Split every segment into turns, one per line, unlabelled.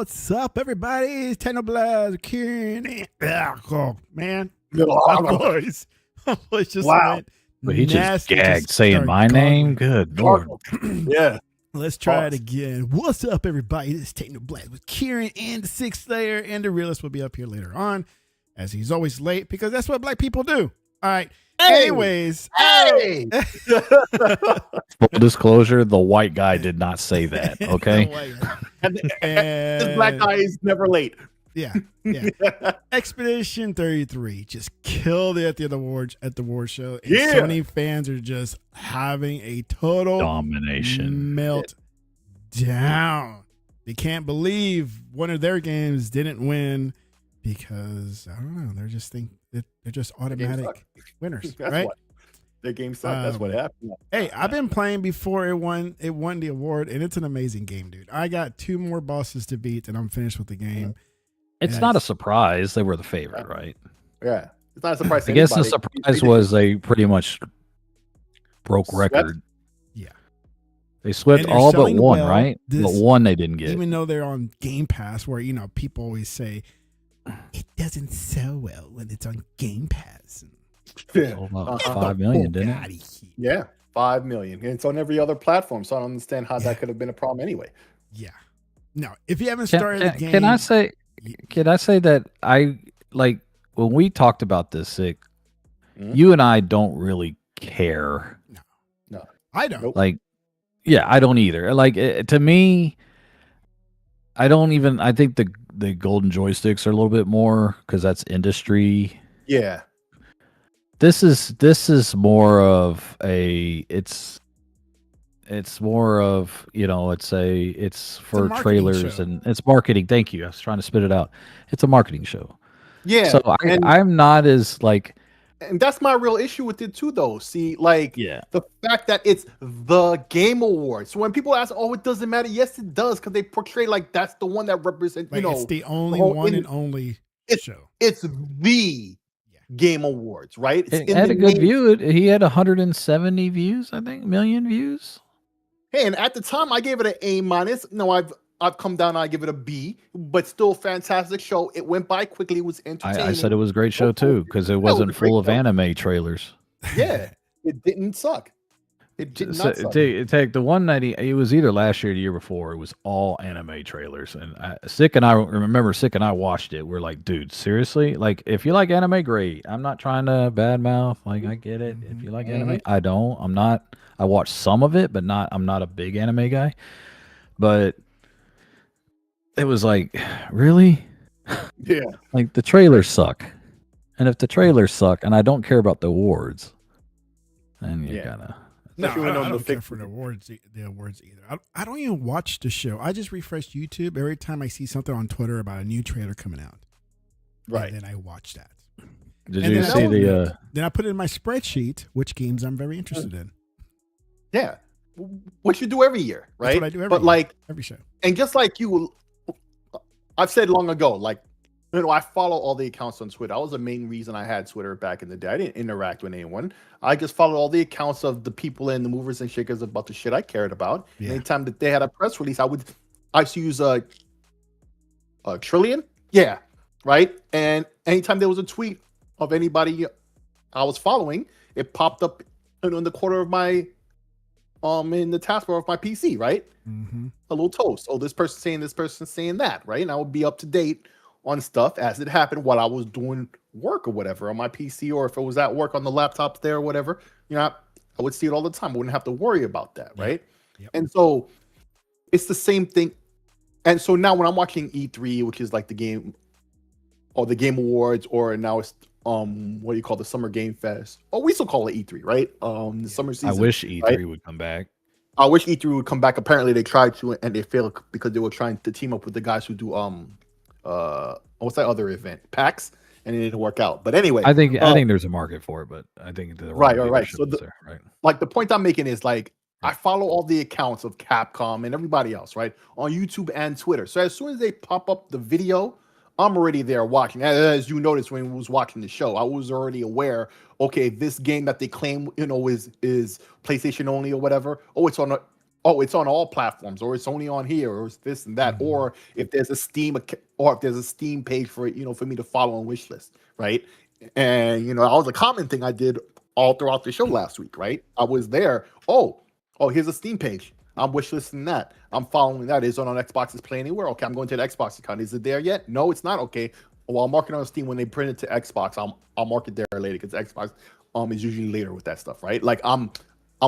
What's up, everybody? It's TEKNOBLAST, Kieran. Oh, man. My voice just went
But he just
nasty.
gagged saying my name. Good Lord.
Yeah.
Let's try it again. What's up, everybody? This is TEKNOBLAST with Kieran and the SIKSLAYER, and the realist will be up here later on, as he's always late, because that's what black people do. All right.
Hey.
Anyways.
Hey.
Full disclosure, the white guy did not say that, okay?
and this black guy is never late.
Yeah. Expedition 33 just killed it at the award show. And Sony fans are just having a total
domination
meltdown. They can't believe one of their games didn't win because I don't know. They're just automatic winners, right?
Their game sucked. That's what happened.
Hey, I've been playing before it won the award, and it's an amazing game, dude. I got 2 more bosses to beat, and I'm finished with the game.
It's not a surprise. They were the favorite, right?
Yeah. It's not a surprise.
I guess the surprise was they pretty much broke record.
Yeah.
They swept all but one, right?
But
one they didn't get.
Even though they're on Game Pass, where, people always say, it doesn't sell well when it's on Game Pass.
About 5 million, didn't it?
Yeah, 5 million. And it's on every other platform, so I don't understand how that could have been a problem anyway.
Yeah. No, if you haven't started the game...
Can I say that I, like, when we talked about this, Sick, you and I don't really care.
No.
I don't.
Like, yeah, I don't either. Like, to me, I think the golden joysticks are a little bit more because that's industry.
Yeah.
This is more of it's more of, it's for trailers and it's marketing. Thank you. I was trying to spit it out. It's a marketing show.
Yeah.
So I'm not as like,
and that's my real issue with it too, though. See, like, the fact that it's the Game Awards. So when people ask, "Oh, it doesn't matter," yes, it does, because they portray like that's the one that represents.
Like, it's the only one and only show.
It's the Game Awards, right?
It had a good view. He had 170 views, I think, million views.
Hey, and at the time, I gave it an A-. No, I've come down. I give it a B, but still fantastic show. It went by quickly. It was entertaining.
I said it was a great show too because it wasn't full of anime trailers.
Yeah, it didn't suck. It did not suck.
Take the 190. It was either last year or the year before. It was all anime trailers, and Sick and I watched it. We're like, dude, seriously? Like, if you like anime, great. I'm not trying to badmouth. Like, I get it. If you like anime, I don't. I'm not. I watch some of it, but I'm not a big anime guy. But it was like, really?
Yeah.
Like, the trailers suck. And if the trailers suck, and I don't care about the awards, then you gotta.
No, I don't care for the awards either. I don't even watch the show. I just refresh YouTube every time I see something on Twitter about a new trailer coming out.
Right.
And then I watch that.
Did you see the...
Then I put it in my spreadsheet, which games I'm very interested in.
Yeah. What you do every year, right?
That's what I do every year.
Like,
every show.
And just like you, I've said long ago, like, I follow all the accounts on Twitter. That was the main reason I had Twitter back in the day. I didn't interact with anyone. I just followed all the accounts of the people and the movers and shakers about the shit I cared about. Yeah. Anytime that they had a press release, I used to use a Trillion. Yeah. Right. And anytime there was a tweet of anybody I was following, it popped up in the corner of my in the taskbar of my PC, right?
Mm-hmm.
A little toast. Oh, this person saying that, right? And I would be up to date on stuff as it happened while I was doing work or whatever on my PC, or if it was at work on the laptops there or whatever, I would see it all the time. I wouldn't have to worry about that, right?
Yep.
And so it's the same thing. And so now when I'm watching E3, which is like the Game Awards, or now it's what do you call the Summer Game Fest? Oh, we still call it E3, right? The summer season.
I wish E3 would come back.
I wish E3 would come back. Apparently they tried to and they failed because they were trying to team up with the guys who do what's that other event? PAX, and it didn't work out. But anyway,
I think there's a market for it, but I think
right. So like the point I'm making is like I follow all the accounts of Capcom and everybody else, right, on YouTube and Twitter. So as soon as they pop up the video, I'm already there watching. As you noticed when we was watching the show, I was already aware. Okay, this game that they claim is PlayStation only or whatever. Oh, it's on oh, it's on all platforms, or it's only on here, or it's this and that, or if there's a Steam page for it, for me to follow on wish list, right? And that was a common thing I did all throughout the show last week, right? I was there. Oh, here's a Steam page. I'm wishlisting that. I'm following that. Is it on Xbox's Play Anywhere? Okay, I'm going to the Xbox account. Is it there yet? No, it's not. Okay. Well, I'll mark it on Steam when they print it to Xbox. I'll mark it there later because Xbox is usually later with that stuff, right? Like I'm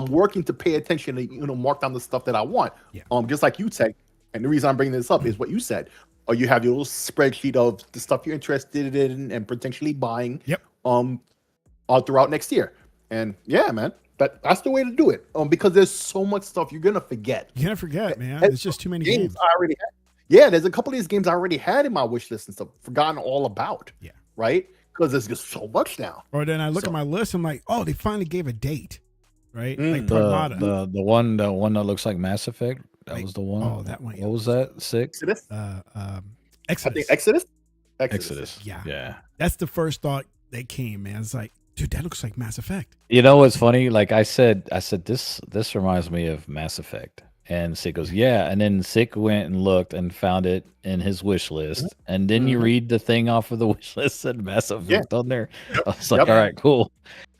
working to pay attention to mark down the stuff that I want.
Yeah.
Just like you said, and the reason I'm bringing this up is what you said. Or you have your little spreadsheet of the stuff you're interested in and potentially buying.
Yep.
All throughout next year. And yeah, man, that's the way to do it. Because there's so much stuff you're gonna forget.
You're gonna forget, man. There's just too many games.
I already had. Yeah, there's a couple of these games I already had in my wish list and stuff, forgotten all about.
Yeah.
Right? Because there's just so much now.
Or then I look at my list, I'm like, oh, they finally gave a date. Right? Like
The
Pragmata.
the one that looks like Mass Effect. That was the one.
Oh, that one.
What was that? 6?
Exodus?
Exodus.
I think Exodus?
Exodus.
Yeah. That's the first thought that came, man. It's like, dude, that looks like Mass Effect.
You know what's funny? Like I said this reminds me of Mass Effect. And Sick goes, yeah. And then Sick went and looked and found it in his wish list. And then you read the thing off of the wish list and Mass Effect on there. I was like, all right, cool.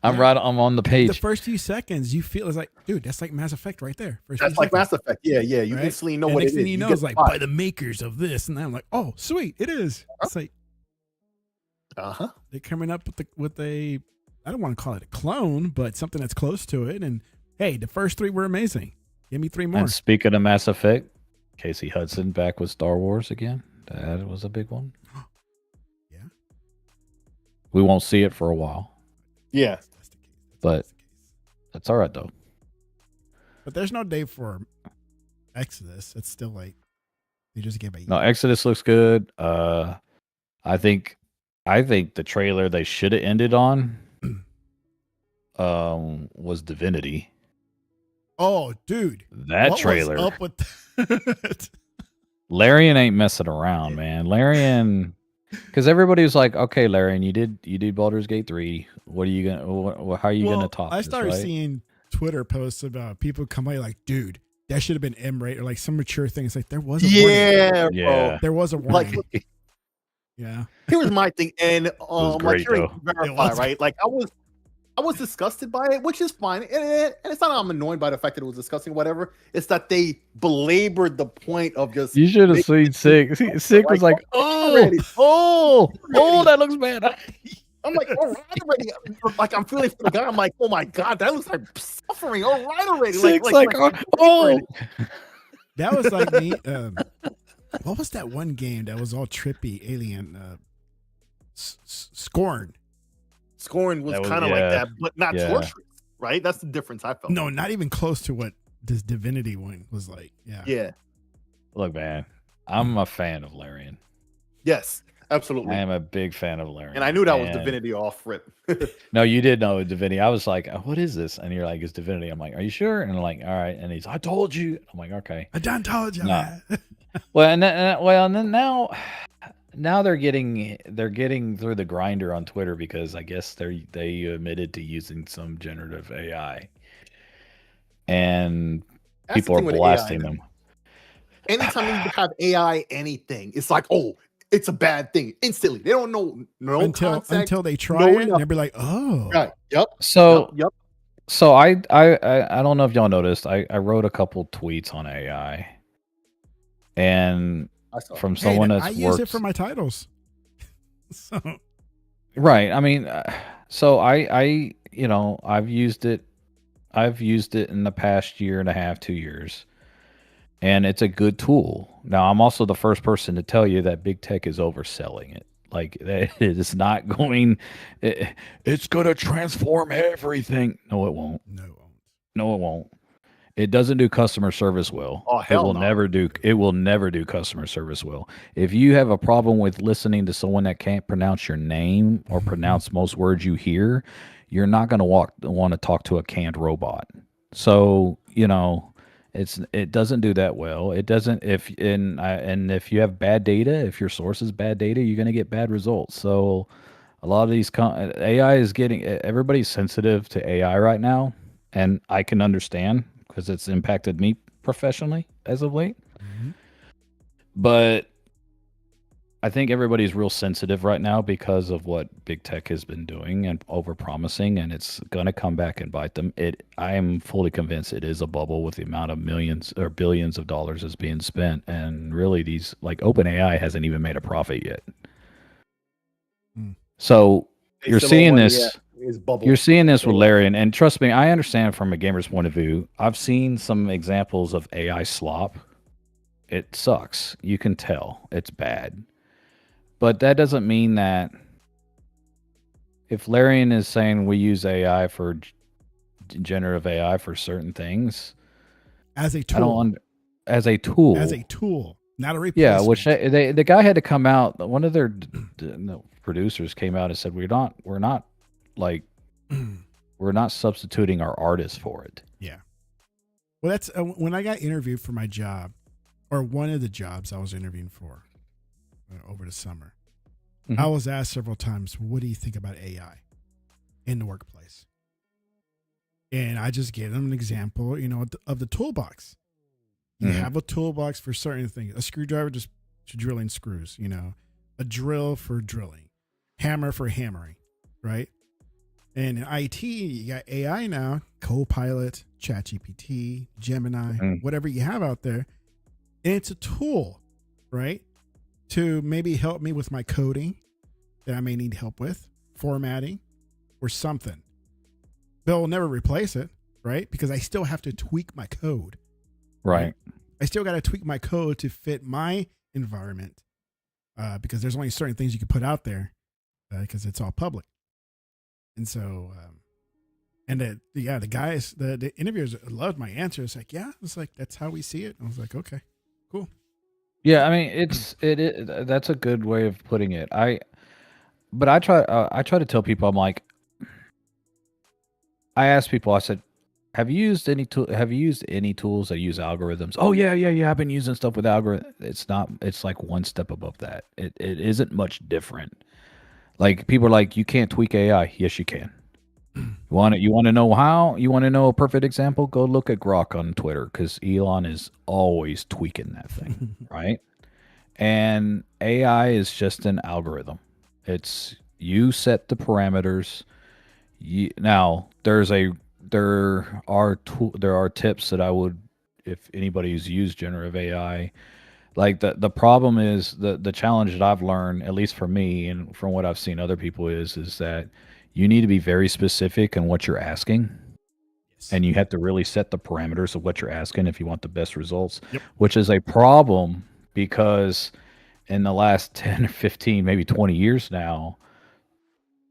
I'm on the page.
The first few seconds, you feel it's like, dude, that's like Mass Effect right there.
That's like Mass Effect. Yeah. You instantly know what it is.
Next thing you know, it's like by the makers of this. And then I'm like, oh, sweet, it is. It's like, they're coming up with a, I don't want to call it a clone, but something that's close to it. And hey, the first 3 were amazing. Give me 3 more.
And speaking of Mass Effect, Casey Hudson back with Star Wars again. That was a big one.
Yeah.
We won't see it for a while.
Yeah.
But that's all right, though.
But there's no date for Exodus. It's still like, they just gave a...
No, Exodus looks good. I think the trailer they should have ended on was Divinity.
Oh, dude.
That trailer.
What's up with that?
Larian ain't messing around, man. Larian, because everybody was like, okay, Larian, you did Baldur's Gate 3. What are you gonna? How are you gonna talk?
I started
this, right?
seeing Twitter posts about people coming like, dude, that should have been M-rated, or like some mature thing. It's like there was a warning.
Yeah.
There was a warning.
Like,
yeah.
Here's my thing, and
great,
like verify, right? Like I was disgusted by it, which is fine. And it's not that I'm annoyed by the fact that it was disgusting, or whatever. It's that they belabored the point of just.
You should have seen Sick. Sick was like, oh, that looks bad.
I'm like, all right already. Like I'm feeling for the guy. I'm like, oh my god, that looks like suffering. All right already.
Sick's like, oh.
That was like me. What was that one game that was all trippy, alien? Scorn.
Scorn was kind of like that, but not torturous, right? That's the difference I felt.
No, not even close to what this Divinity one was like. Yeah.
Look, man, I'm a fan of Larian.
Yes, absolutely.
I am a big fan of Larian.
And I knew that was Divinity off rip.
No, you did know Divinity. I was like, what is this? And you're like, it's Divinity. I'm like, are you sure? And I'm like, all right. And he's, I told you. I'm like, okay.
I done told you.
No. Well, and then now they're getting through the grinder on Twitter because I guess they admitted to using some generative AI, and people are blasting them.
Anytime you have AI anything, it's like, oh, it's a bad thing instantly. They don't know
until they try it, and they'll be like, oh,
right, yep.
So
yep.
So I don't know if y'all noticed. I wrote a couple tweets on AI, and from someone that's
I use it for my titles. So
right, I mean, so I I've used it in the past year and a half, 2 years, and it's a good tool. Now I'm also the first person to tell you that big tech is overselling it. Like it is not going. It's going to transform everything. No, it won't. No, it won't. It doesn't do customer service well.
Oh, hell
it will
no.
never do. It will never do customer service well. If you have a problem with listening to someone that can't pronounce your name or pronounce most words you hear, you're not going to want to talk to a canned robot. So it doesn't do that well. It doesn't. If you have bad data, if your source is bad data, you're going to get bad results. So a lot of these AI is getting, everybody's sensitive to AI right now, and I can understand because it's impacted me professionally as of late.
Mm-hmm.
But I think everybody's real sensitive right now because of what big tech has been doing and overpromising, and it's going to come back and bite them. I am fully convinced it is a bubble with the amount of millions or billions of dollars that's being spent, and really these like OpenAI hasn't even made a profit yet. So you're seeing this. You're seeing this with Larian, and trust me, I understand from a gamer's point of view. I've seen some examples of AI slop. It sucks. You can tell it's bad. But that doesn't mean that if Larian is saying we use AI for generative AI for certain things
as a tool,
as a tool,
not a replacement.
Yeah, which the guy had to come out. One of their producers came out and said we're not substituting our artists for it.
Yeah. Well, that's when I got interviewed for my job, or one of the jobs I was interviewing for over the summer. Mm-hmm. I was asked several times, what do you think about AI in the workplace? And I just gave them an example, of the toolbox. You have a toolbox for certain things. A screwdriver just to drilling screws, a drill for drilling, hammer for hammering, right? And in IT, you got AI now, Copilot, ChatGPT, Gemini, whatever you have out there. And it's a tool, right? To maybe help me with my coding that I may need help with, formatting or something. They'll never replace it, right? Because I still have to tweak my code.
Right.
I still got to tweak my code to fit my environment because there's only certain things you can put out there because it's all public. And so, the guys, the interviewers loved my answer. It's like, yeah, it's like, that's how we see it. I was like, okay, cool.
Yeah, I mean, that's a good way of putting it. I try to tell people, I'm like, I ask people, I said, have you used any tools that use algorithms? Oh yeah. I've been using stuff with algorithms. It's like one step above that. It isn't much different. Like people are like, you can't tweak AI. Yes, you can. You want to know how? You want to know a perfect example? Go look at Grok on Twitter because Elon is always tweaking that thing, right? And AI is just an algorithm. It's you set the parameters. Now there are tips that I would, if anybody's used generative AI. Like the problem is the challenge that I've learned, at least for me and from what I've seen other people is that you need to be very specific in what you're asking. Yes. And you have to really set the parameters of what you're asking if you want the best results, which is a problem because in the last 10 or 15, maybe 20 years now,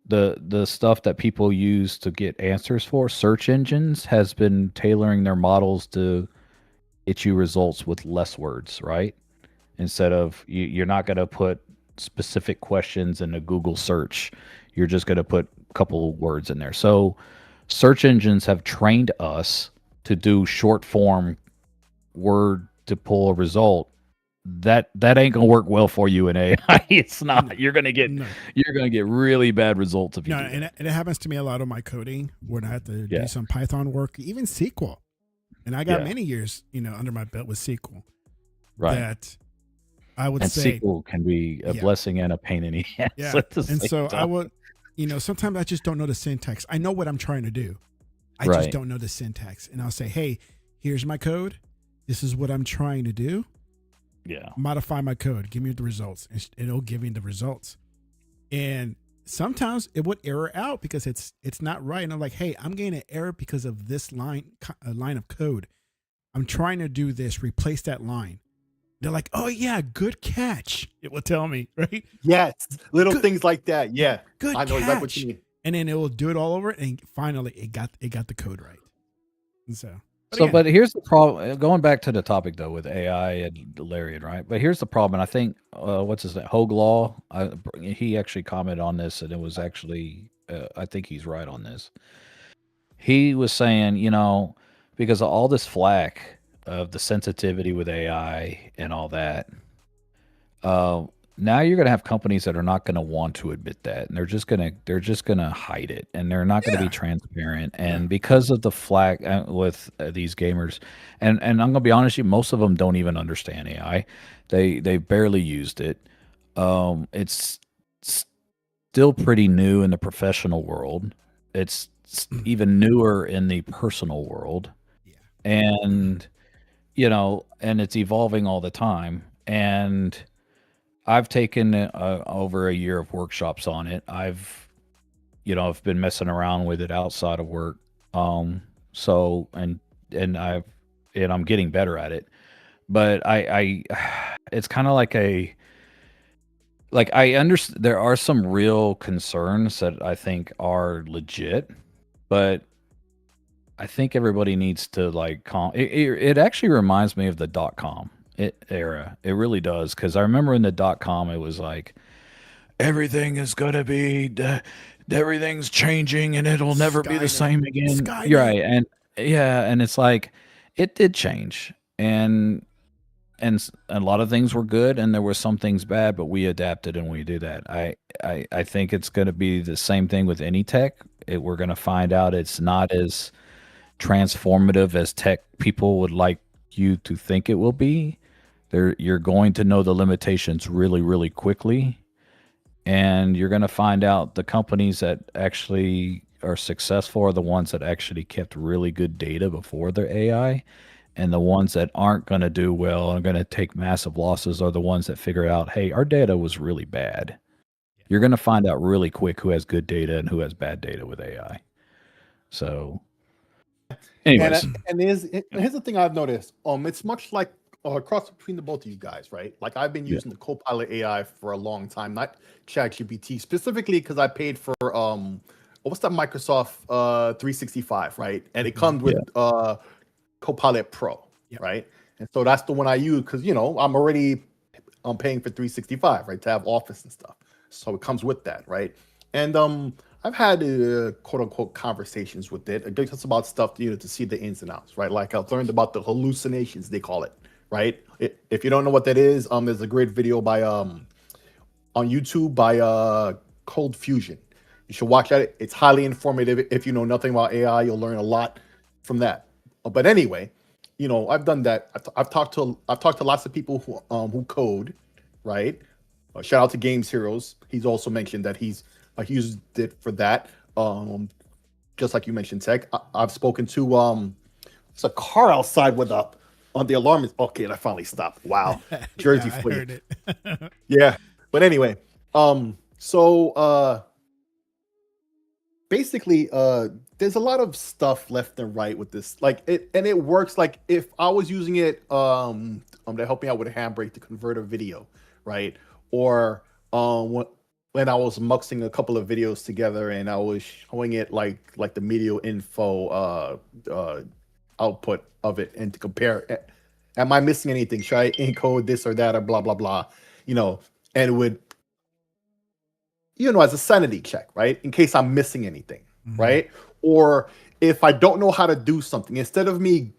the stuff that people use to get answers for search engines has been tailoring their models to get you results with less words, right? Instead of you're not going to put specific questions in a Google search. You're just going to put a couple of words in there. So search engines have trained us to do short form word to pull a result. That ain't gonna work well for you in AI. It's not. No, you're gonna get really bad results if you do that.
And it happens to me a lot on my coding when I have to do some Python work, even SQL. And I got many years, under my belt with SQL.
Right.
That I would say
SQL can be a blessing and a pain in the ass.
Yeah. And so I would, sometimes I just don't know the syntax. I know what I'm trying to do. I just don't know the syntax. And I'll say, hey, here's my code. This is what I'm trying to do.
Yeah.
Modify my code. Give me the results. It'll give me the results. And sometimes it would error out because it's not right. And I'm like, hey, I'm getting an error because of this line of code. I'm trying to do this. Replace that line. They're like, oh yeah, good catch. It will tell me, right?
Yes, things like that. Yeah,
good. I know exactly what you mean. And then it will do it all over, and finally, it got the code right. And
but here's the problem. Going back to the topic though, with AI and Larian, right? But here's the problem. And I think what's his name, Hoglaw, he actually commented on this, and it was actually I think he's right on this. He was saying, because of all this flack of the sensitivity with AI and all that, now you're going to have companies that are not going to want to admit that, and they're just going to hide it, and they're not going to be
Yeah.
transparent. And because of the flag with these gamers, and I'm going to be honest with you, most of them don't even understand AI. They barely used it. It's still pretty new in the professional world. It's even newer in the personal world,
Yeah.
and and it's evolving all the time. And I've taken over a year of workshops on it. I've been messing around with it outside of work. So and I'm getting better at it. But it's kind of like I understand there are some real concerns that I think are legit, but I think everybody needs to like calm. It actually reminds me of the .com era. It really does, because I remember in the .com it was like everything is gonna be everything's changing and it'll never be the
Skynet.
same again. You're
Skynet.
right, and yeah, and it's like it did change, and a lot of things were good, and there were some things bad, but we adapted and we do that. I think it's going to be the same thing with any tech. We're going to find out it's not as transformative as tech people would like you to think it will be. You're going to know the limitations really, really quickly, and you're going to find out the companies that actually are successful are the ones that actually kept really good data before their AI, and the ones that aren't going to do well and are going to take massive losses are the ones that figure out, hey, our data was really bad. You're going to find out really quick who has good data and who has bad data with AI. So, anyways,
And here's the thing I've noticed. It's much like across between the both of you guys, right? Like I've been
yeah,
using the Copilot AI for a long time, not ChatGPT specifically because I paid for what's that Microsoft 365, right? And it comes with
yeah,
Copilot Pro,
Yep.
right? And so that's the one I use because I'm paying for 365, right, to have Office and stuff. So it comes with that, right? And I've had quote unquote conversations with it, just about stuff to see the ins and outs, right? Like I've learned about the hallucinations they call it, right? If you don't know what that is, there's a great video by on YouTube by Cold Fusion. You should watch that. It's highly informative. If you know nothing about AI, you'll learn a lot from that. But anyway, I've done that. I've talked to lots of people who code, right? Shout out to Games Heroes. He's also mentioned that he's used it for that. Just like you mentioned, Tech. I've spoken to it's a car outside with on the alarm is okay. I finally stopped. Wow, Jersey
Yeah, I
for you.
heard it.
Yeah, but anyway, so basically there's a lot of stuff left and right with this, like it works. Like if I was using it to help me out with a handbrake to convert a video, right? Or when I was muxing a couple of videos together and I was showing it like the media info output of it and to compare am I missing anything, should I encode this or that or blah blah blah, and it would, as a sanity check, right? In case I'm missing anything, right? Or if I don't know how to do something, instead of me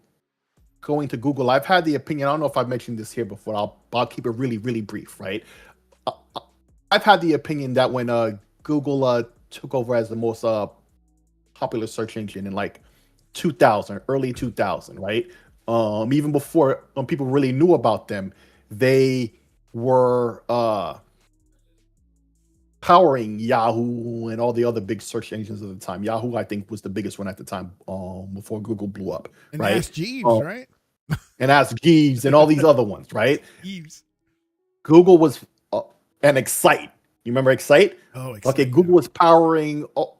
going to Google, I've had the opinion, I don't know if I've mentioned this here before, I'll keep it really, really brief, right? I've had the opinion that when Google took over as the most popular search engine in like 2000, early 2000, right? Even before people really knew about them, they were powering Yahoo and all the other big search engines at the time. Yahoo, I think, was the biggest one at the time before Google blew up,
And
right?
Ask Jeeves, right?
And Ask Jeeves and all these other ones, right?
Jeeves.
Google was and Excite. You remember Excite?
Oh,
Okay,
Excite,
Google
yeah.
was powering all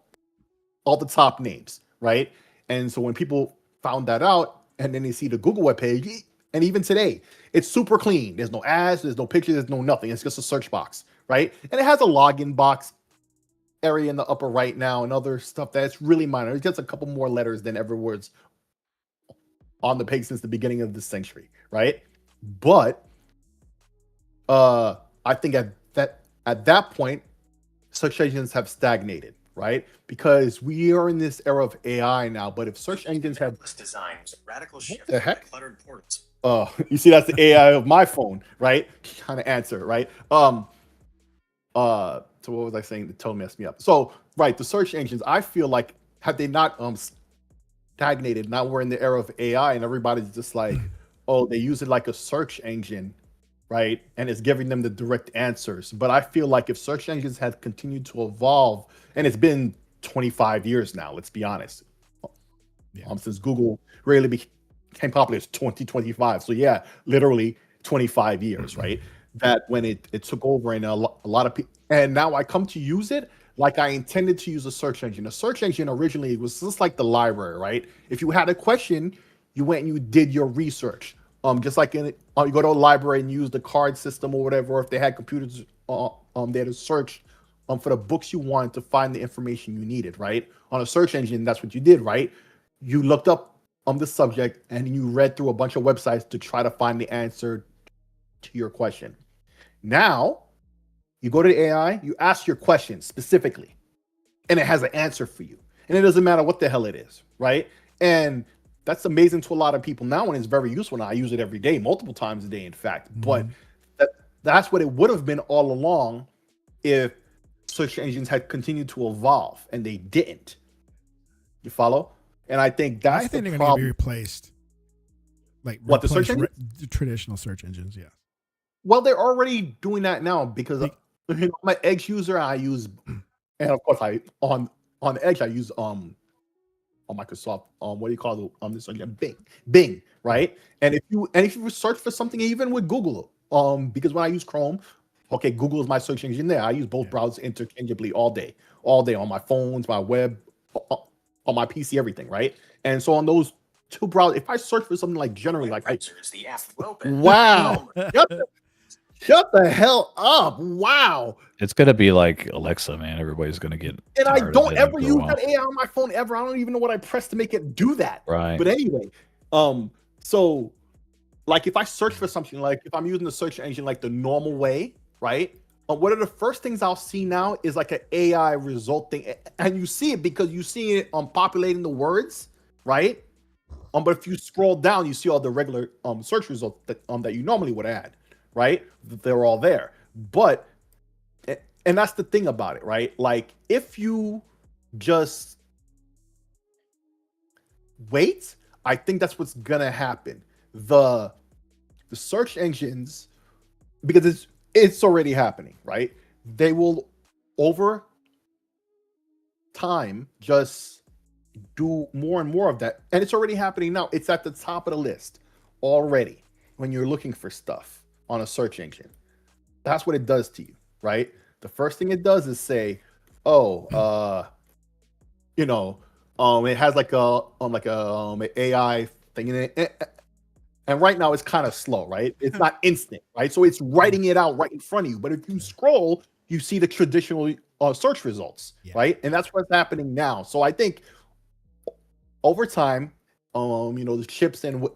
the top names, right? And so when people found that out and then they see the Google webpage, and even today, it's super clean. There's no ads, there's no pictures, there's no nothing. It's just a search box, right? And it has a login box area in the upper right now and other stuff that's really minor. It's just a couple more letters than ever was on the page since the beginning of the century, right? But I think at that point, search engines have stagnated, right? Because we are in this era of AI now. But if search engines have
design was a radical shift
the heck?
from cluttered ports.
You see, that's the AI of my phone, right? Kind of answer, right? So what was I saying that totally messed me up? So right, the search engines, I feel like had they not stagnated, now we're in the era of AI and everybody's just like, oh, they use it like a search engine, right? And it's giving them the direct answers. But I feel like if search engines had continued to evolve, and it's been 25 years now, let's be honest. Since Google really became popular, it's 2025. So yeah, literally 25 years, right? That when it took over and a lot of people, and now I come to use it like I intended to use a search engine. A search engine originally was just like the library, right? If you had a question, you went and you did your research. Just like you go to a library and use the card system or whatever. Or if they had computers, they had to search for the books you wanted to find the information you needed, right? On a search engine, that's what you did, right? You looked up the subject and you read through a bunch of websites to try to find the answer to your question. Now, you go to the AI, you ask your question specifically, and it has an answer for you. And it doesn't matter what the hell it is, right? And that's amazing to a lot of people now, and it's very useful now. I use it every day, multiple times a day, in fact. But that's what it would have been all along if search engines had continued to evolve, and they didn't. You follow? And I think that's
they're going to be replaced. Like
what, the search engines?
Traditional search engines, yeah.
Well, they're already doing that now because I'm an Edge user. I use, and of course, on Edge I use on Microsoft what do you call this again? Bing, right? And if you search for something, even with Google, because when I use Chrome, okay, Google is my search engine there. I use both browsers interchangeably all day on my phones, my web, on my PC, everything, right? And so on those two browsers, if I search for something like generally, like wow. Shut the hell up. Wow.
It's going to be like Alexa, man. Everybody's going to get.
And I don't ever use that AI on my phone ever. I don't even know what I press to make it do that.
Right.
But anyway, so like if I search for something, like if I'm using the search engine like the normal way, right? One of the first things I'll see now is like an AI result thing. And you see it because you see it populating the words, right? But if you scroll down, you see all the regular search results that you normally would add. Right? They're all there. But, and that's the thing about it, right? Like, if you just wait, I think that's what's gonna happen. The search engines, because it's already happening, right? They will, over time, just do more and more of that. And it's already happening now. It's at the top of the list already when you're looking for stuff on a search engine. That's what it does to you, right? The first thing it does is say, it has like an AI thing in it. And right now it's kind of slow, right? It's not instant, right? So it's writing it out right in front of you. But if you scroll, you see the traditional search results, right? And that's what's happening now. So I think over time, the chips and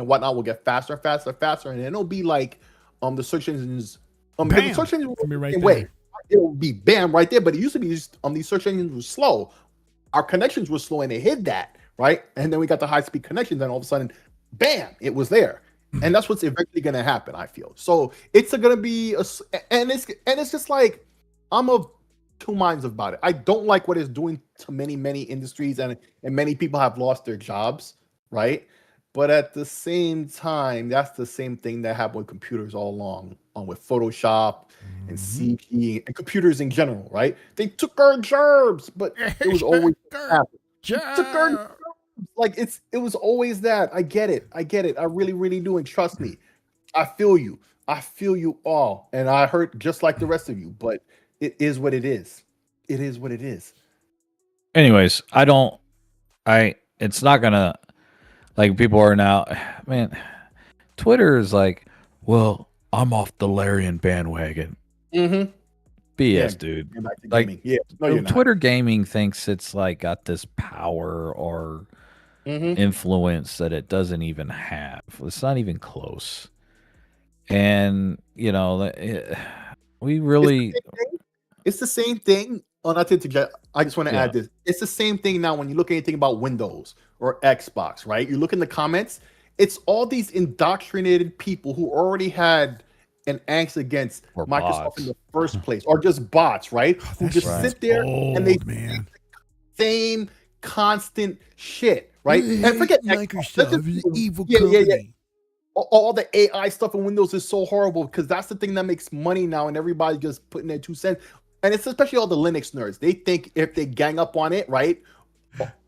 whatnot will get faster and faster and faster, and it'll be like the search engines. The search engines will be right there. It'll be bam right there. But it used to be these search engines were slow. Our connections were slow, and they hid that, right? And then we got the high speed connections, and all of a sudden, bam, it was there. And that's what's eventually going to happen, I feel. So it's going to be and it's just like I'm of two minds about it. I don't like what it's doing to many industries, and many people have lost their jobs, right? But at the same time, that's the same thing that happened with computers all along, with Photoshop and CG and computers in general, right? They took our jobs, but it was always like it was always that. I get it. I really do, and trust me, I feel you. I feel you all, and I hurt just like the rest of you. But it is what it is. It is what it is.
Anyways, it's not gonna. Like, people are now, man, Twitter is like, well, I'm off the Larian bandwagon. BS, dude. Like, Twitter gaming thinks it's like got this power or influence that it doesn't even have. It's not even close. And, we really.
It's the same thing. I just want to add this. It's the same thing now when you look at anything about Windows or Xbox, right? You look in the comments, it's all these indoctrinated people who already had and angst against
Or
Microsoft
bots.
in the first place, or just bots, right?
Oh,
Who
that
just
shit
sit
is
there and they
old, man.
same constant shit, right?
We
And
hate
forget Xbox.
Microsoft,
Let's just-
it's an evil
yeah.
company.
All the AI stuff in Windows is so horrible because that's the thing that makes money now, and everybody just putting their 2 cents. And it's especially all the Linux nerds. They think if they gang up on it, right?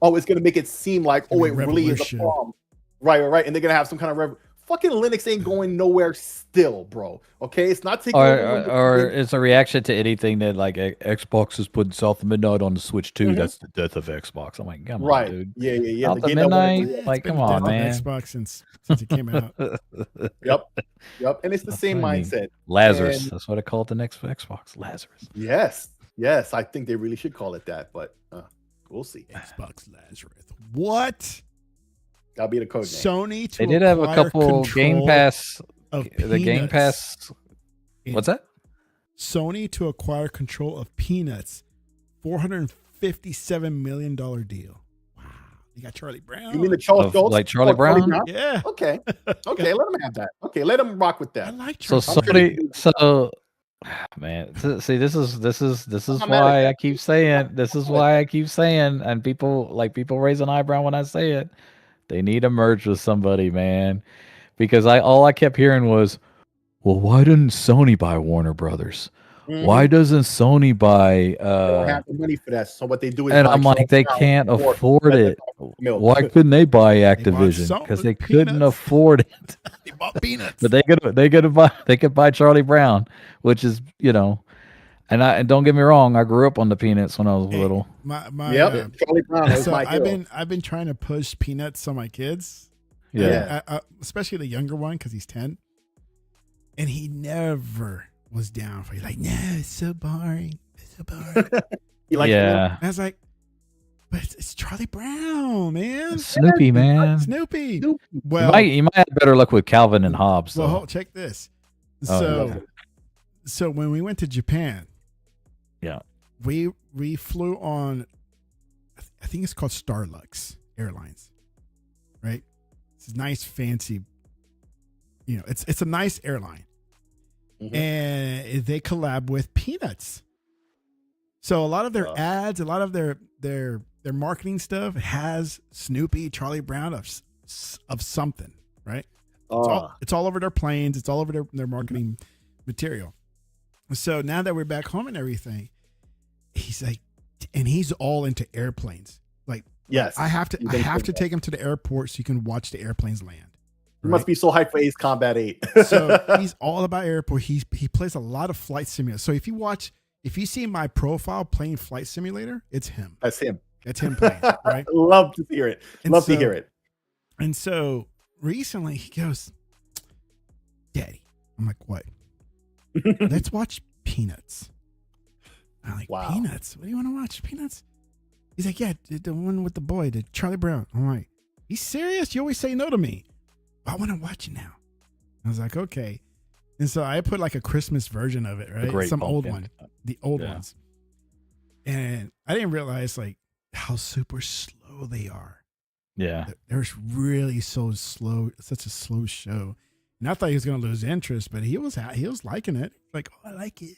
Oh, it's gonna make it seem like,
Gonna
oh,
be
it
a
really is a
revolution.
problem. Right. And they're gonna have some kind of fucking Linux ain't going nowhere still, bro. Okay, it's not taking over.
Or it's a reaction to anything that like Xbox is putting South of Midnight on the Switch too.
Mhm.
That's the death of Xbox. I'm like, come on,
Right.
dude.
Yeah.
South
The
of
game that wanted
Midnight?
to-
It's
Like,
been
come
the
on,
death of
man.
Xbox since it came out.
Yep. And it's the same
I mean,
mindset.
Lazarus.
And-
That's what I call it the next Xbox. Lazarus.
Yes. I think they really should call it that, but we'll see.
Xbox Lazarus. What?
That'll be the code name.
Sony to
They did have a
acquire
couple Game
control
Pass.
of
The Game
Peanuts.
Pass. What's that?
Sony to acquire control of Peanuts. $457 million deal. Wow. You got Charlie Brown.
You mean the Charles
Of,
Schultz?
like Charlie
Oh,
Brown?
Yeah.
Okay. Let him have that. Okay, let him rock with
I
that.
like
So
Charlie.
Sony. Man, see, this is
I'm mad at
why
that.
I keep saying this is why I keep saying, and people raise an eyebrow when I say it. They need to merge with somebody, man, because all I kept hearing was, well, why didn't Sony buy Warner Brothers? Why doesn't Sony buy?
They don't have the money for that. So what they do is,
And
buy
I'm like, they
Charles
can't
Brown
afford it.
milk.
Why couldn't they buy
bought
Activision? Because they couldn't
Peanuts.
afford it.
They bought Peanuts.
But they could buy Charlie Brown, which is, and don't get me wrong, I grew up on the Peanuts when I was
Hey,
little.
Charlie Brown is
so
my hero.
I've been trying to push Peanuts on my kids.
Yeah.
Especially the younger one because he's 10, and he never was down for it. Like, no, it's so boring. It's so boring.
You like
Yeah.
I was like, but it's Charlie Brown, man.
Snoopy, man.
Snoopy.
Snoopy.
Well,
You might have better luck with Calvin and Hobbes, though.
well, check this.
Oh,
So,
yeah.
so when we went to Japan,
Yeah.
we flew on, I think it's called Starlux Airlines, right? It's a nice, fancy, it's a nice airline, and they collab with Peanuts. So a lot of their ads, a lot of their marketing stuff has Snoopy, Charlie Brown of something, right? It's all over their planes. It's all over their marketing material. So now that we're back home and everything, he's like, and he's all into airplanes. Like,
Yes.
I have to take him to the airport so you can watch the airplanes land.
You must be so hyped for Ace Combat 8.
So he's all about airport. He plays a lot of flight simulator. So if you see my profile playing Flight Simulator, it's him.
That's him.
That's him playing, right?
Love to hear it. Love to hear it.
And so recently he goes, Daddy. I'm like, what? Let's watch Peanuts. I'm like,
Wow.
Peanuts? What do you want to watch? Peanuts? He's like, yeah, the one with the boy, the Charlie Brown. I'm like, you serious? You always say no to me. I want to watch it now. I was like, okay. And so I put like a Christmas version of it, right?
Great
Some old
pumpkin.
one, the old
Yeah.
ones. And I didn't realize like how super slow they are.
Yeah.
They're really so slow, such a slow show. And I thought he was going to lose interest, but he was liking it. Like, oh, I like it.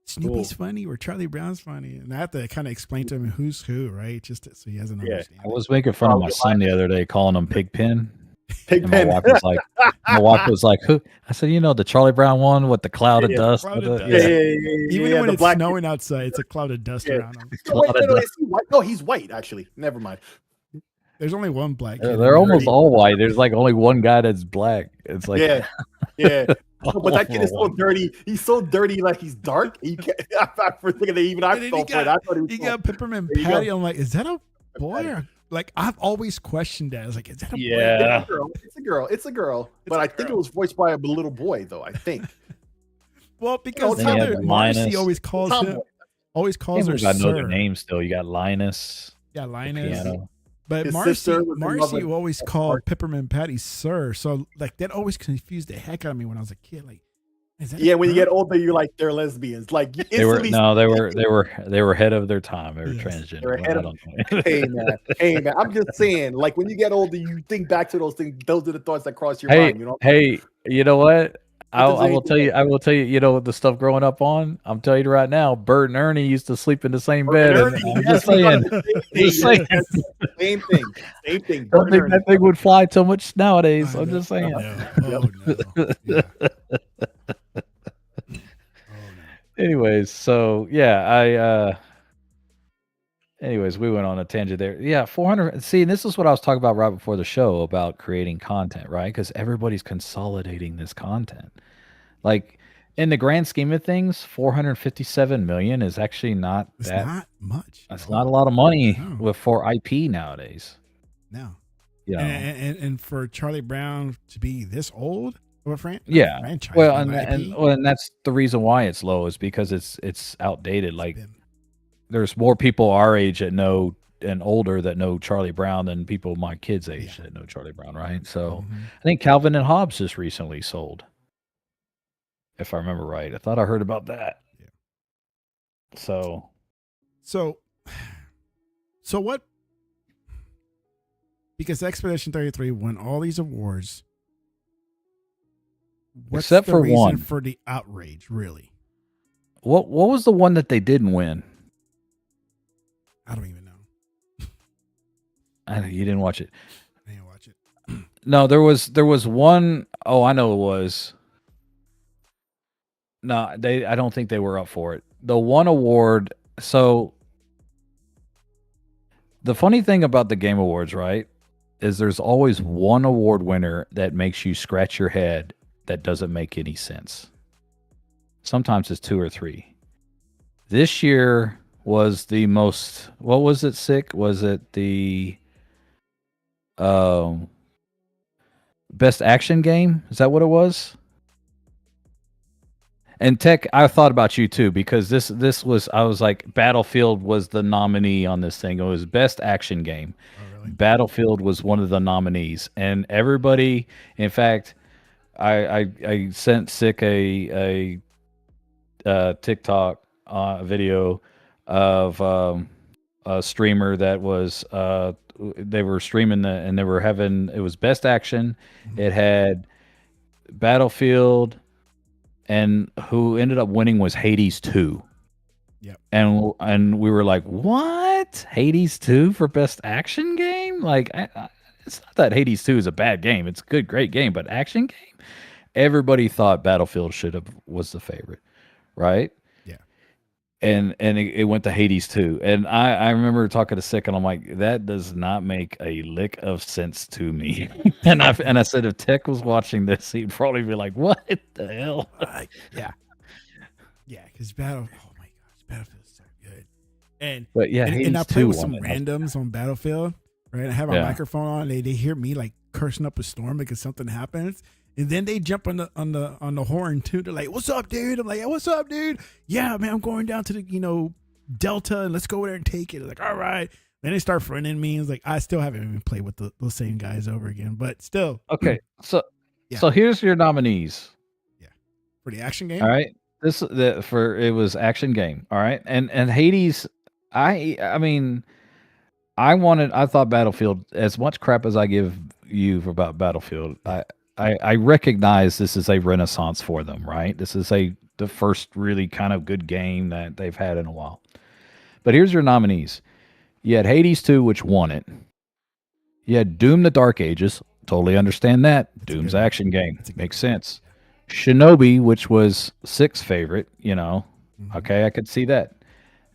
Snoopy's funny or Charlie Brown's funny. And I have to kind of explain to him who's who, right? Just so he has an understanding.
I was making fun of my son the other day, calling him Pigpen. And my
Pigpen.
wife was like, who? I said, the Charlie Brown one with the cloud of dust.
Cloud
with
of
the-
dust.
yeah.
Even when
the
it's
black-
snowing outside, it's a cloud of dust around him.
Wait, no, is he white? No, he's white, actually. Never mind.
There's only one black
They're,
kid.
they're
in
almost
there.
all white. There's like only one guy that's black. It's like,
Yeah. No, but that kid is so
One.
dirty. He's so dirty, like he's dark. You can't. For thinking that even I
And then
fell for it. I thought he was.
He got Peppermint
There you go.
Patty. I'm like, is that a boy? Or, like, I've always questioned that. I was like, is that a boy?
Yeah.
It's a girl. It's a girl. But
a
I think it
girl.
was voiced by a little boy, though. I think.
Well, because
Then you
have
Heather
the
Marcy
Linus.
always calls
Tomboy.
him, always calls her
I know
sir.
their names still. You got Linus,
Yeah,
the
Linus.
piano.
But
His
Marcy,
sister was in love
Marcy
with-
always called Peppermint Patty sir. So like that always confused the heck out of me when I was a kid. Like, is that a
Yeah, when you
girl?
get older, you're like they're lesbians. Like you
They were
instantly
they were ahead of their time. They were
Yes.
transgender.
They were ahead
I
of-
don't know.
Hey man. I'm just saying. Like when you get older, you think back to those things. Those are the thoughts that cross your
Hey,
mind. You know.
hey, you know what? I will tell you. I will tell you. You know the stuff growing up on. I'm telling you right now. Bert and Ernie used to sleep in the same bed, and I'm just saying. Just saying.
Same thing. Same thing.
Don't think that thing would fly too much nowadays. I'm just saying.
No. Oh no. Yeah.
Anyways, so yeah, anyways, we went on a tangent there. Yeah, 400. See, and this is what I was talking about right before the show about creating content, right? Because everybody's consolidating this content. Like in the grand scheme of things, 457 million is actually not
not much.
That's not a lot of money for IP nowadays.
No.
Yeah.
And for Charlie Brown to be this old of a franchise.
Well, and that's the reason why it's low is because it's outdated. Like there's more people our age that know and older that know Charlie Brown than people my kids' age that know Charlie Brown, right? So I think Calvin and Hobbes just recently sold, if I remember right. I thought I heard about that.
Yeah.
So
what? Because Expedition 33 won all these awards. What's
except
the
for
reason
one
for the outrage, really?
What was the one that they didn't win?
I don't even know.
You didn't watch it.
I didn't watch it.
No, there was one. Oh, I know it was. No, I don't think they were up for it. The one award. So the funny thing about the Game Awards, right, is there's always one award winner that makes you scratch your head that doesn't make any sense. Sometimes it's two or three. This year was the most. What was it? Sick? Was it the best action game? Is that what it was? And Tech, I thought about you too because this was. I was like, Battlefield was the nominee on this thing. It was best action game.
Oh, really?
Battlefield was one of the nominees, and everybody. In fact, I sent Sick a TikTok video of a streamer that was they were streaming and they were having it was best action. It had Battlefield, and who ended up winning was Hades 2.
Yep.
And we were like, what? Hades 2 for best action game? Like it's not that Hades 2 is a bad game. It's a good, great game, but action game? Everybody thought Battlefield was the favorite, right?
Yeah.
And it went to Hades 2. And I remember talking to Sick, and I'm like, that does not make a lick of sense to me. and I said, if Tech was watching this, he'd probably be like, what the hell?
Yeah. Yeah, because oh my gosh, Battlefield's so good. And I play with some randoms on Battlefield, right? I have my microphone on. They hear me like cursing up a storm because something happens. And then they jump on the horn too. They're like, "What's up, dude?" I'm like, "Yeah, what's up, dude? Yeah, man, I'm going down to the Delta, and let's go over there and take it." They're like, "All right." Then they start friending me. It's like I still haven't even played with those same guys over again, but still.
Okay, so here's your nominees. Yeah,
for the action game.
All right, it was action game. All right, and Hades. I mean, I thought Battlefield, as much crap as I give you about Battlefield, I recognize this is a renaissance for them, right? This is the first really kind of good game that they've had in a while. But here's your nominees. You had Hades 2, which won it. You had Doom: The Dark Ages. Totally understand that. Doom's action game. Makes sense. Shinobi, which was Sick's favorite, Okay, I could see that.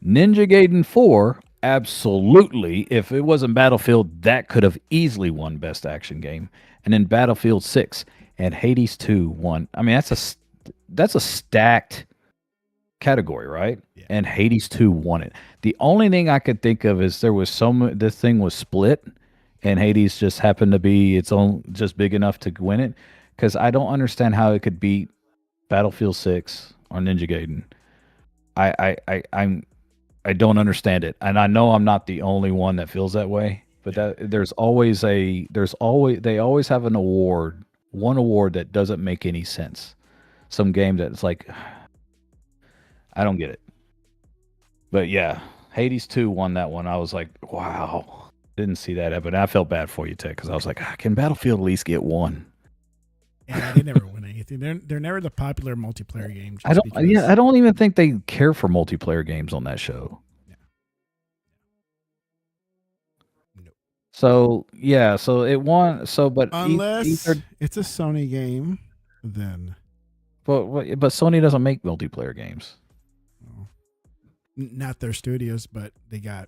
Ninja Gaiden 4, absolutely. If it wasn't Battlefield, that could have easily won best action game. And then Battlefield 6 and Hades 2 won. I mean, that's a stacked category, right? Yeah. And Hades 2 won it. The only thing I could think of is this thing was split, and Hades just happened to be its own, just big enough to win it. Because I don't understand how it could beat Battlefield 6 or Ninja Gaiden. I don't understand it, and I know I'm not the only one that feels that way. But they always have one award that doesn't make any sense. Some game that's like, I don't get it. But yeah, Hades 2 won that one. I was like, wow, didn't see that happen. I felt bad for you, Tech, because I was like, can Battlefield at least get one?
Yeah, they never win anything. anything. They're never the popular multiplayer game.
I don't. Yeah, I don't even think they care for multiplayer games on that show.
Yeah. No.
So yeah, so it won. So but
unless it's a Sony game, then.
But Sony doesn't make multiplayer games.
Not their studios, but they got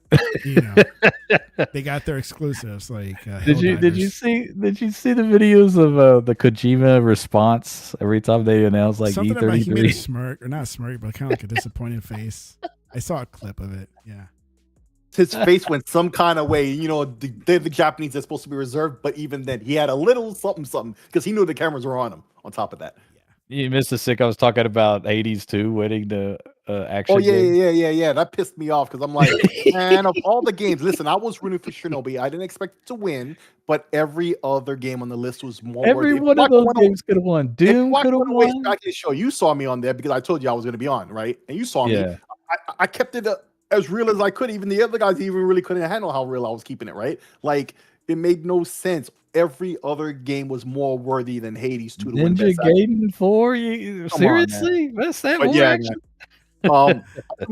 they got their exclusives. Like
did you see the videos of the Kojima response every time they announce like
something
E33?
About he made a smirk, or not a smirk, but kind of like a disappointed face. I saw a clip of it. Yeah,
his face went some kind of way. The Japanese are supposed to be reserved, but even then, he had a little something because he knew the cameras were on him. On top of that,
you missed the sick. I was talking about Hades 2 winning the action.
Oh
game.
yeah. That pissed me off because I'm like, man, of all the games, listen, I was rooting for Shinobi. I didn't expect it to win, but every other game on the list was more.
Every one of those games could have won. Doom could have won.
Back in the show, you saw me on there because I told you I was going to be on, right? And you saw me. I kept it as real as I could. Even the other guys even really couldn't handle how real I was keeping it, right? Like it made no sense. Every other game was more worthy than Hades 2 to win Best
Ninja Gaiden 4? You seriously? What's that?
But yeah, I'm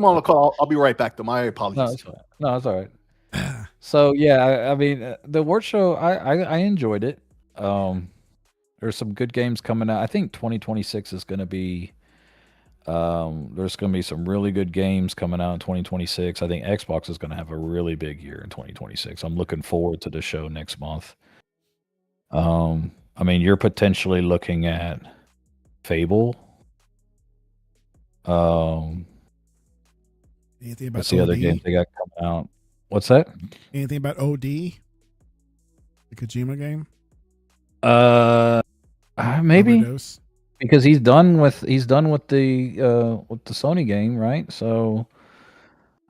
on the call. I'll be right back. To my apologies.
No, it's all right. So yeah, I mean, the award show, I enjoyed it. There's some good games coming out. I think 2026 is going to be. There's going to be some really good games coming out in 2026. I think Xbox is going to have a really big year in 2026. I'm looking forward to the show next month. I mean, you're potentially looking at Fable.
Anything about
what's the other games they got coming out? What's that?
Anything about OD? The Kojima game?
Maybe
Overdose?
because he's done with the Sony game, right? So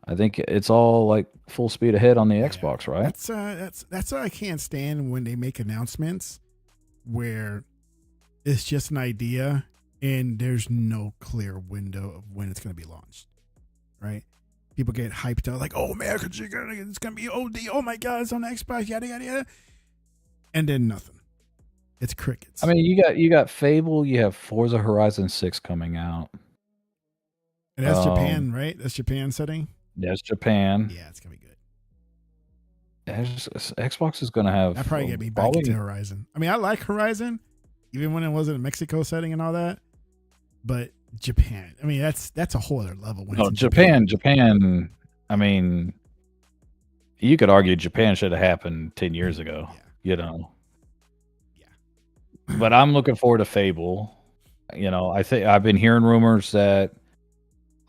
I think it's all like full speed ahead on the Xbox, right?
That's what I can't stand when they make announcements where it's just an idea and there's no clear window of when it's going to be launched, right? People get hyped out like, oh man, it's going to be OD. Oh my God, it's on Xbox, yada, yada, yada. And then nothing. It's crickets.
I mean, you got Fable, you have Forza Horizon 6 coming out.
And that's Japan, right? That's Japan setting?
That's Japan.
Yeah, it's going to be good.
Xbox is going to have...
That probably get me back into Horizon. I mean, I like Horizon, even when it wasn't a Mexico setting and all that. But Japan, I mean, that's a whole other level.
When Japan, I mean, you could argue Japan should have happened 10 years ago, Yeah. But I'm looking forward to Fable. I think I've been hearing rumors that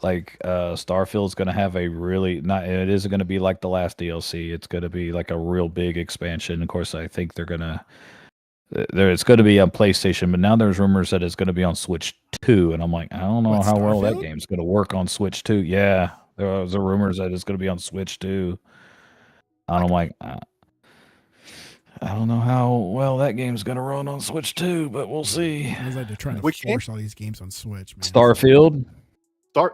like Starfield's going to have it isn't going to be like the last DLC. It's going to be like a real big expansion. Of course, I think it's going to be on PlayStation, but now there's rumors that it's going to be on Switch 2, and I'm like, I don't know how well that game's going to work on Switch 2. Yeah, there was rumors that it's going to be on Switch 2. And I'm like, I don't know how well that game's going to run on Switch 2, but we'll see.
It was like they're trying to force all these games on Switch, man.
Starfield.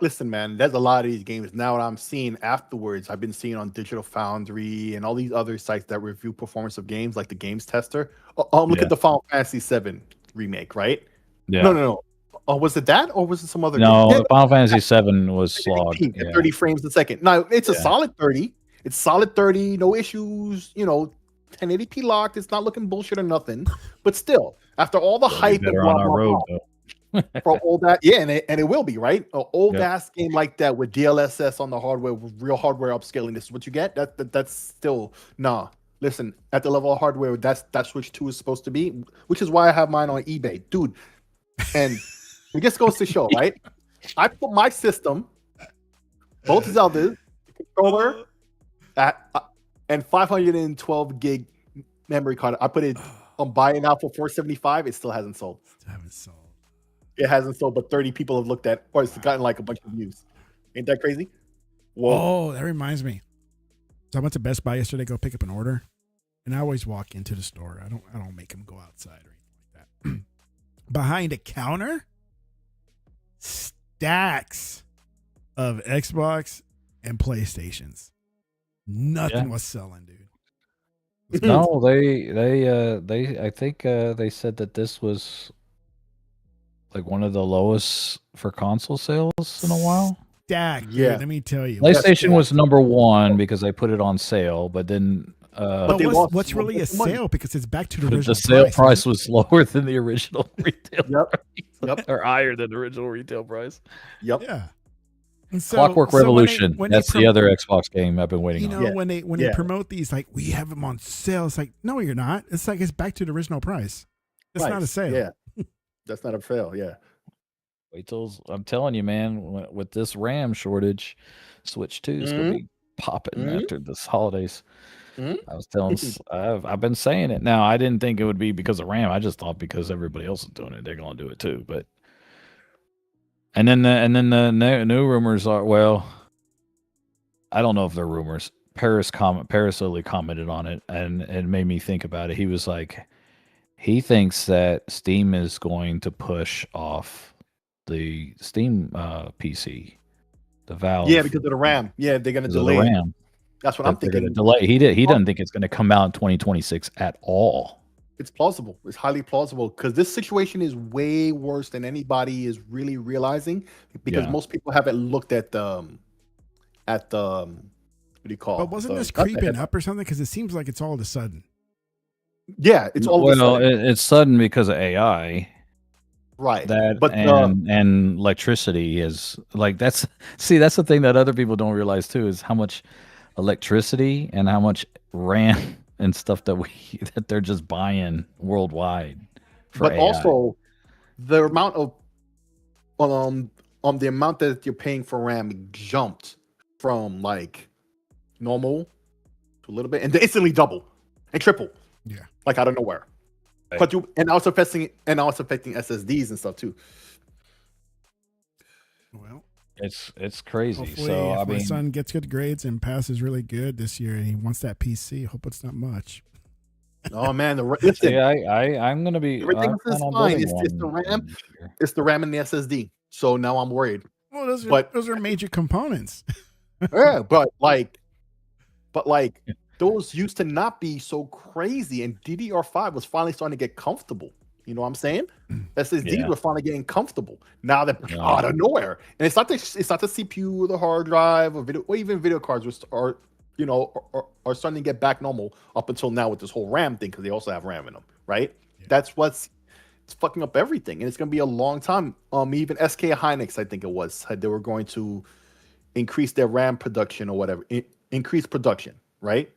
Listen, man, there's a lot of these games now that I'm seeing afterwards. I've been seeing on Digital Foundry and all these other sites that review performance of games, like the Games Tester. Look at the Final Fantasy VII remake, right?
Yeah.
No. Was it that, or was it some other?
No,
game?
The Final Fantasy VII was slogged.
30 frames a second. Now it's a solid 30. It's solid 30, no issues. 1080p locked. It's not looking bullshit or nothing. But still, after all the hype and blah, blah, blah, for all that, and it will be, right? An old ass game like that with DLSS on the hardware, with real hardware upscaling. This is what you get. That's still nah. Listen, at the level of hardware that Switch 2 is supposed to be, which is why I have mine on eBay, dude. And it just goes to show, right? I put my system, both Zeldas, controller, and 512 gig memory card. I put it. I'm buying out for $475. It still hasn't sold. It hasn't sold, but 30 people have looked at, or it's gotten like a bunch of views. Ain't that crazy?
Whoa. Oh, that reminds me. So I went to Best Buy yesterday to go pick up an order, and I always walk into the store. I don't make them go outside or anything like that. Behind the counter, stacks of Xbox and PlayStations. Nothing was selling, dude.
No, they I think they said that this was like one of the lowest for console sales in a while.
Stacked,
Yeah.
dude, let me tell you.
PlayStation was number one because they put it on sale, but then
But
they lost
what's really a
money.
sale because it's back to the original
the sale price
man.
was lower than the original retail
Yep.
price.
Yep.
Or higher than the original retail price.
Yep.
Yeah. And so,
Clockwork
so when
Revolution.
when
That's the other Xbox game I've been waiting
You
on.
know,
Yeah.
when they promote these, like, we have them on sale. It's like, no, you're not. It's like it's back to the original price. It's not a sale.
Yeah. That's not a sale. Yeah.
Wait till I'm telling you, man. With this RAM shortage, Switch 2 is gonna be popping after this holidays.
Mhm.
I was telling, I've been saying it. Now I didn't think it would be because of RAM. I just thought because everybody else is doing it, they're gonna do it too. But and then the new rumors are, well, I don't know if they're rumors. Paris literally commented on it, and it made me think about it. He was like, he thinks that Steam is going to push off the Steam PC, the Valve.
Yeah, because of the RAM. Yeah, they're gonna
because of
delay
the
it.
RAM.
That's what I'm
They're gonna
thinking.
delay. He doesn't think it's going to come out in 2026 at all.
It's plausible. It's highly plausible because this situation is way worse than anybody is really realizing. Because
Yeah.
most people haven't looked at the what do you call?
But wasn't
the-
this
not the
creeping
head-
up or something? Because it seems like it's all of a sudden.
Yeah, it's all of a
well,
sudden.
it's sudden because of AI.
Right.
That
But
and electricity is like that's the thing that other people don't realize too is how much electricity and how much RAM and stuff that they're just buying worldwide. For
but
AI.
also the amount of the amount that you're paying for RAM jumped from like normal to a little bit and they instantly double and triple.
Yeah.
Like out of nowhere.
Right.
But and also affecting SSDs and stuff too.
Well,
it's crazy.
hopefully,
So
if
I
my
mean,
son gets good grades and passes really good this year, and he wants that PC. Hope it's not much.
Oh man, listen,
see, I'm gonna be.
everything
I plan
is
on
fine.
building
It's the
one
RAM.
this year.
It's the RAM and the SSD. So now I'm worried.
Well, those
But-
are major components.
Yeah, but those used to not be so crazy, and DDR5 was finally starting to get comfortable. You know what I'm saying? SSDs
Yeah.
were finally getting comfortable. Now they're
Yeah.
out of nowhere, and it's not the CPU or the hard drive or video or even video cards are starting to get back normal up until now with this whole RAM thing because they also have RAM in them, right?
Yeah.
That's what's fucking up everything, and it's gonna be a long time. Even SK Hynix, I think it was, said they were going to increase their RAM production or whatever, increase production, right?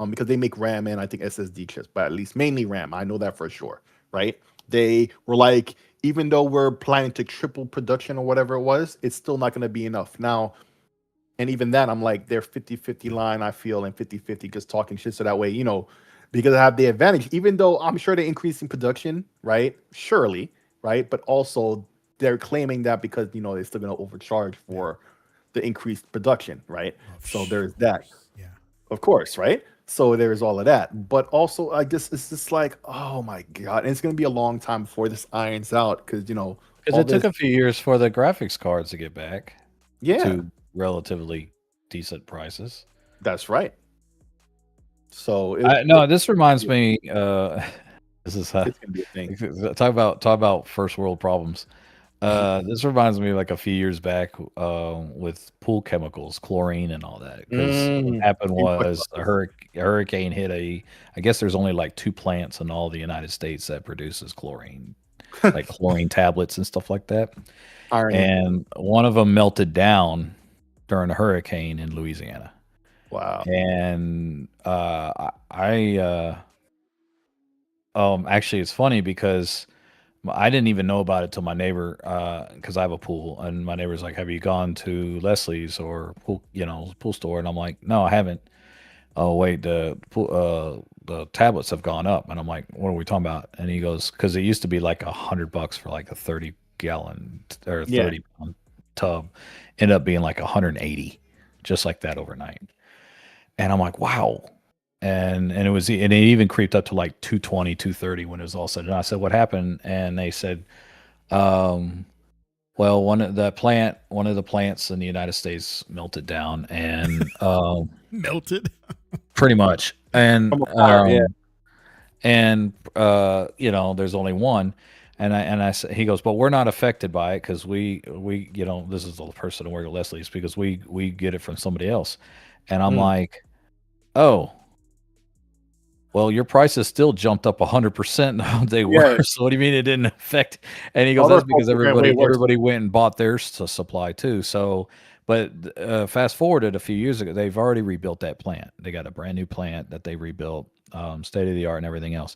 Because they make RAM and I think SSD chips, but at least mainly RAM. I know that for sure, right? They were like, even though we're planning to triple production or whatever it was, it's still not going to be enough now. And even that, I'm like, they're 50-50 line, I feel, and 50-50 just talking shit. So that way, because I have the advantage, even though I'm sure they're increasing production, right? Surely, right? But also they're claiming that because, they're still going to overcharge for the increased production, right? So there's that.
Yeah.
Of course, right? So there's all of that. But also, I guess it's just like, oh my God. And it's going to be a long time before this irons out because,
Because
all
it took
this-
a few years for the graphics cards to get back
yeah,
to relatively decent prices.
that's right. So
No, this reminds me. This is
it's going to be a thing.
talk about first world problems. This reminds me like a few years back with pool chemicals, chlorine, and all that. Because what happened was a hurricane hit I guess there's only like 2 plants in all the United States that produces chlorine, like chlorine tablets and stuff like that.
Irony.
And one of them melted down during a hurricane in Louisiana.
Wow.
And actually it's funny because I didn't even know about it till my neighbor, because I have a pool, and my neighbor's like, "Have you gone to Leslie's or pool store?" And I'm like, "No, I haven't." Oh wait, the tablets have gone up, and I'm like, "What are we talking about?" And he goes, "Because it used to be like $100 for like a 30-gallon or 30-pound tub, ended up being like 180, just like that overnight." And I'm like, "Wow." And it even creeped up to like 220, 230 when it was all said and done. I said, "What happened?" And they said, well, one of the plants in the United States melted down, and
Melted.
pretty much. And
From a fire, yeah.
and there's only one. He goes, but we're not affected by it because we this is the person who works at Leslie's because we get it from somebody else, and I'm like, oh, well, your prices still jumped up 100% how they were. So what do you mean it didn't affect? And he goes, that's because everybody went and bought theirs supply too. So, but fast forwarded a few years ago, they've already rebuilt that plant. They got a brand new plant that they rebuilt, state of the art and everything else.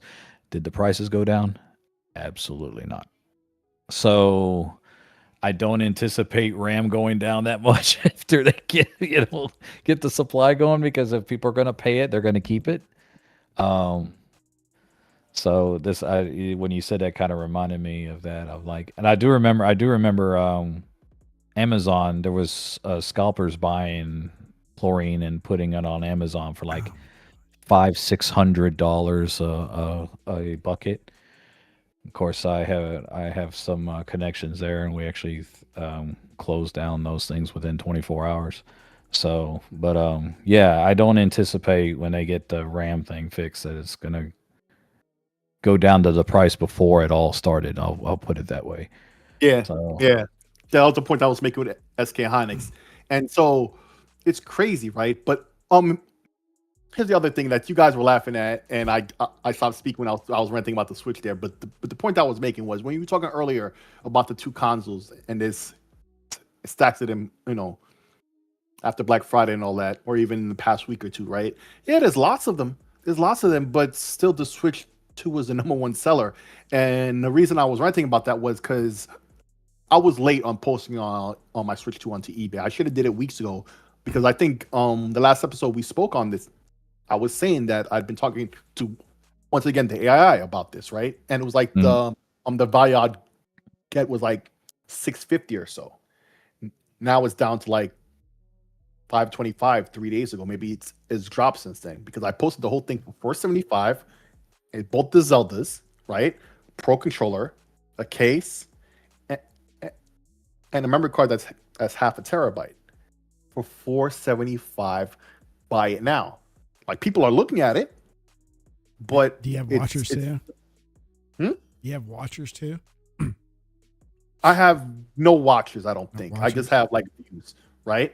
Did the prices go down? Absolutely not. So I don't anticipate RAM going down that much after they get the supply going, because if people are going to pay it, they're going to keep it. So this, when you said that, kind of reminded me of that. Of like, and I do remember Amazon. There was scalpers buying chlorine and putting it on Amazon for like $500-$600 a bucket. Of course, I have some connections there, and we actually closed down those things within 24 hours. So, but yeah, I don't anticipate when they get the RAM thing fixed that it's gonna go down to the price before it all started. I'll put it that way.
Yeah, so. Yeah. That was the point I was making with SK Hynix, and so it's crazy, right? But here's the other thing that you guys were laughing at, and I stopped speaking when I was ranting about the Switch there. But the point I was making was when you were talking earlier about the two consoles and this stacks of them, after Black Friday and all that, or even in the past week or two, right? Yeah, there's lots of them. But still the Switch 2 was the number one seller. And the reason I was ranting about that was because I was late on posting on my Switch 2 onto eBay. I should have did it weeks ago, because I think the last episode we spoke on this, I was saying that I'd been talking to, once again, the AI about this, right? And it was like the value I'd get was like $650 or so. Now it's down to like $525 3 days ago. Maybe it's dropped since then, because I posted the whole thing for $475, and both the Zeldas, right? Pro controller, a case, and a memory card that's half a terabyte for $475. Buy it now. Like, people are looking at it, but
do you have watchers too? Do you have watchers too?
I have no watchers. I don't think. I just have like views, right?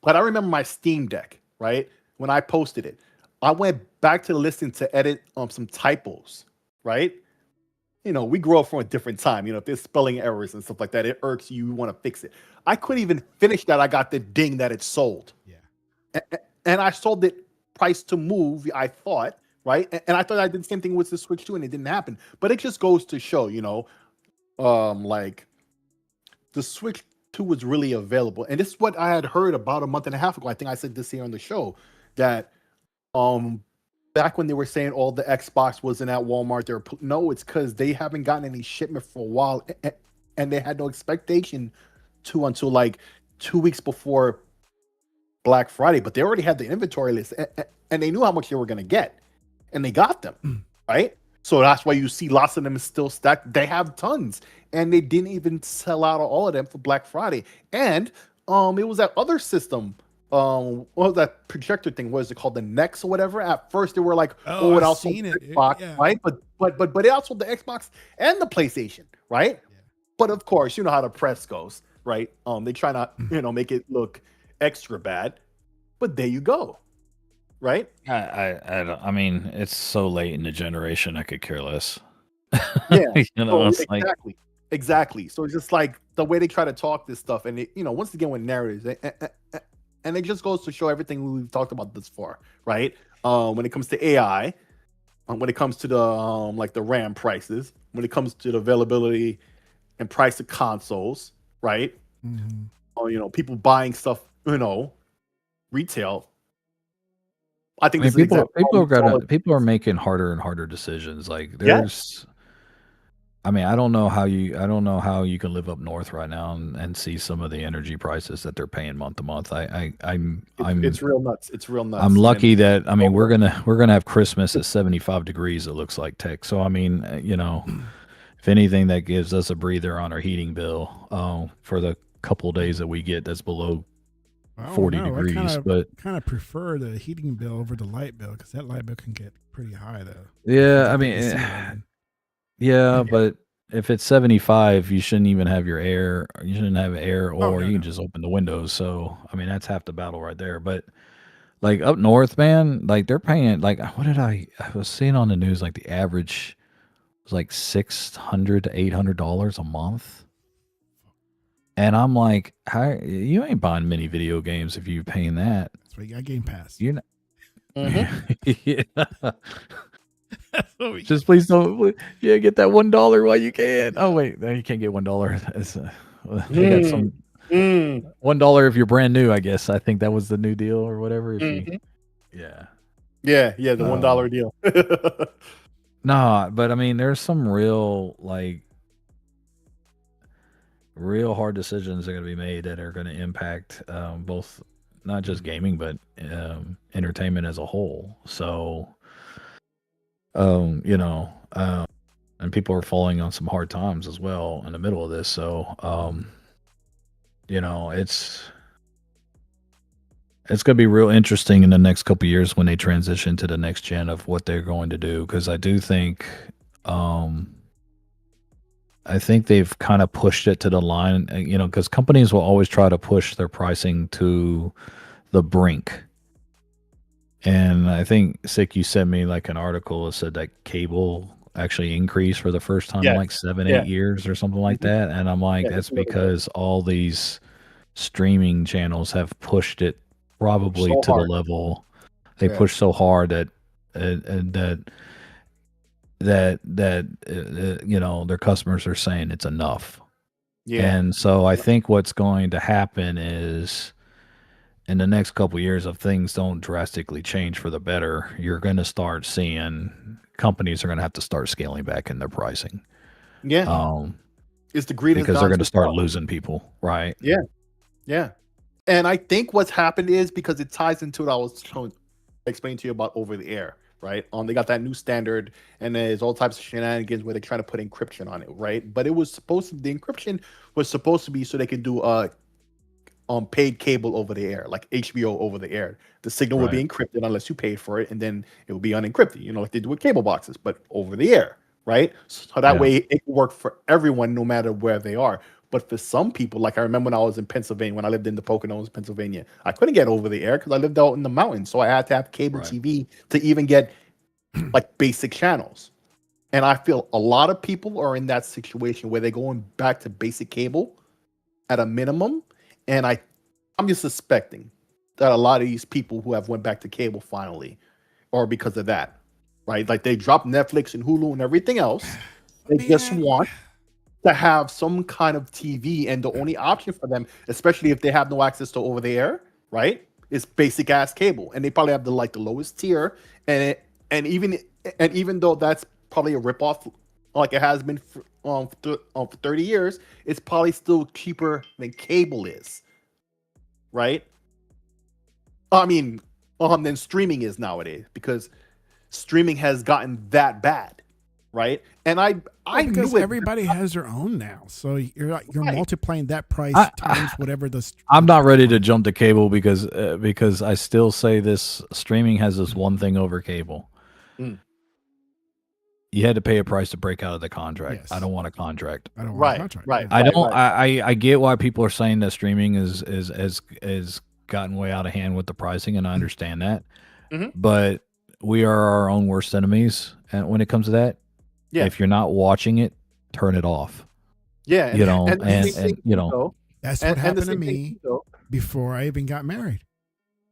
But I remember my Steam Deck, right? When I posted it, I went back to the listing to edit some typos, right? We grow up from a different time. If there's spelling errors and stuff like that, it irks you. You want to fix it. I couldn't even finish that. I got the ding that it's sold. Yeah. And I sold it price to move, I thought, right? And I thought I did the same thing with the Switch 2, and it didn't happen. But it just goes to show, like the Switch 2 was really available. And this is what I had heard about a month and a half ago. I think I said this here on the show, that back when they were saying all the Xbox wasn't at Walmart, no, it's because they haven't gotten any shipment for a while, and they had no expectation to until like 2 weeks before Black Friday. But they already had the inventory list, and they knew how much they were going to get, and they got them, right? So that's why you see lots of them still stacked. They have tons, and they didn't even sell out all of them for Black Friday. And it was that other system. What was that projector thing? What is it called? The Nex or whatever. At first, they were like, "Oh, it also the Xbox, yeah. Right?" But it also the Xbox and the PlayStation, right? Yeah. But of course, you know how the press goes, right? They try not, make it look extra bad. But there you go, right?
I mean, it's so late in the generation, I could care less.
Yeah, exactly. So it's just like the way they try to talk this stuff, and once again with narratives. And it just goes to show everything we've talked about this far, right? When it comes to AI, when it comes to the like the RAM prices, when it comes to the availability and price of consoles, right? Mm-hmm. Or people buying stuff, retail. I think
people are making harder and harder decisions. Like there's. I mean, I don't know how you can live up north right now and see some of the energy prices that they're paying month to month.
It's real nuts. It's real nuts.
I'm lucky that we're gonna have Christmas at 75 degrees. It looks like, Tech. So I mean, if anything, that gives us a breather on our heating bill for the couple of days that we get that's below 40 degrees. But
kind of prefer the heating bill over the light bill, because that light bill can get pretty high though.
Yeah, I mean. Yeah, but if it's 75, you shouldn't even have your air. You shouldn't have air, or
no,
you can just open the windows. So I mean, that's half the battle right there. But like up north, man, like they're paying like what did I was seeing on the news, like the average was like $600 to $800 a month. And I'm like, how you ain't buying many video games if you're paying that.
That's why you got Game Pass.
You're not.
Mhm.
Yeah. Just please don't. Yeah, get that $1 while you can. Oh wait, no, you can't get $1. They got some $1 if you're brand new. I guess I think that was the new deal or whatever. If you, yeah,
yeah, the $1 deal.
nah, but I mean, there's some real hard decisions that are going to be made that are going to impact both not just gaming but entertainment as a whole. So, you know, and people are falling on some hard times as well in the middle of this. So, you know, it's going to be real interesting in the next couple of years when they transition to the next gen of what they're going to do. Because I do think, I think they've kind of pushed it to the line, you know, because companies will always try to push their pricing to the brink. And I think, Sick, you sent me like an article that said that cable actually increased for the first time in like 7-8 years or something like that. And I'm like, that's because all these streaming channels have pushed it probably
So
to
hard.
the level they push so hard that you know, their customers are saying it's enough. And so I think what's going to happen is in the next couple of years, if things don't drastically change for the better, you're going to start seeing companies are going to have to start scaling back in their pricing.
It's the greed
because they're going to start losing people, right?
Yeah. And I think what's happened is because it ties into what I was explaining to you about over the air, right? They got that new standard, and there's all types of shenanigans where they're trying to put encryption on it, right? But it was the encryption was supposed to be so they could do paid cable over the air, like HBO over the air. The signal would be encrypted unless you paid for it, and then it would be unencrypted, you know, like they do with cable boxes, but over the air, right? So that way it can work for everyone no matter where they are. But for some people, like I remember when I was in Pennsylvania, when I lived in the Poconos, Pennsylvania, I couldn't get over the air because I lived out in the mountains. So I had to have cable TV to even get like basic channels. And I feel a lot of people are in that situation where they're going back to basic cable at a minimum. And I'm just suspecting that a lot of these people who have went back to cable finally are because of that, right? Like they dropped Netflix and Hulu and everything else. They just want to have some kind of TV, and the only option for them, especially if they have no access to over the air, right, is basic ass cable, and they probably have the lowest tier, and even though that's probably a ripoff, like it has been for 30 years, it's probably still cheaper than cable is, right? I mean, than streaming is nowadays, because streaming has gotten that bad. Right, and I
because
knew
everybody has their own now, so you're multiplying that price times whatever the.
I'm not ready to jump to cable because I still say this streaming has this one thing over cable. You had to pay a price to break out of the contract.
Yes.
I don't want a contract.
I don't want a contract.
Right.
I don't. I get why people are saying that streaming is gotten way out of hand with the pricing, and I understand that. But we are our own worst enemies, and when it comes to that. Yeah. If you're not watching it, turn it off.
Yeah,
you know, and you know,
that's what happened to me before I even got married.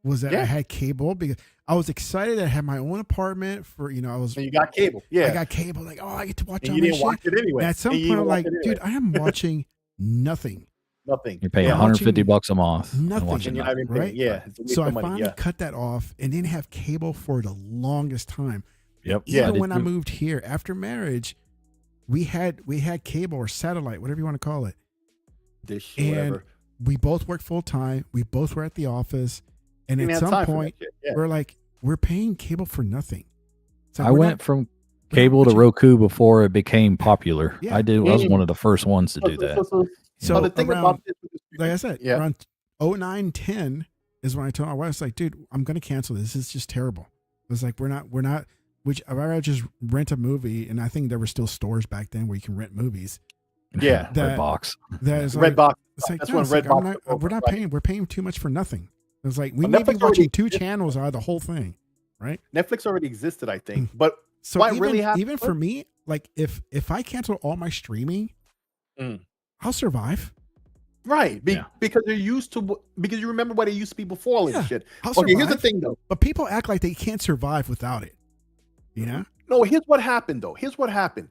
Was that I had cable because I was excited that I had my own apartment for And
you got cable,
I got cable. Like, I get to watch.
And you didn't watch it anyway.
And at some point, I'm like, dude, I am watching nothing.
Nothing.
You're paying $150 a month.
Nothing.
Right? Yeah.
So I finally cut that off and didn't have cable for the longest time.
Yep.
Even when I moved here after marriage, we had cable or satellite, whatever you want to call it.
Dish,
and
whatever.
We both worked full time. We both were at the office, and at some point, we're like, we're paying cable for nothing.
So I went from cable to Roku before it became popular.
Yeah.
I was one of the first ones to do that.
So
the thing
around,
about this,
like I said, around 09-10 is when I told my wife, I was like, dude, I'm going to cancel this. It's just terrible. I was like, we're not which I'd rather just rent a movie, and I think there were still stores back then where you can rent movies.
Yeah,
Redbox.
That is
Redbox.
like, it's like,
That's
no,
when
it's like,
Redbox.
we're not paying. We're paying too much for nothing. It's like we
Well,
may be
Netflix
watching
already
2
existed.
channels out of the whole thing, right?
Netflix already existed, I think. But
So
what
even,
really happened
even for me, like if I cancel all my streaming, I'll survive.
right, because you're used to because you remember what it used to be before all this shit.
I'll
Okay, here's the
survive.
thing though.
But people act like they can't survive without it. You know?
No, here's what happened though. Here's what happened.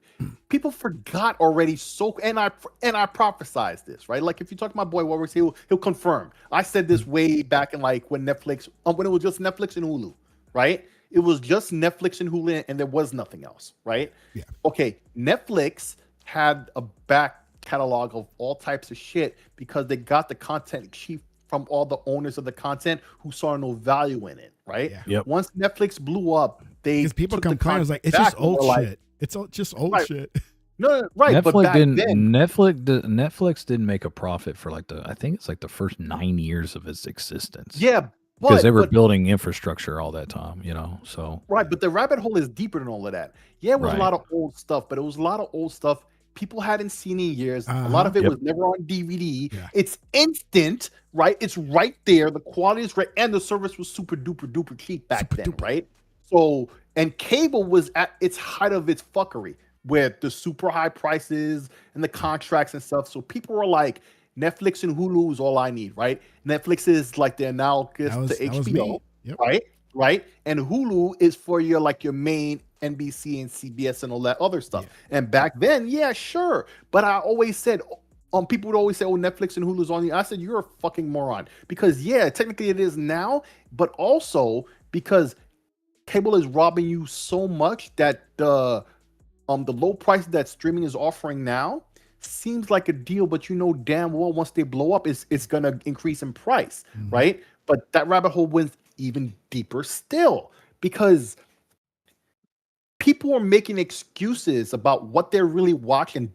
People forgot already. So and I prophesized this, right? Like if you talk to my boy Warwick, he'll confirm. I said this way back in like when Netflix, when it was just Netflix and Hulu, right? It was just Netflix and Hulu, and there was nothing else, right?
Yeah.
Okay, Netflix had a back catalog of all types of shit because they got the content cheap from all the owners of the content who saw no value in it, right?
Yeah.
Yep.
Once Netflix blew up, they
Because people
took the
complain, it's like
content
it's just
back and
old
were like,
shit. It's just old
Right.
shit.
No, right. But back then,
Netflix didn't make a profit for like I think it's like the first 9 years of its existence.
yeah,
Because they were
but
building infrastructure all that time, you know. So
right, but the rabbit hole is deeper than all of that. Yeah, it was
Right.
a lot of old stuff, but it was a lot of old stuff people hadn't seen in years. A lot of it
Yep.
was never on DVD.
Yeah.
It's instant, right? It's right there. The quality is great, and the service was super duper cheap back
Super
then,
duper.
right? So, and cable was at its height of its fuckery with the super high prices and the contracts and stuff. So people were like, Netflix and Hulu is all I need, right? Netflix is like the analogous to
That was
HBO,
me. Yep.
right? And Hulu is for your like your main NBC and CBS and all that other stuff. And back then, yeah, sure. But I always said, people would always say, "Oh, Netflix and Hulu's on you." I said, "You're a fucking moron." Because yeah, technically it is now, but also because cable is robbing you so much that the low price that streaming is offering now seems like a deal, but you know damn well once they blow up, it's gonna increase in price, right? But that rabbit hole went even deeper still because people are making excuses about what they're really watching,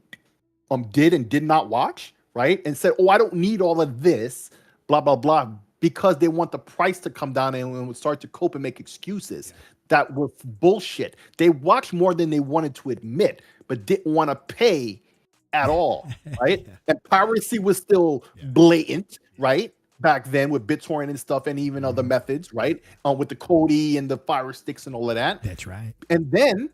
did and did not watch, right? And said, "Oh, I don't need all of this, blah blah blah," because they want the price to come down and would start to cope and make excuses that were bullshit. They watched more than they wanted to admit, but didn't want to pay at all, right? And piracy was still blatant, right? Back then with BitTorrent and stuff, and even other methods, right? With the Kodi and the Fire Sticks and all of that.
That's right.
And then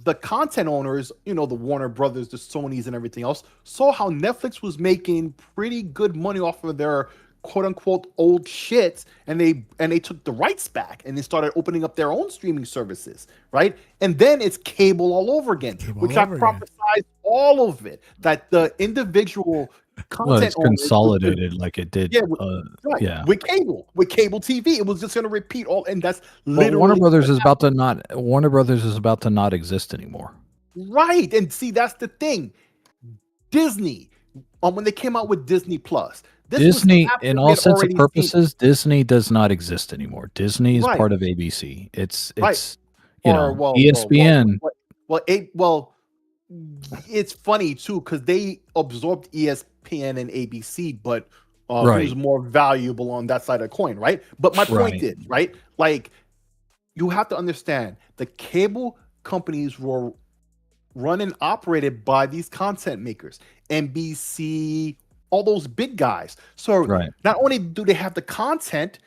the content owners, the Warner Brothers, the Sonys, and everything else, saw how Netflix was making pretty good money off of their quote unquote old shit, and they took the rights back and they started opening up their own streaming services, right? And then it's cable all over again, which I prophesized all of it, that the individual content
it's consolidated like it did.
With cable TV, it was just going to repeat all, and that's literally
Warner Brothers is about to not exist anymore.
Right. And see, that's the thing. Disney, when they came out with Disney Plus,
Disney, in all sense of purposes, Disney does not exist anymore. Disney is part of ABC. It's ESPN.
It's funny too because they absorbed ESPN and ABC, but it was more valuable on that side of the coin, right? But my point is, right, like you have to understand the cable companies were run and operated by these content makers, NBC, all those big guys. So not only do they have the content,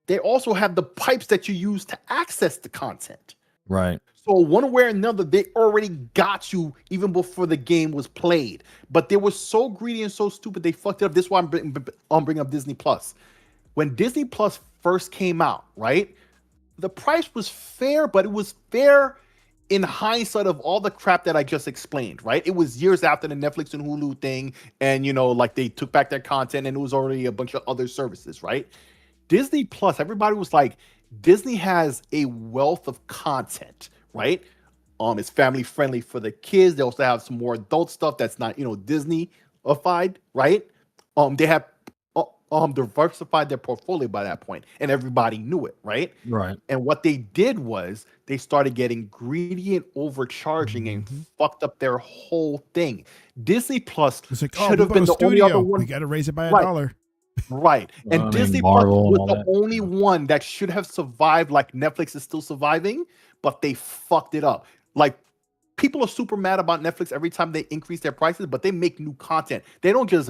they also have the pipes that you use to access the content.
Right.
So one way or another, they already got you even before the game was played. But they were so greedy and so stupid, they fucked it up. This is why I'm bringing up Disney Plus. When Disney Plus first came out, right, the price was fair, but it was fair in hindsight of all the crap that I just explained, right? It was years after the Netflix and Hulu thing, and like they took back their content, and it was already a bunch of other services, right? Disney Plus, everybody was like, Disney has a wealth of content, right? It's family friendly for the kids. They also have some more adult stuff that's not, Disney-ified, right? They have diversified their portfolio by that point, and everybody knew it, right?
Right.
And what they did was they started getting greedy and overcharging and fucked up their whole thing. Disney Plus should have been the only other one.
We got to raise it by $1.
Right. And
I mean,
Disney Plus
Marvel and
was
all
the
that.
only one that should have survived, like Netflix is still surviving, but they fucked it up. Like, people are super mad about Netflix every time they increase their prices, but they make new content. They don't just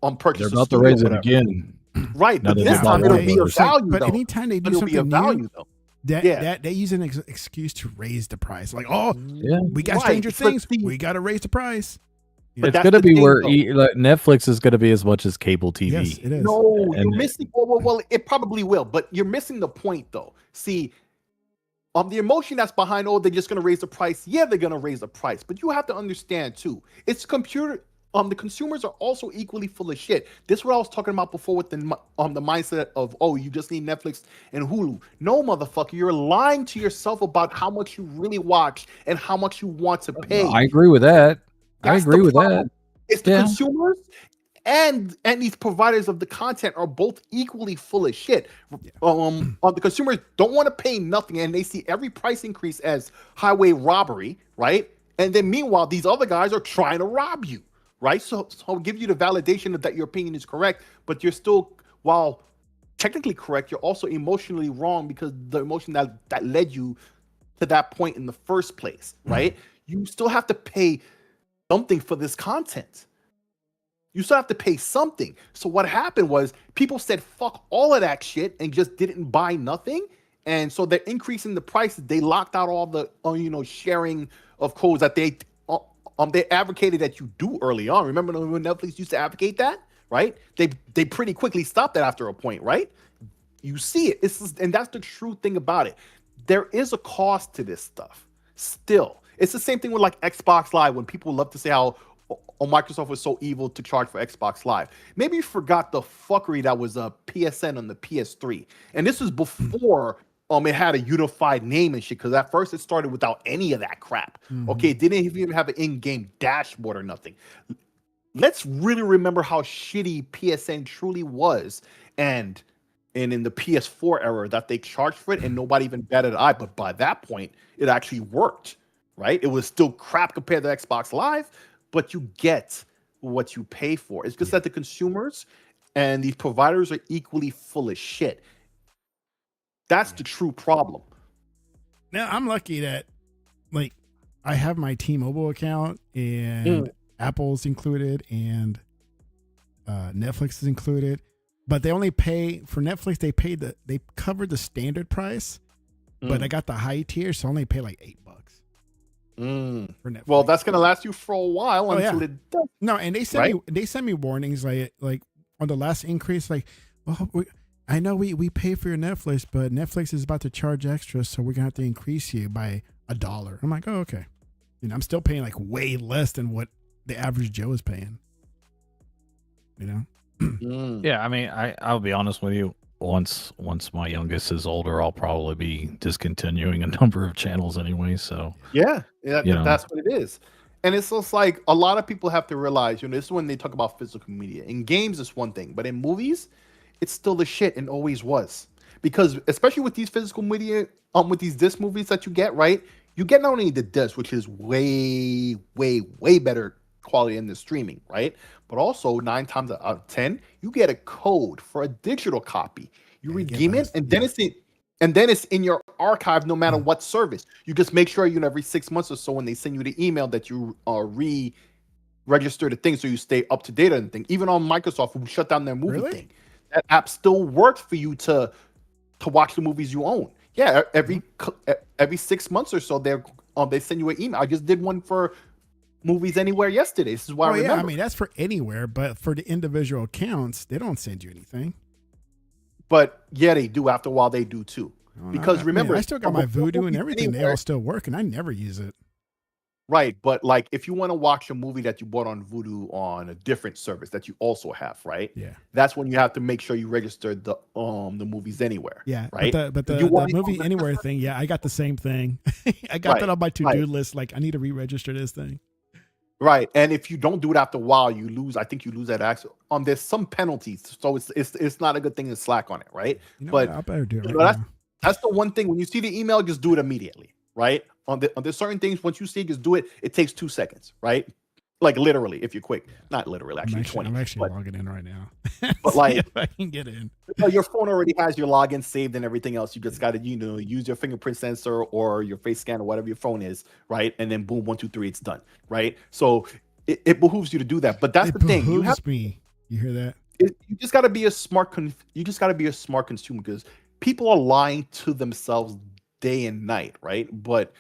They're
purchase a
about to
studio
raise
or
it
whatever.
again.
Right,
Now
but
that
this
they bought
time it'll
Warner
be a
Brothers.
value
But
though.
anytime they do
It'll be a
something
value
new,
though.
that
Yeah.
that they use an excuse to raise the price. Like, oh,
Yeah.
we got
Right,
Stranger
but
Things,
see-
we got to raise the price.
But
It's
that's
gonna
the
be
thing,
where
though.
like, Netflix is gonna be as much as cable TV.
Yes, it is.
No,
And-
you're missing. Well, it probably will, but you're missing the point, though. See, the emotion that's behind, they're just going to raise the price. Yeah, they're going to raise the price, but you have to understand too. It's computer. The consumers are also equally full of shit. This is what I was talking about before with the mindset of, you just need Netflix and Hulu. No, motherfucker, you're lying to yourself about how much you really watch and how much you want to pay.
I agree with that. I
That's
agree
the
with
problem.
that.
It's the
Yeah.
consumers and these providers of the content are both equally full of shit. The consumers don't want to pay nothing, and they see every price increase as highway robbery, right? And then meanwhile, these other guys are trying to rob you, right? So I'll give you the validation that your opinion is correct, but you're still, while technically correct, you're also emotionally wrong because the emotion that led you to that point in the first place, right? You still have to pay something for this content. You still have to pay something. So what happened was people said fuck all of that shit and just didn't buy nothing. And so they're increasing the prices. They locked out all the sharing of codes that they advocated that you do early on. Remember when Netflix used to advocate that, right? They pretty quickly stopped that after a point, right? You see it. And that's the true thing about it. There is a cost to this stuff. Still, it's the same thing with like Xbox Live when people love to say how Microsoft was so evil to charge for Xbox Live. Maybe you forgot the fuckery that was a PSN on the PS3, and this was before it had a unified name and shit. Because at first it started without any of that crap.
Mm-hmm.
Okay, it didn't even have an in-game dashboard or nothing. Let's really remember how shitty PSN truly was, and in the PS4 era that they charged for it, and nobody even batted an eye. But by that point, it actually worked. Right? It was still crap compared to Xbox Live. But you get what you pay for. It's just that the consumers and these providers are equally full of shit. That's the true problem.
Now, I'm lucky that, like, I have my T-Mobile account and Apple's included and Netflix is included. But they only pay for Netflix. They covered the standard price, but I got the high tier, so I only pay like $8. For Netflix.
Well, that's gonna last you for a while until it does.
No, and they send me warnings like on the last increase, like, well, I know we pay for your Netflix, but Netflix is about to charge extra, so we're gonna have to increase you by $1. I'm like, oh, okay. I'm still paying like way less than what the average Joe is paying.
Yeah, I mean, I'll be honest with you. Once my youngest is older, I'll probably be discontinuing a number of channels anyway. So
that's what it is. And it's just like a lot of people have to realize, this is when they talk about physical media. In games, it's one thing, but in movies, it's still the shit and always was. Because especially with these physical media, with these disc movies that you get, right? You get not only the disc, which is way, way, way better quality in the streaming, right? But also 9 times out of 10, you get a code for a digital copy. You redeem it, and then it's in your archive no matter what service. You just make sure every 6 months or so when they send you the email that you re-register the thing so you stay up to date on the thing. Even on Microsoft, who shut down their movie thing, that app still works for you to watch the movies you own. Yeah, every 6 months or so they send you an email. I just did one for Movies Anywhere yesterday. This is why I remember.
Yeah, I mean, that's for anywhere, but for the individual accounts, they don't send you anything.
But yeah, they do. After a while, they do too. Because remember,
I still got my Vudu and everything. They all still work, and I never use it.
Right, but like if you want to watch a movie that you bought on Vudu on a different service that you also have, right?
Yeah,
that's when you have to make sure you register the Movies Anywhere.
Yeah,
right.
But the Movie Anywhere thing, yeah, I got the same thing. I got that on my to-do list. Like I need to re-register this thing.
Right, and if you don't do it after a while, you lose. I think you lose that access. There's some penalties, so it's not a good thing to slack on it, right?
But I better do it. Right
that's the one thing. When you see the email, just do it immediately, right? On the certain things, once you see it, just do it. It takes 2 seconds, right? Like literally, if you're quick. Not literally, actually 20.
I'm actually
But,
logging in right now.
but
See
like,
if I can get in.
your phone already has your login saved and everything else. You just got to, use your fingerprint sensor or your face scan or whatever your phone is, right? And then boom, 1, 2, 3, it's done, right? So it behooves you to do that. But that's the thing. You have
me. You hear that?
you just got to be a smart you just got to be a smart consumer, because people are lying to themselves day and night, right? But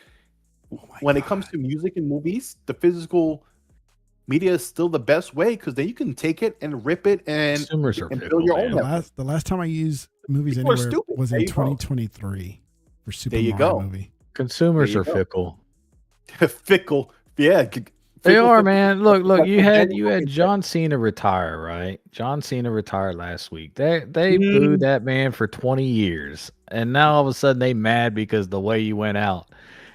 when it comes to music and movies, the physical media is still the best way, because then you can take it and rip it and
Consumers are
build
fickle,
your
man.
own.
The last time I used Movies
People are
Anywhere
stupid.
was
There
in
you go.
2023 for Super
There you
Mario
go.
movie.
Consumers
There
are
you go.
fickle.
Fickle, yeah.
They
Fickle,
are,
fickle.
man. Look,
Like
you had
Daniel Craig said.
John Cena retire, right? John Cena retired last week. They
Mm.
booed that man for 20 years, and now all of a sudden they mad because the way you went out.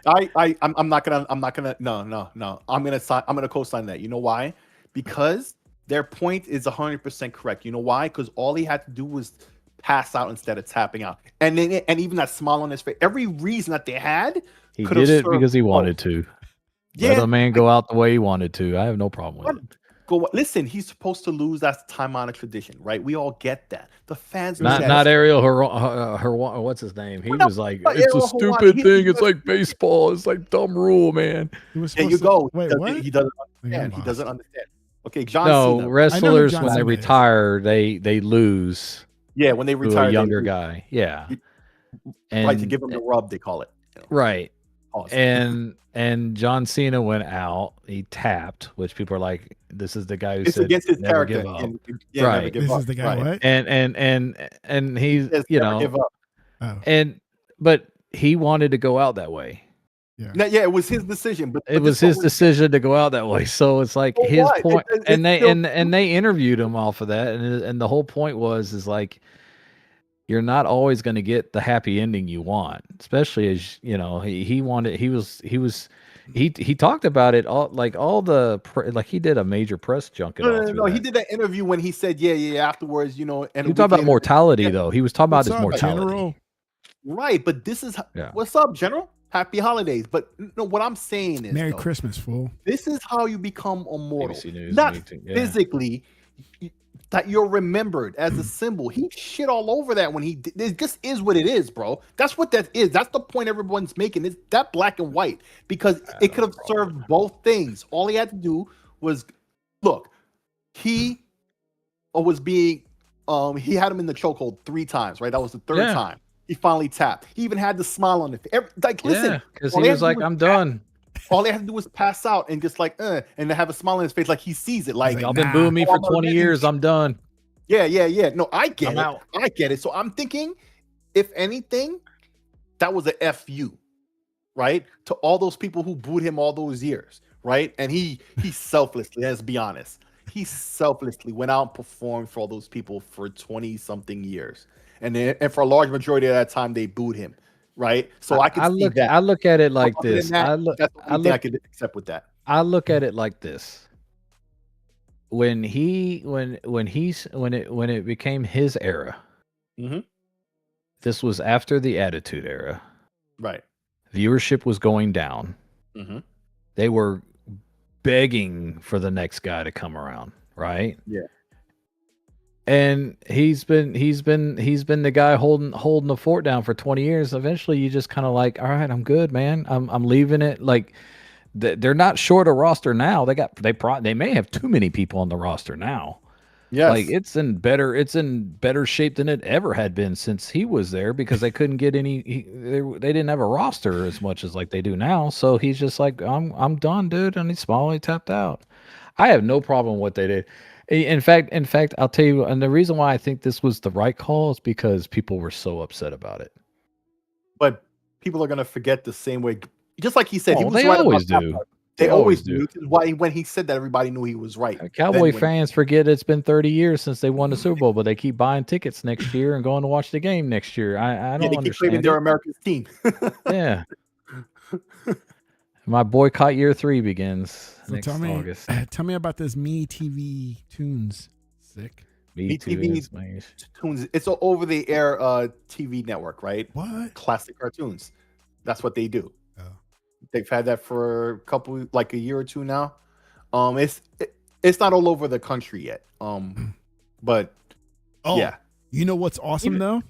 I'm not gonna no. I'm gonna co-sign that. You know why? Because their point is 100% correct. You know why? Because all he had to do was pass out instead of tapping out, and even that smile on his face. Every reason that they had,
He
could have
did it
served
because he
both.
wanted to.
Yeah,
Let a man go out the way he wanted to. I have no problem with it.
Listen, he's supposed to lose. That's time-honored tradition, right? We all get that. The fans
Not Ariel what's his name? He was like, it's a stupid thing. It's like baseball. It's like dumb rule, man.
There you go.
Wait, what?
He doesn't understand. He doesn't understand. Okay, John Cena.
Wrestlers
John
when they
Cena
retire, they lose.
Yeah, when they retire,
to a younger guy. Yeah,
and right, to give him the rub, they call it.
Right.
Awesome.
And John Cena went out. He tapped, which people are like, "This is the guy who
it's
said
against his
never
character."
give up."
Never
Right.
give
This
up.
is the guy.
Right.
What?
And he's
Never give up.
Oh.
But he wanted to go out that way.
Yeah, it was his decision, but
It was his decision to go out that way. So it's like his point, and they interviewed him off of that, and the whole point is like, you're not always going to get the happy ending you want, especially as he talked about it all, like he did a major press junket.
No, he did that interview when he said, yeah. Afterwards, and
he talked about mortality though. He was talking about his mortality.
General?
Right, but this is what's up, General. Happy holidays. But no, what I'm saying is,
Merry Christmas, fool.
This is how you become immortal.
News,
not physically, that you're remembered as a symbol. He shit all over that when he did. It just is what it is, bro. That's what that is. That's the point everyone's making. It's that black and white, because it could have served both things. All he had to do was look. He was being he had him in the chokehold 3 times, right? That was the 3rd time. He finally tapped. He even had the smile on the face. Like, listen,
because he was like, "I'm done."
All they have to do is pass out and just like, and to have a smile on his face, like he sees it. Like,
y'all been booing me for 20 years. I'm done.
Yeah. No, I get it. I get it. So I'm thinking, if anything, that was a FU, right? To all those people who booed him all those years, right? And he selflessly, let's be honest, he selflessly went out and performed for all those people for 20-something years. And for a large majority of that time, they booed him, right? So I
look at it like this.
That's the only thing I could accept with that.
I look at it like this. When it became his era, this was after the Attitude Era,
right?
Viewership was going down. They were begging for the next guy to come around, right?
Yeah.
And he's been the guy holding the fort down for 20 years. Eventually, you just kind of like, all right, I'm good, man. I'm leaving it. Like, they're not short a roster now. They may have too many people on the roster now.
Yes.
Like it's in better shape than it ever had been since he was there, because they couldn't get any. They didn't have a roster as much as like they do now. So he's just like, I'm done, dude. And he's finally tapped out. I have no problem with what they did. In fact, I'll tell you, and the reason why I think this was the right call is because people were so upset about it.
But people are gonna forget the same way, just like he said. He was
they
right
always do.
They always do. Why when he said that, everybody knew he was right.
Cowboy fans forget it's been 30 years since they won the Super Bowl, but they keep buying tickets next year and going to watch the game next year. I don't understand.
They keep claiming they're America's team.
Yeah. My boycott year 3 begins next August.
Tell me about this Me TV Tunes. Sick.
Me TV Tunes. It's an over-the-air TV network, right?
What?
Classic cartoons. That's what they do.
Oh.
They've had that for a year or two now. It's not all over the country yet. But yeah,
you know what's awesome though?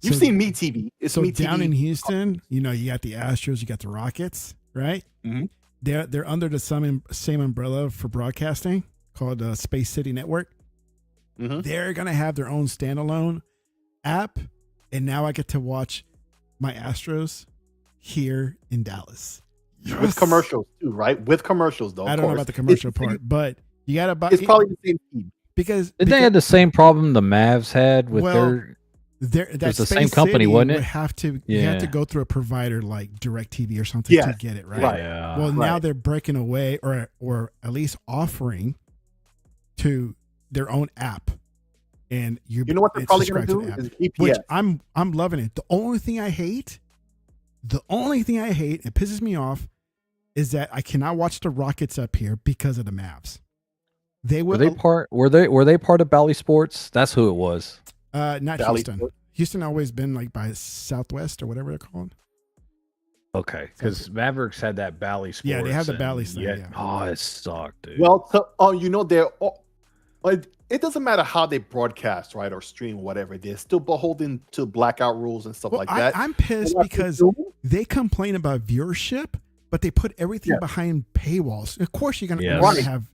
You've seen Me TV. It's
so
Me
down
TV.
in Houston, you got the Astros, you got the Rockets, right?
Mm-hmm.
They're under the same umbrella for broadcasting called Space City Network.
Mm-hmm.
They're gonna have their own standalone app, and now I get to watch my Astros here in Dallas. Yes.
With commercials too, right? With commercials though.
I don't know about the commercial part, but you gotta buy.
It's probably the same feed.
Because
they had the same problem the Mavs had with
that's
the same company, wasn't it?
You have to go through a provider like DirecTV or something to get it right.
Yeah.
Well, now they're breaking away, or at least offering to their own app, and you
know what they're probably going to do is EPS.
Which I'm loving it. The only thing I hate, it pisses me off, is that I cannot watch the Rockets up here because of the Mavs. Were they part of Bally Sports? That's who it was. Not
Bally
Houston.
Sports.
Houston always been like by Southwest or whatever they're called.
Okay, because Mavericks had that Bally Sports.
Yeah, they have the Bally thing. Yeah.
Oh, it sucked, dude.
Well, it doesn't matter how they broadcast, right, or stream, or whatever. They're still beholden to blackout rules and stuff like that.
I'm pissed because they complain about viewership, but they put everything behind paywalls. Of course, you're gonna have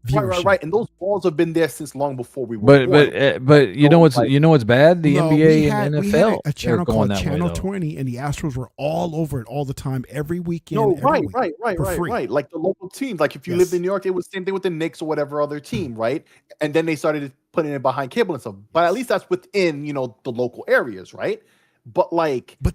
viewership.
Right. And those walls have been there since long before we were.
But you know what's bad? The NBA and NFL.
We had a channel called Channel
way,
20, and the Astros were all over it all the time, every weekend.
No,
every week,
right. Like the local teams. Like if you lived in New York, it was the same thing with the Knicks or whatever other team, right? And then they started putting it behind cable and stuff. But at least that's within the local areas, right? But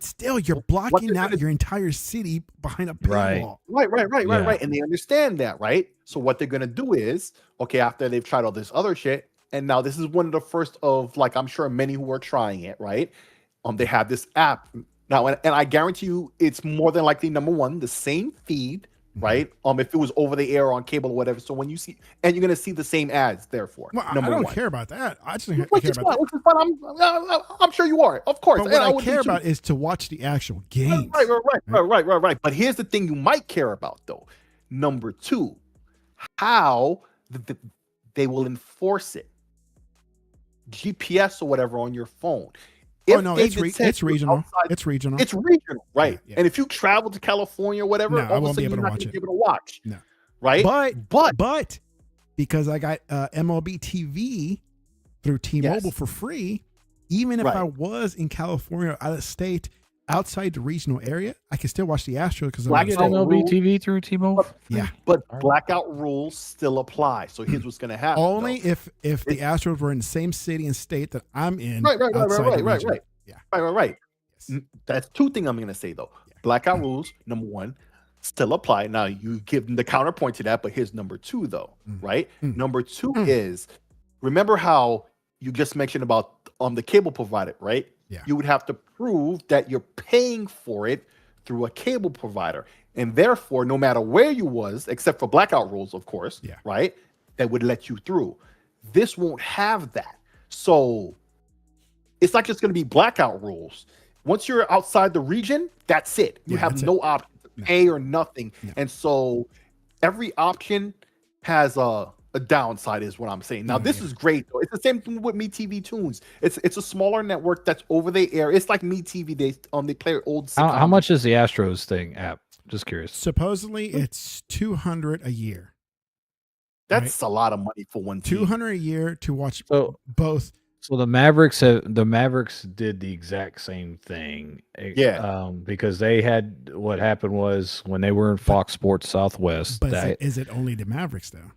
still, you're blocking out your entire city behind a paywall.
Right. And they understand that, right? So what they're gonna do is, okay, after they've tried all this other shit, and now this is one of the first of I'm sure many who are trying it, right? They have this app now, and I guarantee you, it's more than likely number one, the same feed, right? If it was over the air on cable or whatever. So when you see, and you're gonna see the same ads, therefore.
Well, I don't care about that. I just care about
that. Which is fine. I'm sure you are, of course.
But what I care about is to watch the actual games.
Right. But here's the thing you might care about, though. Number two, how they will enforce it. GPS or whatever on your phone.
It's regional. It's regional.
It's regional, right?
Yeah.
And if you travel to California or whatever,
I won't be able to watch it.
Be able to watch.
No.
Right?
But because I got MLB TV through T-Mobile for free, even if I was in California or out of state, outside the regional area, I can still watch the Astros because
I get MLB TV through T-Mobile.
But blackout rules still apply. So here's what's going to happen.
Only if the Astros were in the same city and state that I'm in.
Right.
Yeah.
Right. Yes. That's two things I'm going to say though. Blackout rules, number one, still apply. Now you give them the counterpoint to that, but here's number two though, right? Number two is, remember how you just mentioned about the cable provider, right?
Yeah.
You would have to prove that you're paying for it through a cable provider. And therefore, no matter where you was, except for blackout rules, of course, right, that would let you through. This won't have that. So it's not just going to be blackout rules. Once you're outside the region, that's it. You have no option to pay or nothing. No. And so every option has a downside is what I'm saying. Now, this is great, though. It's the same thing with Me TV Tunes. It's a smaller network that's over the air. It's like Me TV. They play old.
How much is the Astros thing app? Just curious.
Supposedly, it's $200 a year.
That's a lot of money for one team.
$200 a year to watch both.
So the Mavericks did the exact same thing. Because they had, what happened was when they were in Fox Sports Southwest.
But is it only the Mavericks though?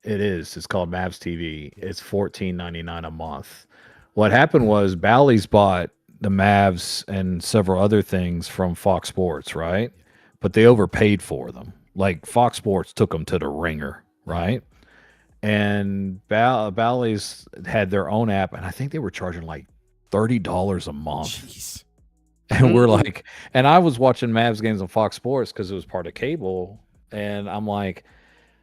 It is. It's called Mavs TV. It's $14.99 a month. What happened was Bally's bought the Mavs and several other things from Fox Sports, right? But they overpaid for them. Like Fox Sports took them to the ringer, right? And Bally's had their own app, and I think they were charging like $30 a month.
Jeez.
And we're like, and I was watching Mavs games on Fox Sports because it was part of cable, and I'm like,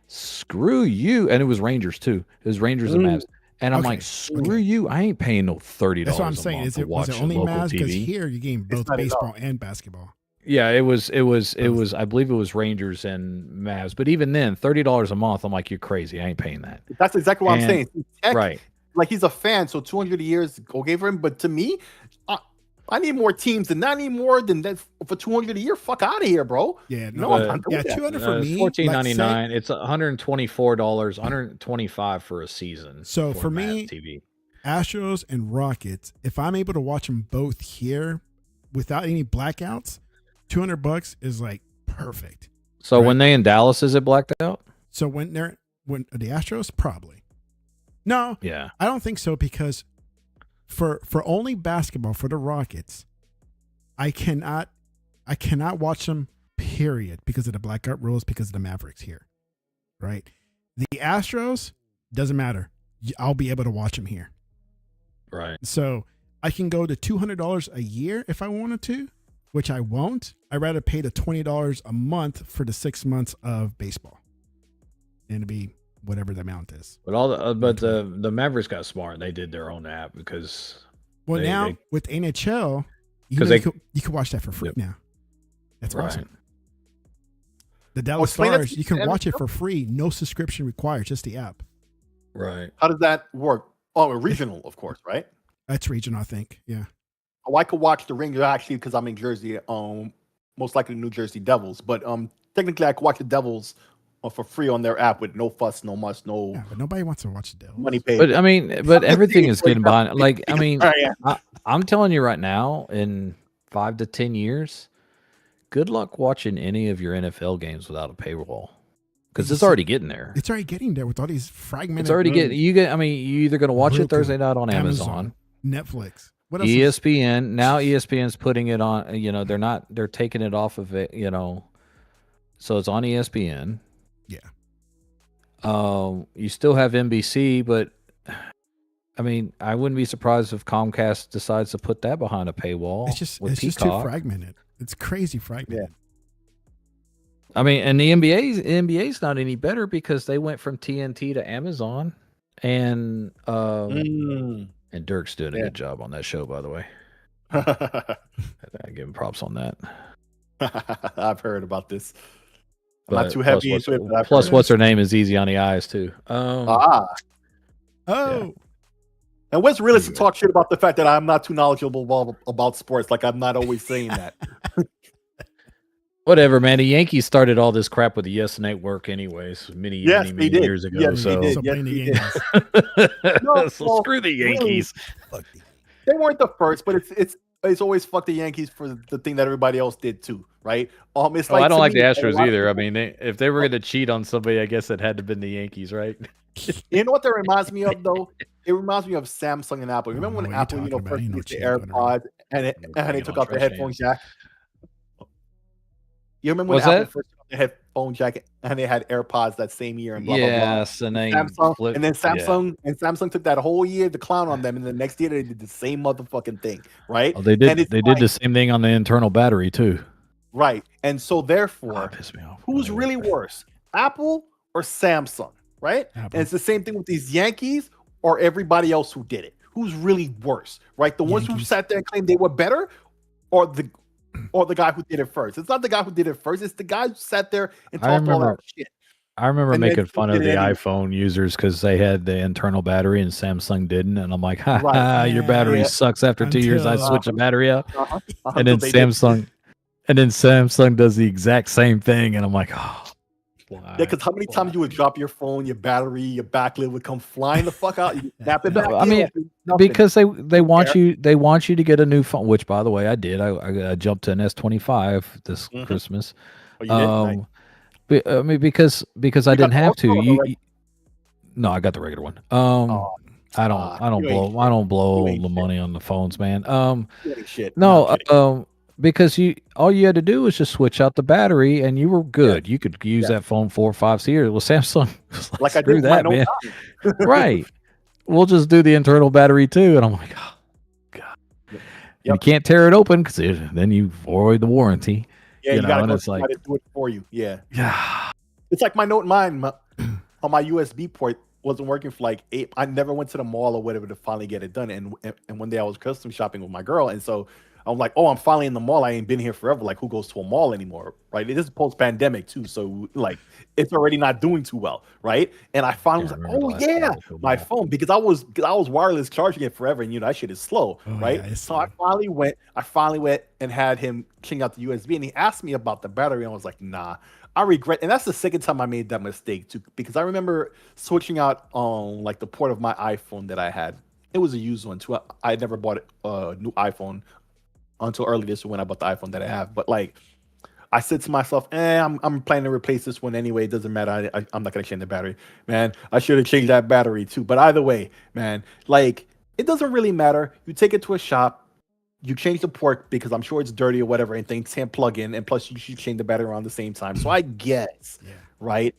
screw you. And it was Rangers too. It was Rangers and Mavs. And I'm like, screw you. I ain't paying no $30
That's what I'm saying.
Was
it only Mavs? Because
TV.
here you're getting both baseball and basketball.
Yeah, it was. I believe it was Rangers and Mavs. But even then, $30 a month. I'm like, you're crazy. I ain't paying that.
That's exactly what I'm saying. Tech,
right.
Like he's a fan, so 200 a year is okay for him. But to me, I need more teams than that. I need more than that for 200 a year. Fuck out of here, bro.
Yeah,
no, I'm
yeah, 200 for me.
$14.99. It's $124, $125 for a season.
So for me,
TV.
Astros and Rockets, if I'm able to watch them both here without any blackouts, $200 is like perfect.
So when they in Dallas, is it blacked out?
So when the Astros, probably. No,
yeah,
I don't think so, because for only basketball for the Rockets, I cannot watch them, period, because of the blackout rules, because of the Mavericks here, right? The Astros, doesn't matter. I'll be able to watch them here.
Right.
So I can go to $200 a year if I wanted to, which I won't. I'd rather pay the $20 a month for the 6 months of baseball, and it'd be whatever the amount is.
But the Mavericks got smart. They did their own app because
with NHL, you can watch that for free now. That's awesome. The Dallas Stars, you can watch it for free, no subscription required, just the app.
Right.
How does that work? Oh, regional, of course, right?
That's regional, I think. Yeah.
Oh, I could watch the Rangers actually because I'm in Jersey. Most likely New Jersey Devils, but technically I could watch the Devils for free on their app with no fuss, no muss, no.
Yeah, but nobody wants to watch the Devils.
Money paid.
But I mean, everything is getting behind. Like, I mean,
yeah.
I'm telling you right now, in 5 to 10 years, good luck watching any of your NFL games without a paywall. Because it's already getting there.
It's already getting there with all these fragmented.
It's already getting. I mean, you either going to watch it Thursday night on Amazon,
Netflix, what else?
ESPN. Now ESPN's putting it on. They're taking it off of it. So it's on ESPN.
Yeah.
You still have NBC, but I mean, I wouldn't be surprised if Comcast decides to put that behind a paywall.
It's just too fragmented. It's crazy fragmented.
Yeah.
I mean, and the NBA's not any better because they went from TNT to Amazon, and Dirk's doing a good job on that show, by the way. I give him props on that.
I've heard about this. I'm
But
not too heavy into it. But
plus, what's her name is easy on the eyes too.
Oh.
Yeah.
And Wes really to talk shit about the fact that I'm not too knowledgeable about sports. Like I'm not always saying that.
Whatever, man. The Yankees started all this crap with the Yes Network, anyways, many years ago.
Yes,
so,
they did.
So screw the Yankees.
Really, they weren't the first, but it's always fuck the Yankees for the thing that everybody else did too, right? It's like
I don't like the Astros either. I mean, if they were going to cheat on somebody, I guess it had to have been the Yankees, right?
You know what that reminds me of, though? It reminds me of Samsung and Apple. Remember when Apple, first used the AirPods and they took out the headphone jack? You remember when Apple first took out the headphone jack and they had AirPods that same year and blah blah blah.
Yes, and then
Samsung took that whole year to clown on them, and the next year they did the same motherfucking thing, right?
Oh, they did the same thing on the internal battery too.
Right. And so therefore, who's really worse, Apple or Samsung? Right? Apple. And it's the same thing with these Yankees or everybody else who did it. Who's really worse? Right? The ones who sat there and claimed they were better, or the guy who did it first. It's not the guy who did it first, it's the guy who sat there and talked all that shit.
I remember making fun of the iPhone users because they had the internal battery and Samsung didn't, and I'm like, your battery sucks after 2 years. I switch the battery out. And then Samsung does the exact same thing, and I'm like, oh.
Yeah, because how many times you would drop your phone, your battery, your backlit would come flying the fuck out. You snap it back.
I mean, because they want you to get a new phone. Which, by the way, I did. I jumped to an S25 this Christmas.
Oh, you did?
I mean, because I didn't have to. No, I got the regular one. I don't blow the money on the phones, man. Because all you had to do was just switch out the battery and you were good. You could use that phone 4 or 5 years. Well, Samsung was like I did that, man. Right. We'll just do the internal battery too. And I'm like, oh God. Yep. You can't tear it open because then you void the warranty.
Yeah, you gotta do it for you. Yeah.
Yeah.
It's like my Note 9 on my USB port wasn't working for like 8. I never went to the mall or whatever to finally get it done. And one day I was custom shopping with my girl, and so I'm like, oh, I'm finally in the mall. I ain't been here forever. Like, who goes to a mall anymore, right? It is post-pandemic too, so like, it's already not doing too well, right? And I finally was
Can't
like,
remember the
oh
last time I
yeah,
went to a
my
mall.
phone, because I was wireless charging it forever, and that shit is slow,
Oh,
right?
yeah, it's
So I finally went and had him king out the USB, and he asked me about the battery, and I was like, nah. I regret, and that's the second time I made that mistake too, because I remember switching out on like the port of my iPhone that I had. It was a used one too. I never bought a new iPhone until early this year when I bought the iPhone that I have. But like, I said to myself, I'm planning to replace this one anyway. It doesn't matter. I'm not gonna change the battery, man. I should have changed that battery too. But either way, man, like it doesn't really matter. You take it to a shop, you change the port because I'm sure it's dirty or whatever, and things can't plug in, and plus you should change the battery around the same time. So I guess,
Yeah.
right?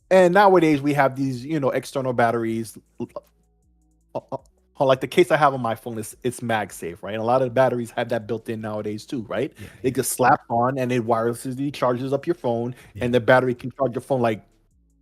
And nowadays we have these, external batteries. Like the case I have on my phone is it's MagSafe, right? And a lot of the batteries have that built in nowadays too, right?
Yeah.
It just slaps on and it wirelessly charges up your phone,
Yeah.
and the battery can charge your phone like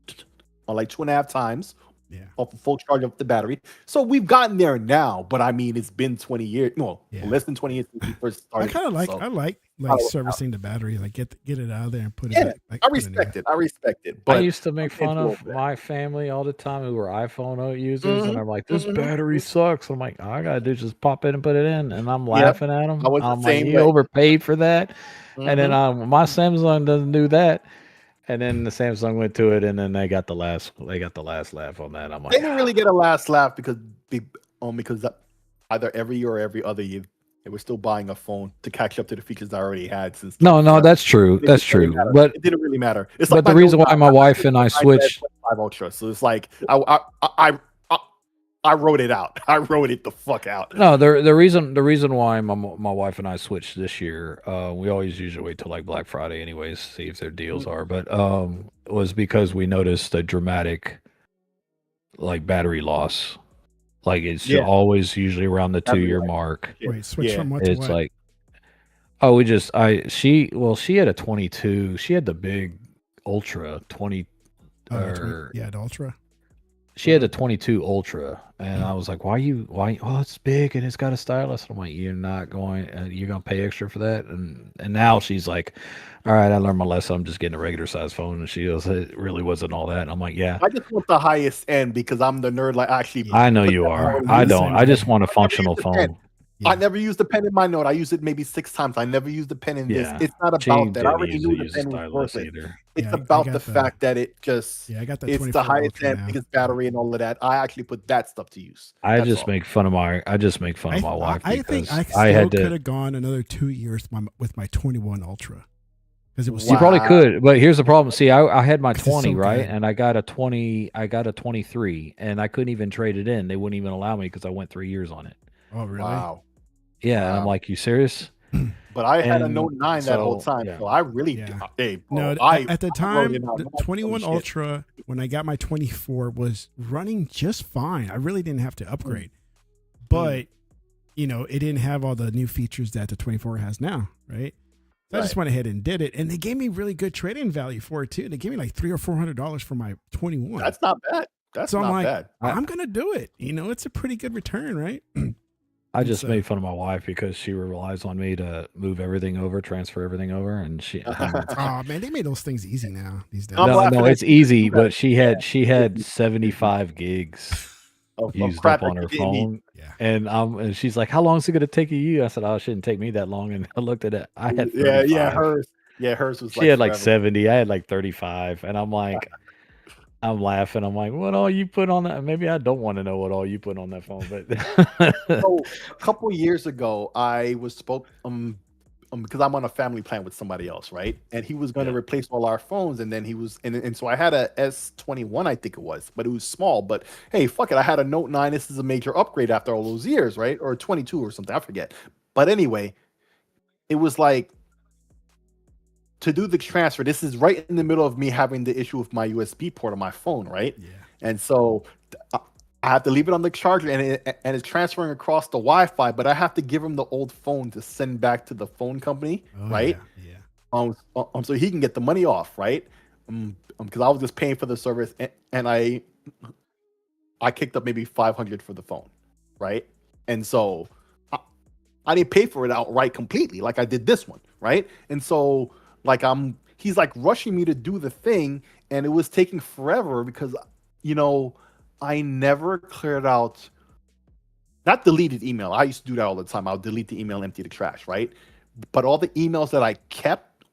2.5 times
Yeah.
off a full charge of the battery. So we've gotten there now, but I mean, it's been 20 years,
Yeah.
less than 20 years since we first
I
started.
kind of like
so,
I like
Oh,
servicing the battery, like get it out of there and put
yeah,
it back.
I
put it in there.
respect it. I respect it.
I
But
used to make
I'm
fun
into
of
that.
my family all the time who were iPhone users, and
Mhm,
I'm like, "This
mhm.
battery sucks." I'm like, "All I gotta do is just pop it and put it in," and I'm
Yep,
laughing at
I
them.
was the
I'm like,
same
"You
way.
overpaid for that," and then
Mhm.
my Samsung doesn't do that, and then the Samsung went to it, and then they got the last laugh on that. I'm
They
like,
didn't really get a last laugh because either every year or every other year they were still buying a phone to catch up to the features I already had since like
"No, no,
forever.
that's true,
It
that's
didn't really
true,"
matter.
but
It didn't really matter. It's like
but
my
the
Note
reason why
9.
my
I had
wife
the
and I
iPad
switched
25 Ultra, so it's like I wrote it out. I wrote it the fuck out.
No, the reason why my wife and I switched this year, we always usually wait till like Black Friday anyways, see if their deals
Mm,
are, but was because we noticed a dramatic like battery loss. Like it's
Yeah,
always usually around the
battery
2-year
life.
mark.
Shit.
Wait, switch
Yeah.
from what to
It's
what?
like, oh, we just I she had a 22. She had the big Ultra 20
Oh,
or
the Ultra.
she had
Mhm.
a 22 Ultra, and I was like, why? Oh, it's big and it's got a stylus. I'm like, you're not going, you're gonna pay extra for that, and now she's like, all right, I learned my lesson. I'm just getting a regular size phone, and she goes, it really wasn't all that. And I'm like, yeah,
I just want the highest end because I'm the nerd. Like actually
Yeah.
I know
put
you
that
are.
power
I
I'm the
use.
don't.
same
I just
way.
want a
I never
functional
use the pen.
phone.
I
Yeah.
never used the pen in my note. I used it maybe 6 times. I never used the pen in this.
Yeah,
It's not
she
about that. I
didn't
already
usually
knew the
use a
pen was worth
stylus
it.
either.
It's
Yeah, I
about the
got the
fact that
I got the
it's the
24
highest
Ultra
end,
now.
biggest battery and all of that. I actually put that stuff to use.
I
That's
just
all.
make fun of my wife
I think I
because I
still
had
could
to.
have gone another 2 years with my 21 Ultra because it was
You
so,
probably
Wow.
could, but here's the problem. See, I had my
'cause it's
20,
so
right?
good.
And I got a 23, and I couldn't even trade it in. They wouldn't even allow me because I went 3 years on it.
Oh, really?
Wow.
Yeah, and I'm
Wow.
like, you serious?
But I had a
And
Note 9 that whole
so,
time.
yeah.
So I really,
Yeah.
hey,
No,
bro, I
at the
I wrote it
time,
out.
the
I'm like, holy
21
shit.
Ultra, when I got my 24, was running just fine. I really didn't have to upgrade, but it didn't have all the new features that the 24 has now, right? So I just
Right.
went ahead and did it, and they gave me really good trade-in value for it too. They gave me like $300 or $400 for my 21.
That's not bad. That's
So I'm
not
like,
bad.
I'm gonna do it. It's a pretty good return, right?
I
And
just
so-
made fun of my wife because she relies on me to move everything over, transfer everything over, and
Oh man, they made those things easy now these days.
I'm
no,
laughing at
it's
you 'cause
easy,
you
but she
had
had 75 gigs
of
used
crap
up on
that
her
you didn't need.
phone.
Yeah.
And she's like, "How long is it gonna take you?" I said, "Oh, it shouldn't take me that long." And I looked at it. I had
Yeah,
35.
hers was
She
like
had like
forever.
70. I had like 35. And I'm like, I'm laughing. I'm like, what all you put on that? Maybe I don't want to know what all you put on that phone, but
So a couple years ago, I was because I'm on a family plan with somebody else, right? And he was going to
Yeah.
replace all our phones, and then he was, and so I had a S21, I think it was, but it was small. But hey, fuck it, I had a Note 9. This is a major upgrade after all those years, right? Or 22 or something, I forget. But anyway, it was like to do the transfer. This is right in the middle of me having the issue with my USB port on my phone, right?
Yeah.
And so I have to leave it on the charger, and it's transferring across the Wi-Fi. But I have to give him the old phone to send back to the phone company,
Oh,
right?
Yeah.
So he can get the money off, right? Because I was just paying for the service, and I kicked up maybe 500 for the phone, right? And so I didn't pay for it outright completely, like I did this one, right? And so, like, he's like rushing me to do the thing, and it was taking forever because, you know, I never cleared out, not deleted email. I used to do that all the time. I'll delete the email, empty the trash, right? But all the emails that I kept,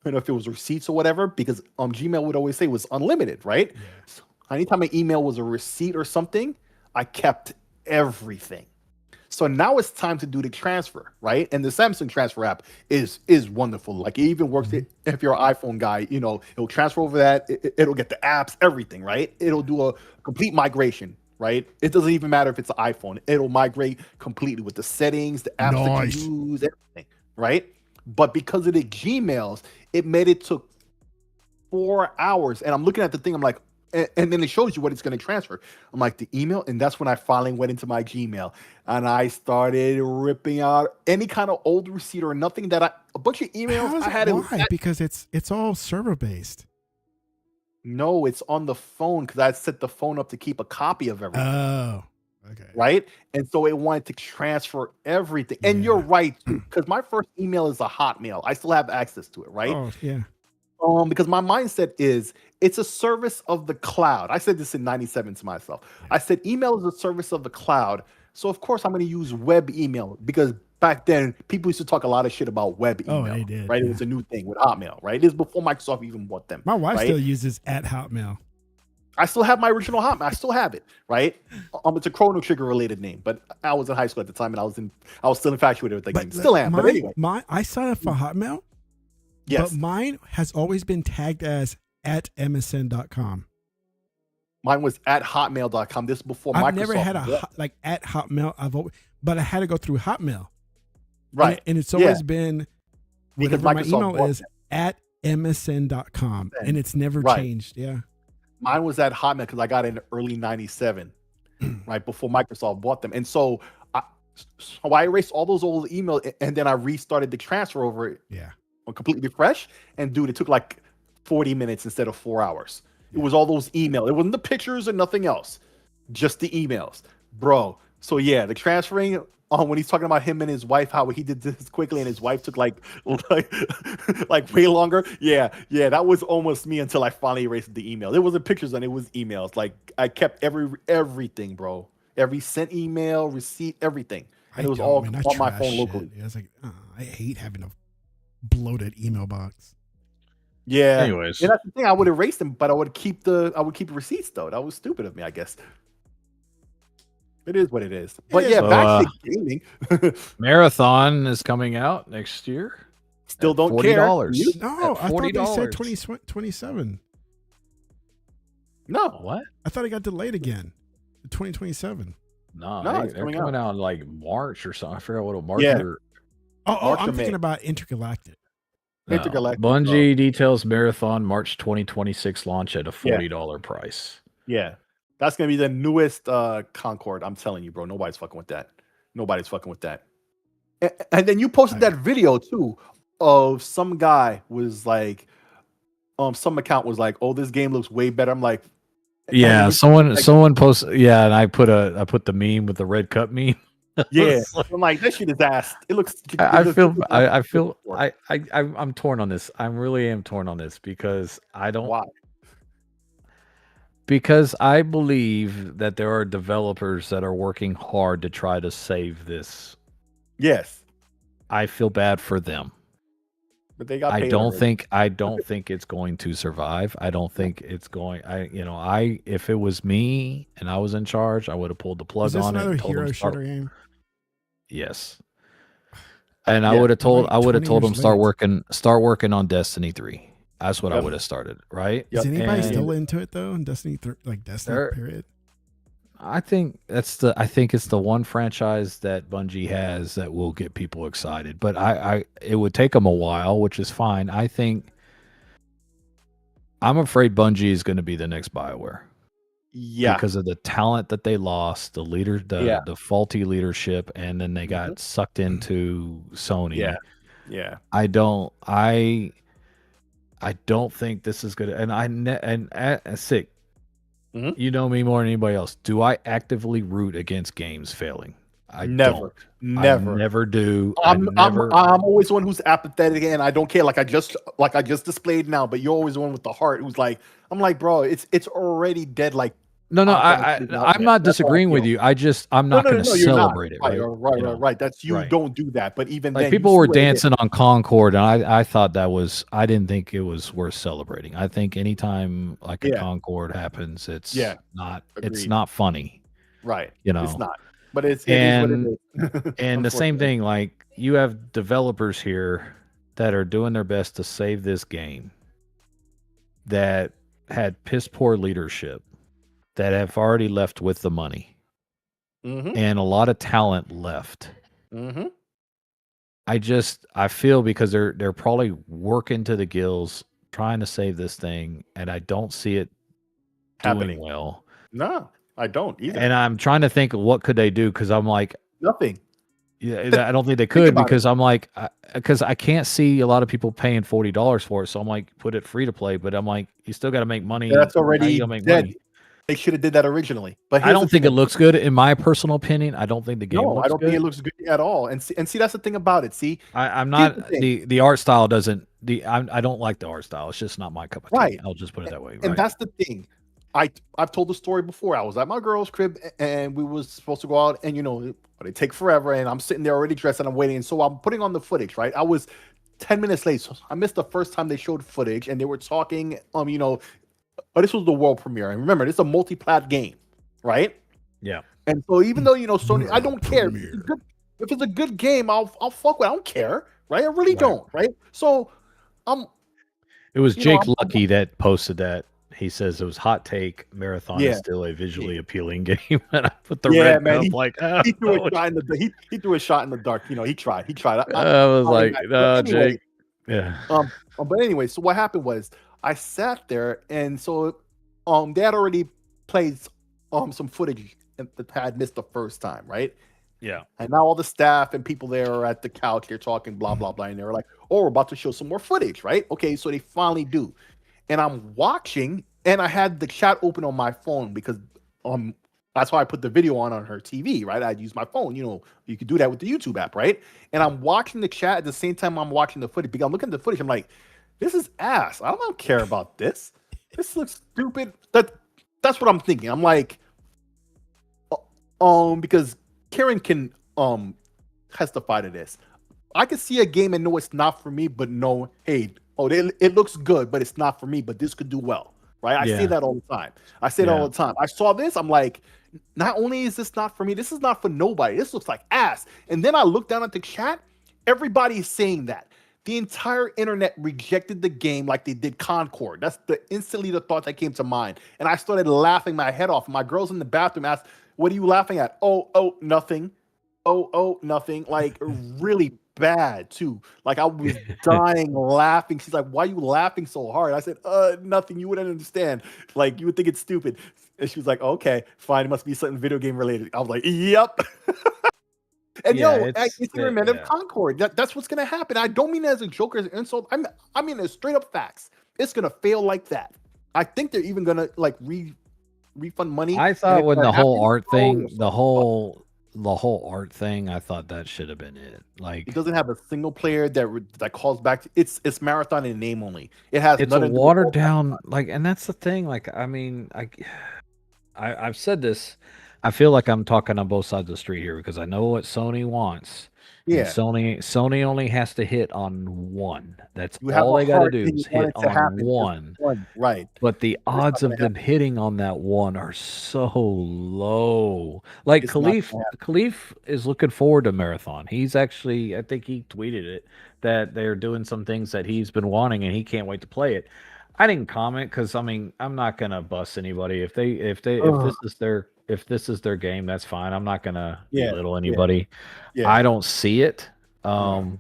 you know, if it was receipts or whatever, because Gmail would always say it was unlimited, right?
Yeah.
So anytime an email was a receipt or something, I kept everything. So now it's time to do the transfer, right? And the Samsung transfer app is wonderful. Like, it even works if you're an iPhone guy, you know, it'll transfer over that. It'll get the apps, everything, right? It'll do a complete migration, right? It doesn't even matter if it's an iPhone. It'll migrate completely with the settings, the apps that you use, everything, right? But because of the Gmails, it made it took 4 hours. And I'm looking at the thing, I'm like, and then it shows you what it's going to transfer. I'm like, the email, and that's when I finally went into my Gmail and I started ripping out any kind of old receipt or nothing that a bunch of emails I had.
Why? Because it's all server based.
No, it's on the phone because I set the phone up to keep a copy of everything.
Oh, okay.
Right, and so it wanted to transfer everything. And you're right, because my first email is a Hotmail. I still have access to it, right?
Oh, yeah.
Because my mindset is it's a service of the cloud. I said this in 97 to myself. I said email is a service of the cloud. So of course I'm going to use web email because back then people used to talk a lot of shit about web email.
Oh, they did.
Right?
Yeah.
It was a new thing with Hotmail, right? It is before Microsoft even bought them.
My wife
right?
still uses @Hotmail.
I still have my original Hotmail. I still have it, right? It's a Chrono Trigger related name, but I was in high school at the time and I was still infatuated with that game. Still am, but anyway.
I signed up for Hotmail.
Yes.
But mine has always been tagged as @msn.com.
Mine was @hotmail.com. This is before Microsoft.
I've never had like @Hotmail. But I had to go through Hotmail.
Right.
And it's always been
because
whatever
Microsoft
my email is @msn.com. And it's never changed. Yeah.
Mine was at Hotmail because I got it in early 97, right before Microsoft bought them. And so I erased all those old emails and then I restarted the transfer over it.
Yeah.
Completely fresh. And dude, it took like 40 minutes instead of 4 hours. It was all those emails. It wasn't the pictures or nothing else. Just the emails. Bro. So yeah, the transferring when he's talking about him and his wife, how he did this quickly and his wife took like way longer. Yeah, that was almost me until I finally erased the email. It wasn't pictures and it was emails. Like I kept everything, bro. Every sent email, receipt, everything. And it was all on my phone locally.
I was like, I hate having a bloated email box.
Yeah.
Anyways,
that's the thing. I would erase them, but I would keep the receipts though. That was stupid of me, I guess. It is what it is. But yeah, back to gaming.
Marathon is coming out next year.
Still don't
$40.
care.
No, I thought they said 2027.
No.
What?
I thought it got delayed again. 2027.
No,
it's
they're coming out in like March or something. I forgot what March.
Yeah.
I'm thinking about Intergalactic.
No.
Intergalactic.
Bungie details Marathon March 2026 launch at a $40 price.
Yeah. That's going to be the newest Concord. I'm telling you, bro. Nobody's fucking with that. Nobody's fucking with that. And then you posted that video, too, of some guy was like, some account was like, oh, this game looks way better. I'm like,
yeah, someone posted, yeah, and I put the meme with the red cup meme.
Yeah, I'm like, that shit is ass. It looks.
I'm torn on this. I really am torn on this because I don't.
Why?
Because I believe that there are developers that are working hard to try to save this.
Yes.
I feel bad for them.
But they got
I don't think it's going to survive. I don't think it's going. If it was me and I was in charge, I would have pulled the plug on it.
Another hero shooter game?
Yes. And I would have told them start working on Destiny 3. That's what I would have started, right?
Is anybody still into it though? In Destiny 3, like Destiny period?
I think it's the one franchise that Bungie has that will get people excited. But it would take them a while, which is fine. I'm afraid Bungie is going to be the next BioWare.
Yeah.
Because of the talent that they lost, the faulty leadership, and then they got sucked into Sony.
Yeah. Yeah.
I don't think this is good. And sick. You know me more than anybody else. Do I actively root against games failing? I
Never,
don't. I
never.
never do.
I'm
never.
always the one who's apathetic and I don't care. Like I just displayed now, but you're always the one with the heart who's like, I'm like, bro, it's already dead. Like
No,
I'm trying to put it out
I'm
there.
not
That's how I
disagreeing with
feel.
you. I'm
No,
not
no,
going
no,
to
no, you're not.
celebrate it,
Right,
right?
right,
You
right,
know,
right. That's you
right.
don't do that. But even
Like
then, you
people were
swear it.
dancing on Concord, and I thought that was I didn't think it was worth celebrating. I think anytime like a
Yeah,
Concord happens,
yeah,
it's
agreed.
not funny,
Right.
you
It's
know.
not. But it is what it
And
is.
and the same
Unfortunately.
thing, like you have developers here that are doing their best to save this game that had piss poor leadership that have already left with the money
Mm-hmm.
and a lot of talent left.
Mm-hmm.
I feel because they're probably working to the gills trying to save this thing, and I don't see it doing
Happening.
well.
No, I don't either.
And I'm trying to think of what could they do because I'm like,
Nothing.
yeah, I don't think they
Think
could
about it.
because I'm like, because I can't see a lot of people paying $40 for it. So I'm like, put it free to play, but I'm like, you still got to make money.
That's
How
already
you gonna make
dead.
money?
They should have did that originally. But
I
here's the
don't think
thing.
it looks good, in my personal opinion. I don't think the game
No, I
looks
don't think it
good.
looks good at all. And see, that's the thing about it. See,
I'm
here's the
not
thing.
the art style doesn't I don't like the art style. It's just not my cup of tea.
Right.
I'll just put it that way.
And
Right.
that's the thing. I've told the story before. I was at my girl's crib and we was supposed to go out and but it take forever and I'm sitting there already dressed and I'm waiting. And so I'm putting on the footage, right? I was 10 minutes late. So I missed the first time they showed footage and they were talking, this was the world premiere. And remember, this is a multi-plat game, right?
Yeah.
And so even though Sony, I don't care.
Premiere.
If it's a good game, I'll fuck with it. I don't care, right? I really don't, right? So
It was
you know,
Jake Lucky that posted that. He says it was hot take. Marathon
Yeah.
is still a visually appealing game. And I put the
Yeah,
red
man,
up
he-
like,
he threw a shot in the he threw a shot in the dark. He tried.
I was like,
But anyway,
Jake. Yeah.
But anyway, so what happened was I sat there and so they had already played some footage that had missed the first time, right?
Yeah.
And now all the staff and people there are at the couch, they're talking blah blah blah, and they're like, "Oh, we're about to show some more footage, right?" Okay, so they finally do, and I'm watching, and I had the chat open on my phone because that's why I put the video on her TV, right? I'd use my phone, you could do that with the YouTube app, right? And I'm watching the chat at the same time I'm watching the footage because I'm looking at the footage. I'm like, this is ass. I don't care about this. This looks stupid. That's what I'm thinking. I'm like, because Karen can testify to this. I could see a game and know it's not for me, but no, hey, it looks good, but it's not for me. But this could do well, right? I say
Yeah.
that all the time. I say that all the time. I saw this. I'm like, not only is this not for me, this is not for nobody. This looks like ass. And then I look down at the chat. Everybody is saying that. The entire internet rejected the game like they did Concord. That's instantly the thought that came to mind. And I started laughing my head off. My girl's in the bathroom asked, "What are you laughing at?" Oh, nothing. Oh, nothing. Like really bad too. Like I was dying laughing. She's like, "Why are you laughing so hard?" I said, nothing. You wouldn't understand. Like you would think it's stupid." And she was like, "Okay, fine. It must be something video game related." I was like, "Yep." And it's reminiscent of Concord. That's what's gonna happen. I don't mean it as a joke or as an insult. I mean it's straight up facts. It's gonna fail like that. I think they're even gonna like refund money.
I thought when the whole art thing,
it's
the whole art thing, I thought that should have been it. Like
it doesn't have a single player that calls back to it's Marathon in name only. It has
it's a
nothing to do with
watered
all that.
down, like, and that's the thing. Like, I mean, I've said this. I feel like I'm talking on both sides of the street here because I know what Sony wants. And
Yeah.
Sony only has to hit on one. That's
You have
all
a
they got to
heart
do
and you
is
want
hit
it to
on
happen. Just
one.
one, right.
But the odds
not
of
gonna
them hitting on that one are so low. Like
It's not
Khalif is looking forward to Marathon. He's actually, I think he tweeted it that they're doing some things that he's been wanting and he can't wait to play it. I didn't comment because I mean I'm not gonna bust anybody if this is their game, that's fine. I'm not gonna belittle anybody.
Yeah.
I don't see it.
Right.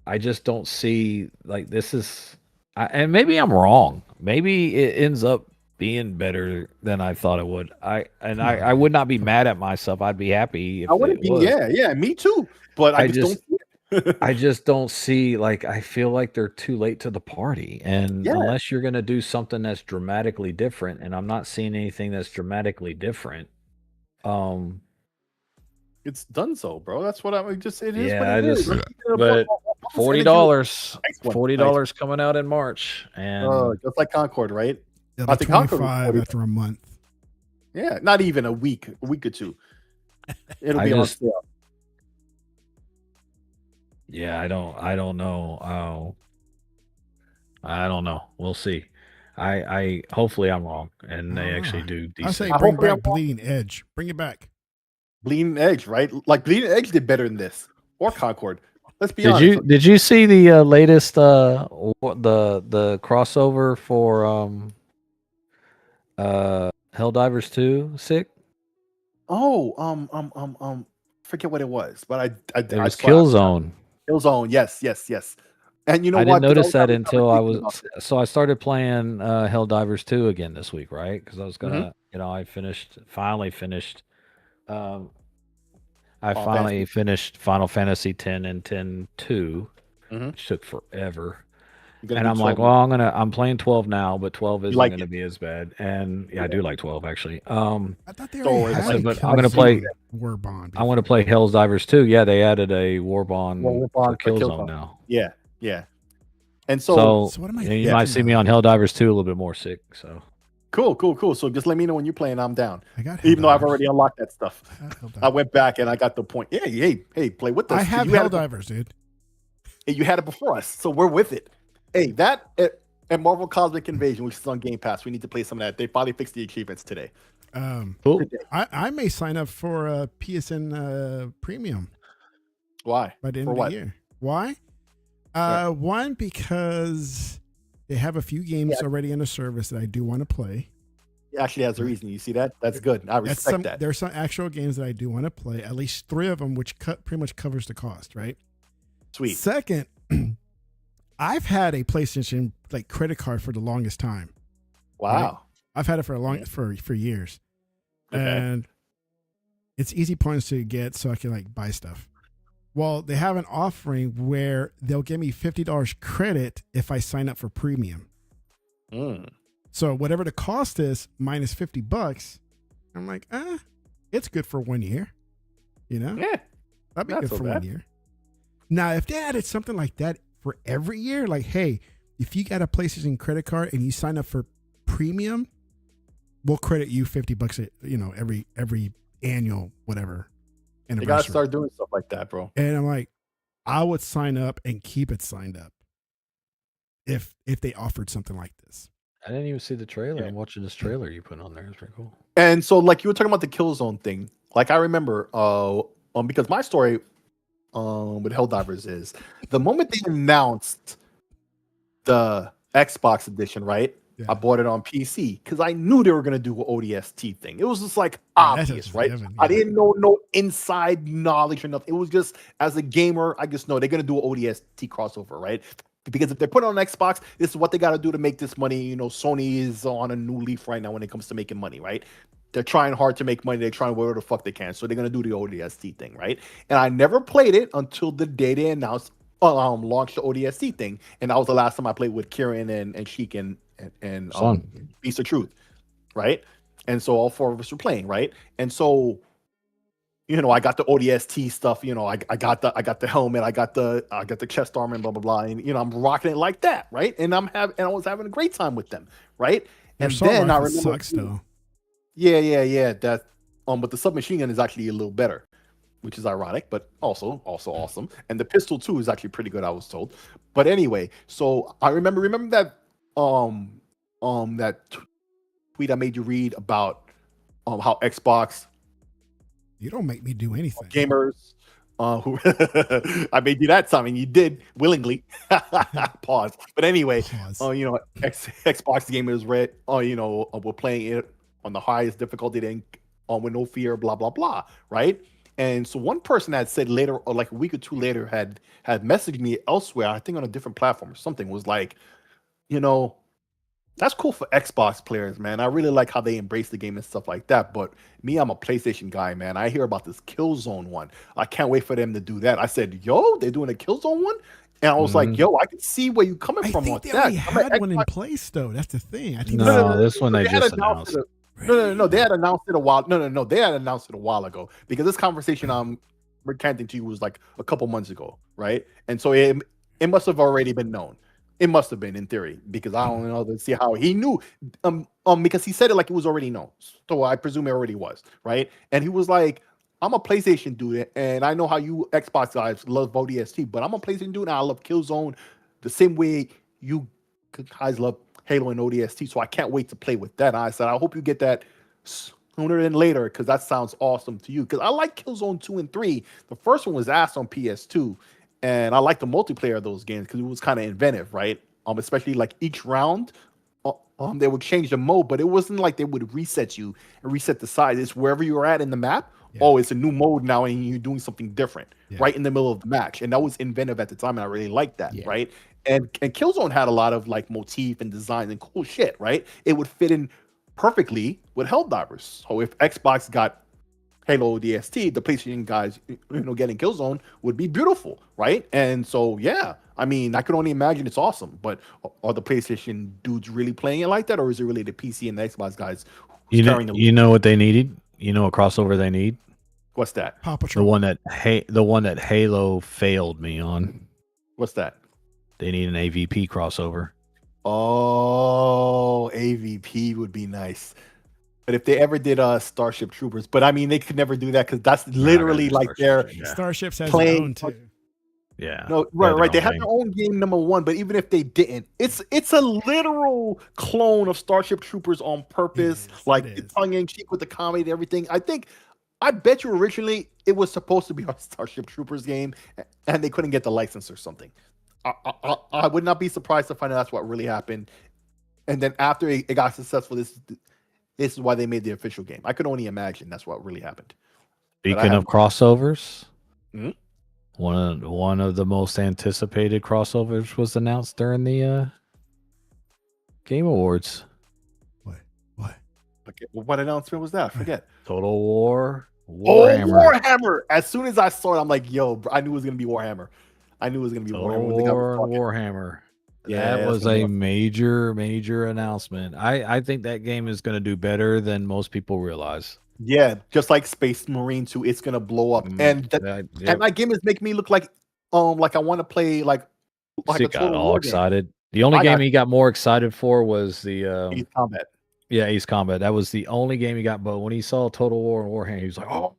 I just don't see like this is, and maybe I'm wrong. Maybe it ends up being better than I thought it would. I would not be mad at myself. I'd be happy if
I wouldn't
it
be.
was.
Yeah, me too. But I just don't see it.
I just don't see, like, I feel like they're too late to the party. And unless you're going to do something that's dramatically different, and I'm not seeing anything that's dramatically different,
It's done so, bro. That's what I just. It is
Yeah,
what
I
it is.
just. But $40 coming out in March, and
just like Concord, right?
It'll
I
be
think Concord was
25
40.
after a month.
Yeah, not even a week or two. It'll
I
be on
just-
sale.
yeah, I don't know. I don't know. We'll see. I hopefully I'm wrong, and they actually do
I say
decent.
bring
hopefully
back
I'm wrong.
Bleeding Edge. Bring it back.
Bleeding Edge, right? Like Bleeding Edge did better than this, or Concord. Let's be honest.
Did you see the latest the crossover for Helldivers 2 sick?
Forget what it was, but I
It was Killzone.
Killzone, yes. And you know
I
what?
didn't notice that
was
until I
thinking
was
about it.
so I started playing Helldivers 2 again this week, right? Because I was gonna, I finally finished. I
Final
finally finished Final Fantasy 10 and 10-2,
Mhm.
which took forever.
You're gonna
And
do
I'm like,
12.
well, I'm playing 12 now, but 12 isn't
like
going to
it?
be as bad. And yeah, I do like 12 actually.
I thought they
So
already
it's
had
like-
a
but I'm gonna
Killzone
play-
War Bond.
I want to play Helldivers 2. Yeah, they added a War Bond
War
for
Bond for
Killzone
Killzone.
now.
Yeah. And
So,
So what am I
you
getting
might see me
now?
on Helldivers 2 a little bit more sick. So
cool. So just let me know when you're playing. I'm down.
I got
Even though I've
Helldivers.
already unlocked that stuff.
I have Helldivers.
I went back and I got the point. Yeah, hey, play with us.
I have
You had it-
Helldivers, dude.
You had it before us, so we're with it. Hey, that and Marvel Cosmic Invasion, which is on Game Pass, we need to play some of that. They finally fixed the achievements today.
cool.
Today.
I may sign up for a PSN Premium
Why?
by the end
For
of
what?
the year. Why?
Yeah.
One, because they have a few games already in the service that I do want to play.
It actually has a reason. You see that? That's good. I respect that.
There's some actual games that I do want to play, at least 3 of them, which pretty much covers the cost, right?
Sweet.
Second, I've had a PlayStation like credit card for the longest time.
Wow.
I've had it for years,
Okay.
and it's easy points to get, so I can like buy stuff. Well, they have an offering where they'll give me $50 credit if I sign up for premium.
Mm.
So whatever the cost is minus $50, I'm like, it's good for 1 year. You know,
Yeah.
that'd be
not
good
so
for
bad.
1 year. Now, if they added something like that for every year, like, hey, if you got a PlayStation credit card and you sign up for premium, we'll credit you $50, every annual whatever
You gotta
anniversary.
start doing stuff like that, bro.
And I'm like, I would sign up and keep it signed up if they offered something like this.
I didn't even see the trailer.
Yeah.
I'm watching this trailer you put on there. It's pretty cool.
And so, like you were talking about the Killzone thing, like I remember, because my story, with Helldivers is the moment they announced the Xbox edition, right?
Yeah.
I bought it on PC because I knew they were gonna do an ODST thing. It was just like
Yeah, that's
obvious,
just
right?
given,
I
yeah.
didn't know no inside knowledge or nothing. It was just as a gamer, I just know they're gonna do an ODST crossover, right? Because if they put it on Xbox, this is what they got to do to make this money. You know, Sony is on a new leaf right now when it comes to making money, right? They're trying hard to make money. They're trying whatever the fuck they can. So they're going to do the ODST thing, right? And I never played it until the day they announced, launched the ODST thing. And that was the last time I played with Kieran and Sheik and Beast of Truth, right? And so all 4 of us were playing, right? And so, you know, I got the ODST stuff. You know, I got the helmet, I got the chest armor, and blah blah blah. And you know, I'm rocking it like that, right? And I was having a great time with them, right?
Their
And
assault
then I
rifle
remember,
sucks though.
yeah. That but the submachine gun is actually a little better, which is ironic, but also awesome. And the pistol too is actually pretty good, I was told. But anyway, so I remember that that tweet I made you read about how Xbox
You don't make me do anything.
gamers who I made you that time and you did willingly. Pause. But anyway,
Pause.
you know, Xbox gamers were playing it on the highest difficulty, then with no fear, blah blah blah, right? And so one person had said later, or like a week or two later, had messaged me elsewhere, I think on a different platform or something, was like, you know, that's cool for Xbox players, man. I really like how they embrace the game and stuff like that. But me, I'm a PlayStation guy, man. I hear about this Killzone one. I can't wait for them to do that. I said, yo, they're doing a Killzone one? And I was like, yo, I can see where you're coming
I
from
think
on
they
that.
already
I'm like,
had one in
Xbox-
place though. That's the thing. I think
No, this one they
had
just
announced
announced.
No. They had announced it a while. No. They had announced it a while ago because this conversation I'm recanting to you was like a couple months ago, right? And so it must have already been known. It must have been in theory because I don't know to see how he knew. Because he said it like it was already known. So I presume it already was, right? And he was like, I'm a PlayStation dude, and I know how you Xbox guys love ODST, but I'm a PlayStation dude, and I love Killzone the same way you guys love Halo and ODST. So I can't wait to play with that. And I said, I hope you get that sooner than later because that sounds awesome to you. Because I like Killzone 2 and 3. The first one was ass on PS2, and I like the multiplayer of those games because it was kind of inventive, right? Especially like each round. They would change the mode, but it wasn't like they would reset you and reset the size. It's wherever you were at in the map. Yeah. Oh, it's a new mode now, and you're doing something different right in the middle of the match. And that was inventive at the time, and I really liked that, right? And Killzone had a lot of like motif and design and cool shit, right? It would fit in perfectly with Helldivers. So if Xbox got Halo DST, the PlayStation guys, getting Killzone would be beautiful, right? And so, yeah, I mean, I could only imagine it's awesome. But are the PlayStation dudes really playing it like that, or is it really the PC and the Xbox guys?
You know what they needed? You know a crossover they need?
What's that?
Paw Patrol.
The one that Halo failed me on.
What's that?
They need an AVP crossover.
Oh, AVP would be nice. But if they ever did Starship Troopers, but I mean, they could never do that because that's literally like their
Starships has their own too.
Yeah.
No, right. They have their own game, number one. But even if they didn't, it's a literal clone of Starship Troopers on purpose, tongue in cheek with the comedy and everything. I bet you originally it was supposed to be a Starship Troopers game, and they couldn't get the license or something. I would not be surprised to find out that's what really happened. And then after it got successful, this is why they made the official game. I could only imagine that's what really happened.
Speaking of crossovers,
mm-hmm.
one of the most anticipated crossovers was announced during the Game Awards.
What?
Okay, well, what announcement was that? I forget.
Total War.
Warhammer. Warhammer. As soon as I saw it, I'm like, yo, I knew it was gonna be Warhammer.
Warhammer. Yeah, that was a major announcement. I think that game is going to do better than most people realize.
Yeah, just like Space Marine 2, it's going to blow up. And that game is making me look like I want to play like
he got all excited. The only game he got more excited for was the
East Combat.
Yeah, East Combat. That was the only game he got. But when he saw Total War and Warhammer, he was like, oh.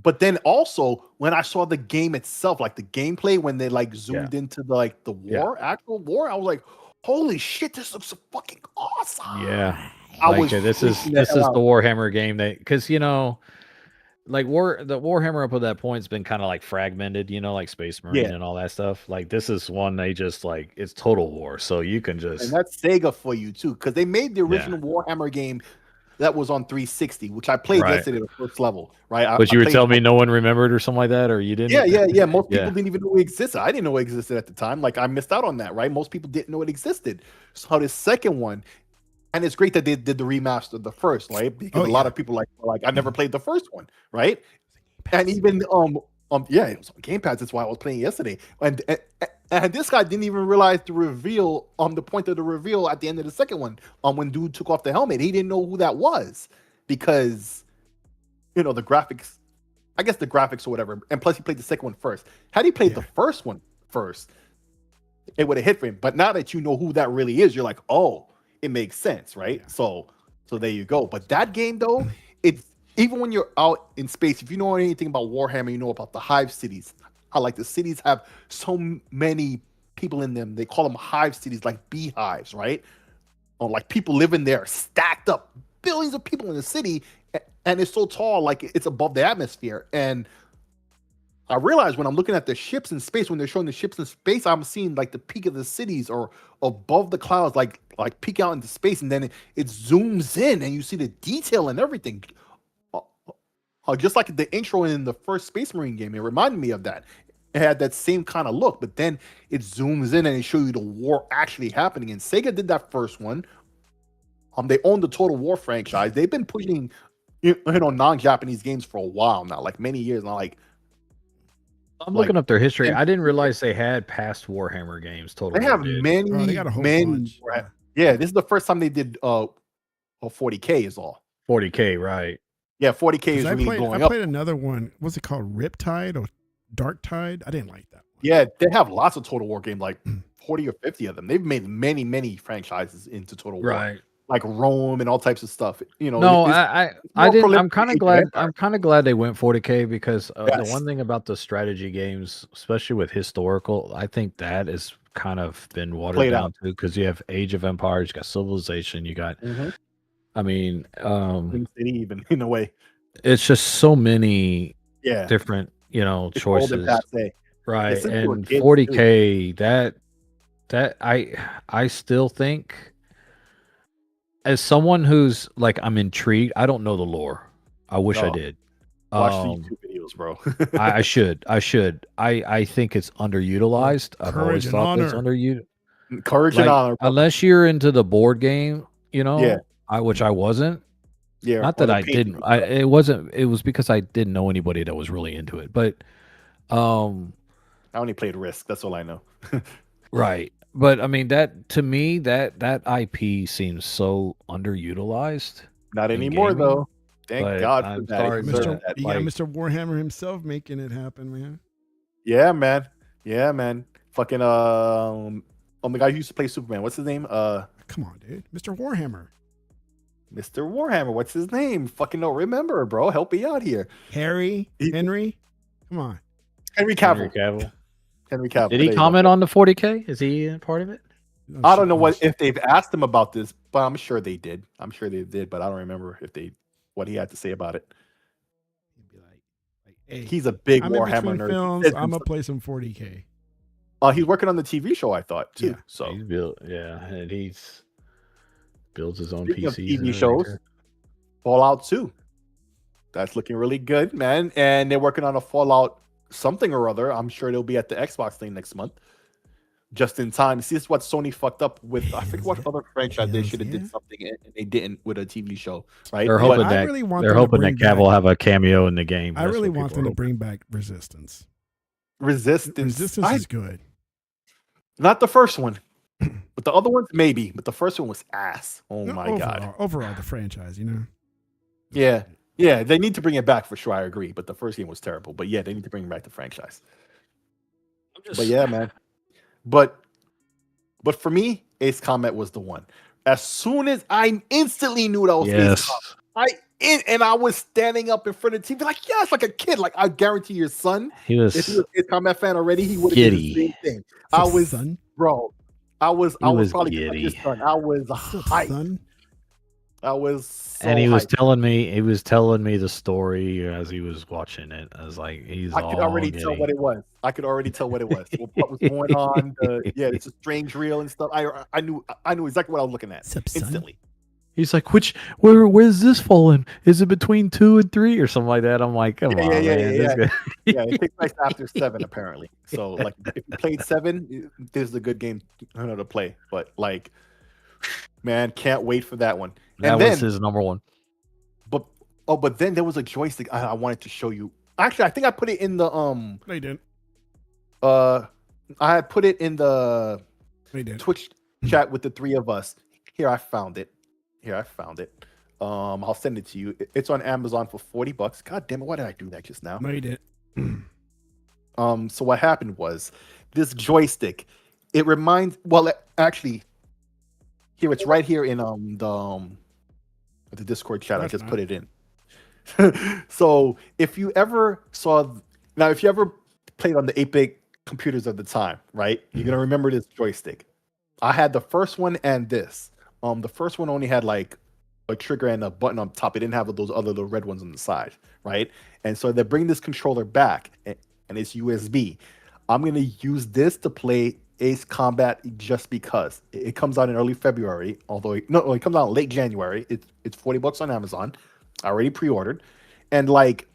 But then also when I saw the game itself, like the gameplay, when they like zoomed into the war, actual war, I was like, "Holy shit, this looks so fucking awesome!"
Yeah, this is the Warhammer game because like the Warhammer up to that point has been kind of like fragmented, like Space Marine and all that stuff. Like this is one they just like it's Total War, so you can just
and that's Sega for you too because they made the original Warhammer game. That was on 360, which I played yesterday, the first level, right?
But you would tell me no one remembered or something like that, or you didn't?
Yeah. Most people didn't even know it existed. I didn't know it existed at the time. Like, I missed out on that, right? Most people didn't know it existed. So this second one, and it's great that they did the remaster of the first, right? Because a lot of people like I never played the first one, right? And even it was on Game Pass. That's why I was playing yesterday. And this guy didn't even realize the reveal the point of the reveal at the end of the second one. When dude took off the helmet, he didn't know who that was because the graphics. I guess the graphics or whatever. And plus, he played the second one first. Had he played the first one first, it would have hit for him. But now that you know who that really is, you're like, oh, it makes sense, right? Yeah. So there you go. But that game though, it's even when you're out in space, if you know anything about Warhammer, you know about the hive cities. How like the cities have so many people in them. They call them hive cities, like beehives, right? Or like people living there, stacked up, billions of people in the city, and it's so tall, like it's above the atmosphere. And I realize when I'm looking at the ships in space, when they're showing the ships in space, I'm seeing like the peak of the cities or above the clouds, like peek out into space, and then it zooms in, and you see the detail and everything. Just like the intro in the first Space Marine game, it reminded me of that. It had that same kind of look, but then it zooms in and it shows you the war actually happening. And Sega did that first one. They own the Total War franchise. They've been pushing, non-Japanese games for a while now, like many years now. Like,
I'm looking up their history. I didn't realize they had past Warhammer games.
They have many.
Bro, they got a whole bunch.
Yeah, this is the first time they did or 40K is all.
40K, right?
Yeah, 40K is really
I
blowing up.
played another one. What's it called? Riptide or Dark Tide? I didn't like that one.
Yeah, they have lots of Total War games, like 40 or 50 of them. They've made many, many franchises into Total War.
Right.
Like Rome and all types of stuff. You know,
No, I didn't. I'm kind of glad.
Empire.
I'm kind of glad they went 40K because the
Yes.
one thing about the strategy games, especially with historical, I think that is kind of been watered
Played
down
out.
too. Because you have Age of Empires, you got Civilization, you got. I mean,
Ring City even in a way.
it's just so many
Yeah.
different,
It's old and
choices,
passe.
right?
since we were
And
kids,
40K, that I still think, as someone who's like, I'm intrigued. I don't know the lore. I wish I
No.
did.
Watch the YouTube videos, bro.
I should. I think it's underutilized. I've always
Courage and
thought it's
honor.
underutilized.
Courage and honor. Bro.
Unless you're into the board game,
Yeah.
which I wasn't.
Yeah.
Not
or
that
the
I
painting.
didn't. It wasn't. It was because I didn't know anybody that was really into it. But,
I only played Risk. That's all I know.
right. But I mean, that to me, that IP seems so underutilized.
Not
in
anymore,
gaming,
though. Thank
but
God for
I'm
that.
sorry,
He deserved
man.
that.
You got
Like-
Mr. Warhammer himself making it happen, man.
Yeah, man. Yeah, man. Fucking oh my God, who used to play Superman. What's his name?
Come on, dude. Mr. Warhammer.
Mr. Warhammer. What's his name? Fucking don't remember, bro. Help me out here.
Henry. Come on.
Henry Cavill. Henry Cavill.
Did
There
he
you
comment on the 40K? Is he a part of it?
I don't know if they've asked him about this, but I'm sure they did. I'm sure they did, but I don't remember what he had to say about it.
He'd be like, hey,
He's a big
I'm in
Warhammer
between
nerd.
films. I'm gonna play some 40K.
He's working on the TV show, I thought, too.
Yeah.
So
He's built, and he's builds his own
Speaking of
PCs.
TV shows, Fallout 2. That's looking really good, man. And they're working on a Fallout something or other. I'm sure they'll be at the Xbox thing next month. Just in time. See, this is what Sony fucked up with. I forget what other franchise they should have did something and they didn't with a TV show, right?
They're
But
hoping
I
that
really want
they're
them to
hoping that
bring
Cav will
back-
have a cameo in the game.
I
That's
really
what
want
people
them
are
to
hoping.
bring back Resistance.
Resistance.
Is good.
Not the first one, but the other ones maybe. But the first one was ass. Oh
No,
my God.
Overall, the franchise, you know.
Yeah. Yeah, they need to bring it back for sure. I agree. But the first game was terrible. But yeah, they need to bring back the franchise. But yeah, man. But for me, Ace Combat was the one. As soon as I instantly knew that was Ace Combat, I was standing up in front of the TV like, yes, like a kid. Like I guarantee your son,
He was
if he was an Ace Combat fan already, he would have did the same thing. I was,
son.
bro. I was probably
giddy.
just like your son. I was hyped.
Son.
I was so
and he was
hyped.
telling me the story as he was watching it. I was like,
I could already tell what it was. What was going on. It's a strange reel and stuff. I knew exactly what I was looking at instantly.
He's like, where's this falling? Is it between 2 and 3 or something like that? I'm like, come on, man.
Yeah, it takes place after 7 apparently. So like, if you played 7, this is a good game to play. But like, man, can't wait for that one.
That was his number one.
But then there was a joystick I wanted to show you. Actually, I think I put it in the
No, you didn't.
I had put it in the
No, you didn't.
Twitch chat with the three of us. Here, I found it. I'll send it to you. It's on Amazon for $40. God damn it! Why did I do that just now?
No, you didn't.
So what happened was this joystick. It reminds. Well, actually, here it's right here in the Discord chat. I just put it in. So if you ever played on the 8-bit computers of the time, right? You're gonna remember this joystick. I had the first one and this. The first one only had like a trigger and a button on top. It didn't have those other little red ones on the side, right? And so they bring this controller back, and it's USB. I'm gonna use this to play Ace Combat just because it comes out in early February. It comes out in late January. It's $40 on Amazon. I already pre-ordered, and like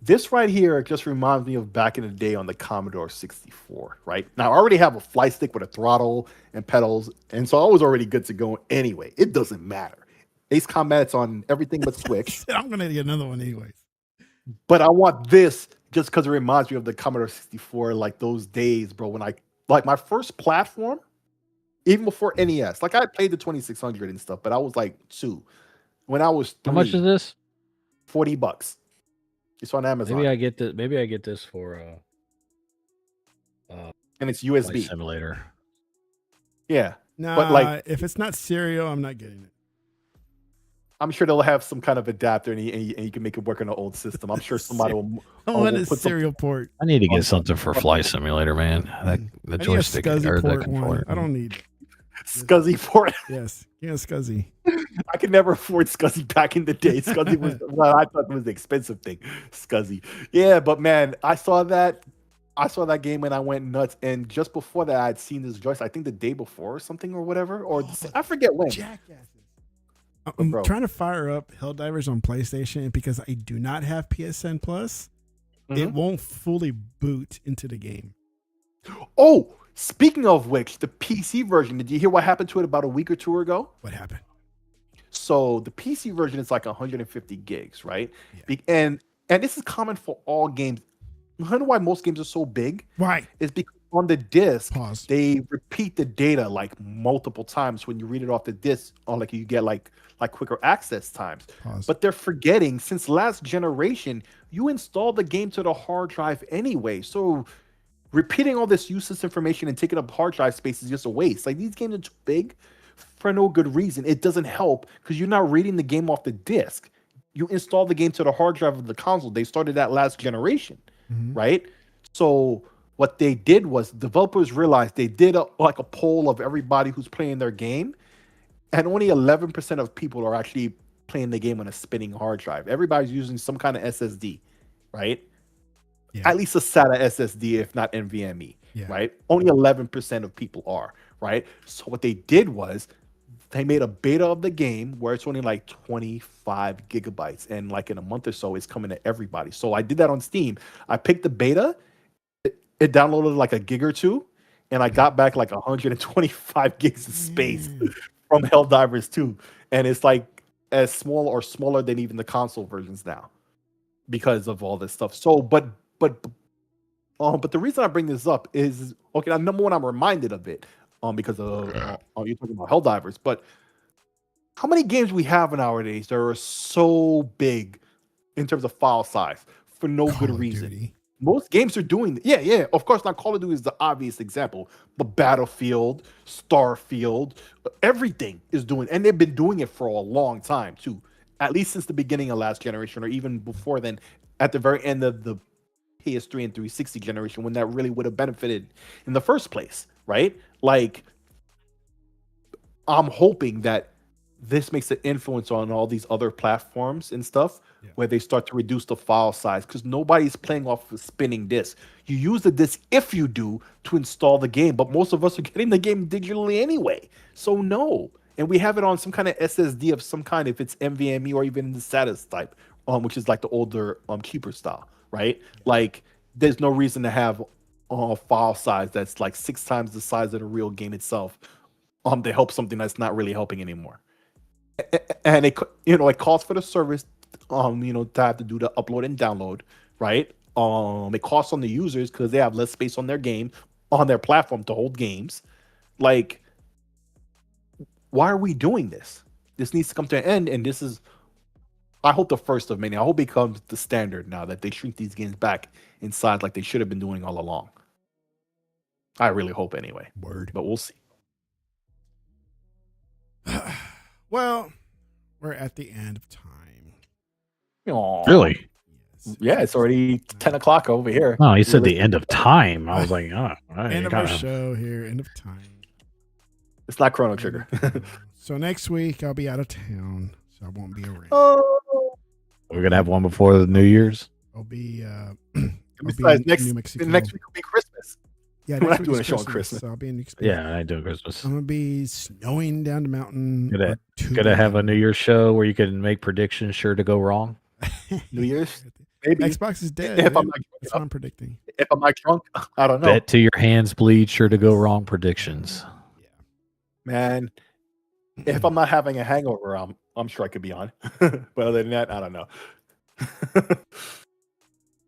this right here just reminds me of back in the day on the Commodore 64. Right now, I already have a fly stick with a throttle and pedals, and so I was already good to go anyway. It doesn't matter. Ace Combat's on everything but Switch.
I'm gonna get another one anyways.
But I want this just because it reminds me of the Commodore 64, like those days, bro. When my first platform, even before NES. Like I played the 2600 and stuff, but I was like 2. When I was 3,
How much is this?
$40. It's on Amazon.
Maybe I get this. Maybe I get this for
and it's
Flight
USB.
Simulator.
Yeah.
Nah,
But, like-
if it's not serial, I'm not getting it.
I'm sure they'll have some kind of adapter and you can make it work on an old system. I'm sure somebody will
I want a
we'll put some-
serial port.
I need to get something for Flight Simulator, man. The
I need a
joystick
SCSI
or the
port
controller.
one. I don't need.
SCSI port.
Yes, yeah, SCSI.
I could never afford SCSI back in the day. SCSI was I thought it was the expensive thing. SCSI. Yeah, but man, I saw that game and I went nuts. And just before that, I'd seen this joystick, I think the day before or something or whatever. Or I forget when.
Jackasses. I'm
Bro.
trying to fire up Helldivers on PlayStation because I do not have PSN Plus. It won't fully boot into the game.
Oh, speaking of which, the PC version, did you hear what happened to it about a week or 2 ago?
What happened?
So the PC version is like 150 gigs, right?
Yeah.
And this is common for all games. You know why most games are so big?
Why?
Is because on the disc,
Pause.
they repeat the data like multiple times when you read it off the disc, or like you get like quicker access times.
Pause.
But they're forgetting since last generation, you installed the game to the hard drive anyway. So repeating all this useless information and taking up hard drive space is just a waste. Like these games are too big for no good reason. It doesn't help because you're not reading the game off the disc. You install the game to the hard drive of the console. They started that last generation, right? So what they did was developers realized they did a poll of everybody who's playing their game, and only 11% of people are actually playing the game on a spinning hard drive. Everybody's using some kind of SSD, right?
Yeah.
At least a SATA SSD, if not NVMe,
Yeah.
right? Only 11% of people are, right? So what they did was they made a beta of the game where it's only like 25 gigabytes, and like in a month or so, it's coming to everybody. So I did that on Steam. I picked the beta. It downloaded like a gig or 2, and I got back like 125 gigs of space from Helldivers 2. And it's like as small or smaller than even the console versions now because of all this stuff. So, but the reason I bring this up is, okay, number one, I'm reminded of it because of you're talking about Helldivers, but how many games we have nowadays that are so big in terms of file size for no
Call
good
of
reason?
Duty.
Most games are doing yeah. Of course, not Call of Duty is the obvious example, but Battlefield, Starfield, everything is doing, and they've been doing it for a long time too. At least since the beginning of last generation, or even before then, at the very end of the PS3 and 360 generation, when that really would have benefited in the first place, right? Like, I'm hoping that this makes an influence on all these other platforms and stuff, where they start to reduce the file size, because nobody's playing off a spinning disc. You use the disc if you do to install the game, but most of us are getting the game digitally anyway. So no. And we have it on some kind of SSD of some kind, if it's NVMe or even the SATA type, which is like the older cheaper style, right? Like there's no reason to have a file size that's like 6 times the size of the real game itself to help something that's not really helping anymore. And it costs for the service, to have to do the upload and download, right? It costs on the users because they have less space on their game, on their platform to hold games. Like, why are we doing this? This needs to come to an end, and this is, I hope, the first of many. I hope it becomes the standard now that they shrink these games back in size like they should have been doing all along. I really hope anyway.
Word.
But we'll see.
Well, we're at the end of time.
Aw.
Really?
Yes.
Yeah, it's already 10 o'clock over here.
No, he said the end of time. I was like, oh,
End of our show here. End of time.
It's not Chrono Trigger.
So next week I'll be out of town, so I won't be around.
Oh.
We're gonna have one before the New Year's.
I'll be
Besides,
in
next
New Mexico.
week will be Christmas.
Yeah,
we're
next
not
week
doing
is
a show on Christmas.
So I'll be in New Mexico.
Yeah, I do Christmas.
I'm gonna be snowing down the mountain.
Gonna have a New Year's show where you can make predictions sure to go wrong.
New Year's? Maybe.
Xbox is dead.
If
man.
I'm not,
That's what I'm predicting.
if I'm not drunk, I don't know.
Bet till your hands bleed, sure to go wrong predictions.
Man, if I'm not having a hangover, I'm sure I could be on. But other than that, I don't know.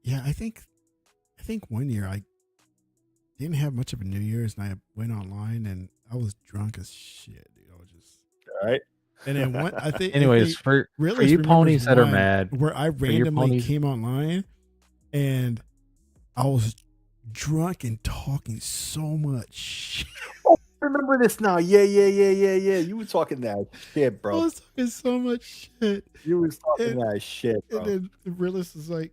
Yeah, I think one year didn't have much of a New Year's, and I went online, and I was drunk as shit, dude. I was just
All right.
And then one, I think.
Anyways, for
really
you ponies that are mad,
where I randomly came online, and I was drunk and talking so much shit.
Oh, I remember this now. Yeah. You were talking that shit, bro.
I was talking so much shit.
You was talking that shit, bro.
And then the realist is like,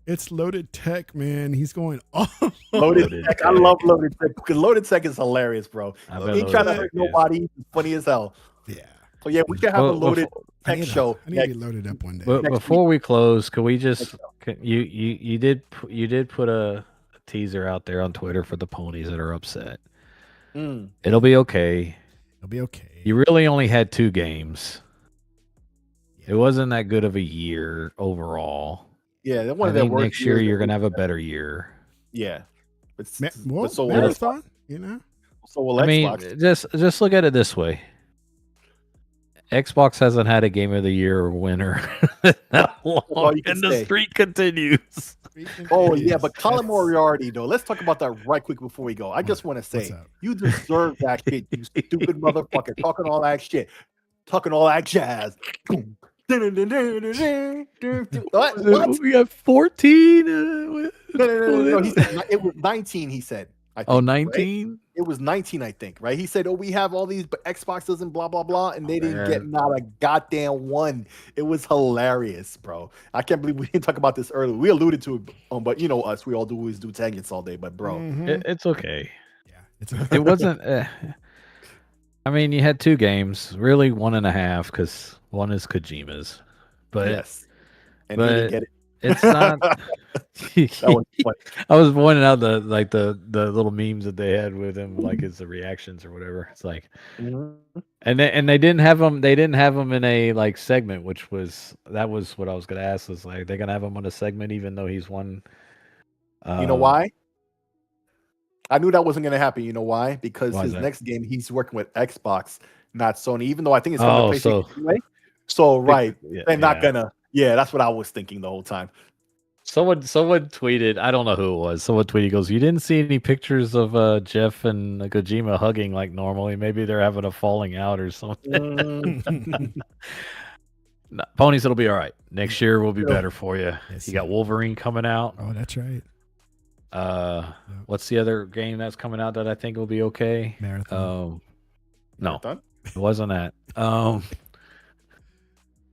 it's loaded tech, man. He's going off.
Loaded tech. I love loaded tech because loaded tech is hilarious, bro. He ain't trying to hurt nobody. He's funny as hell.
Yeah.
So yeah, we can have a loaded tech show.
I need to be loaded up one day.
But before we close, can we just you did put a teaser out there on Twitter for the ponies that are upset. It'll be okay.
It'll be okay.
You really only had 2 games. Yeah. It wasn't that good of a year overall.
Yeah,
I think next year you're gonna have a better year.
Yeah,
but so marathon, you know.
So will
Xbox. I mean, just look at it this way. Xbox hasn't had a Game of the Year winner that long, and the streak continues.
Oh yeah, but Colin Moriarty though. Let's talk about that right quick before we go. I just want to say you deserve that shit, you stupid motherfucker. Talking all that shit, talking all that jazz.
What? We got 14.
No. He said it was 19. He said. I think,
19?
Right? It was 19, I think, right? He said, we have all these, but Xbox doesn't blah, blah, blah. And they didn't get not a goddamn one. It was hilarious, bro. I can't believe we didn't talk about this earlier. We alluded to it, but you know us. We always do tangents all day. But, bro.
It's okay. Yeah, it wasn't. I mean, you had 2 games. Really 1.5 because one is Kojima's. But,
yes. And he didn't get it.
It's not. I was pointing out the little memes that they had with him, like his reactions or whatever. It's like, and they didn't have them. They didn't have them in a like segment, which was what I was gonna ask. Was like they're gonna have him on a segment, even though he's won.
You know why? I knew that wasn't gonna happen. You know why? Because his next game he's working with Xbox, not Sony. Even though I think it's on the PlayStation anyway. So right, they're not gonna. Yeah, that's what I was thinking the whole time.
Someone tweeted, I don't know who it was. Someone tweeted, goes, "You didn't see any pictures of Jeff and Kojima hugging like normally. Maybe they're having a falling out or something." No, ponies, it'll be all right. Next year will be better for you. Yes, you got Wolverine coming out.
Oh, that's right.
What's the other game that's coming out that I think will be okay?
Marathon.
No, it wasn't that.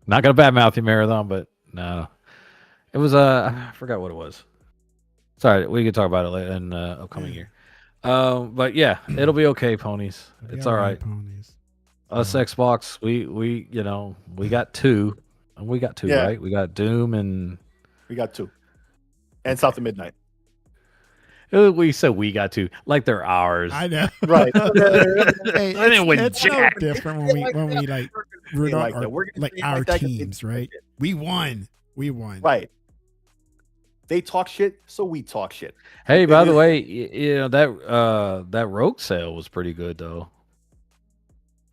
Not gonna badmouth you, Marathon, but no, it was I forgot what it was. Sorry, we can talk about it later in upcoming year. But yeah, it'll be okay, ponies. It's all right.
Ponies.
Us Xbox, we got 2. We got 2, right? We got Doom and
we got 2, and South of Midnight.
We said we got 2, like they're ours.
I know,
right?
Hey, it's no different when we like root our teams, right? We won.
Right. They talk shit, so we talk shit.
Hey, by the way, that Rogue sale was pretty good though.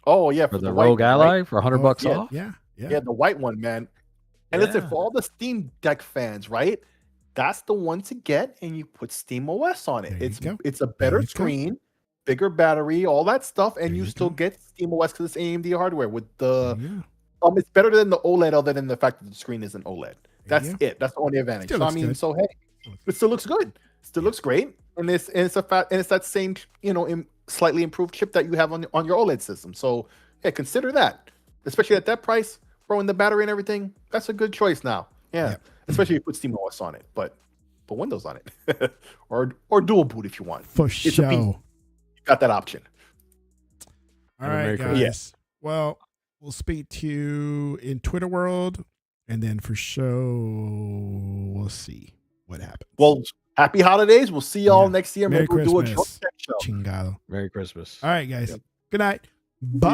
Oh yeah,
for the Rogue Ally for $100 off.
Yeah,
the white one, man. And listen, for all the Steam Deck fans, right? That's the one to get, and you put Steam OS on it. It's a better screen, bigger battery, all that stuff, and you still get Steam OS because it's AMD hardware. With the it's better than the OLED, other than the fact that the screen isn't OLED. That's it. That's the only advantage. So, I mean, so hey, it still looks good. Still looks great, and it's that same slightly improved chip that you have on your OLED system. So yeah, consider that, especially at that price, bro, and the battery and everything. That's a good choice now. Yeah. Especially if you put SteamOS on it, but put Windows on it, or dual boot if you want.
For sure, you
got that option.
All right, guys. Yes. Well, we'll speak to you in Twitter world, and then for sure, we'll see what happens.
Well, happy holidays. We'll see y'all next year.
Merry
Maybe we'll do a
Christmas.
show.
Chingado.
Merry Christmas.
All right, guys. Good night. Bye.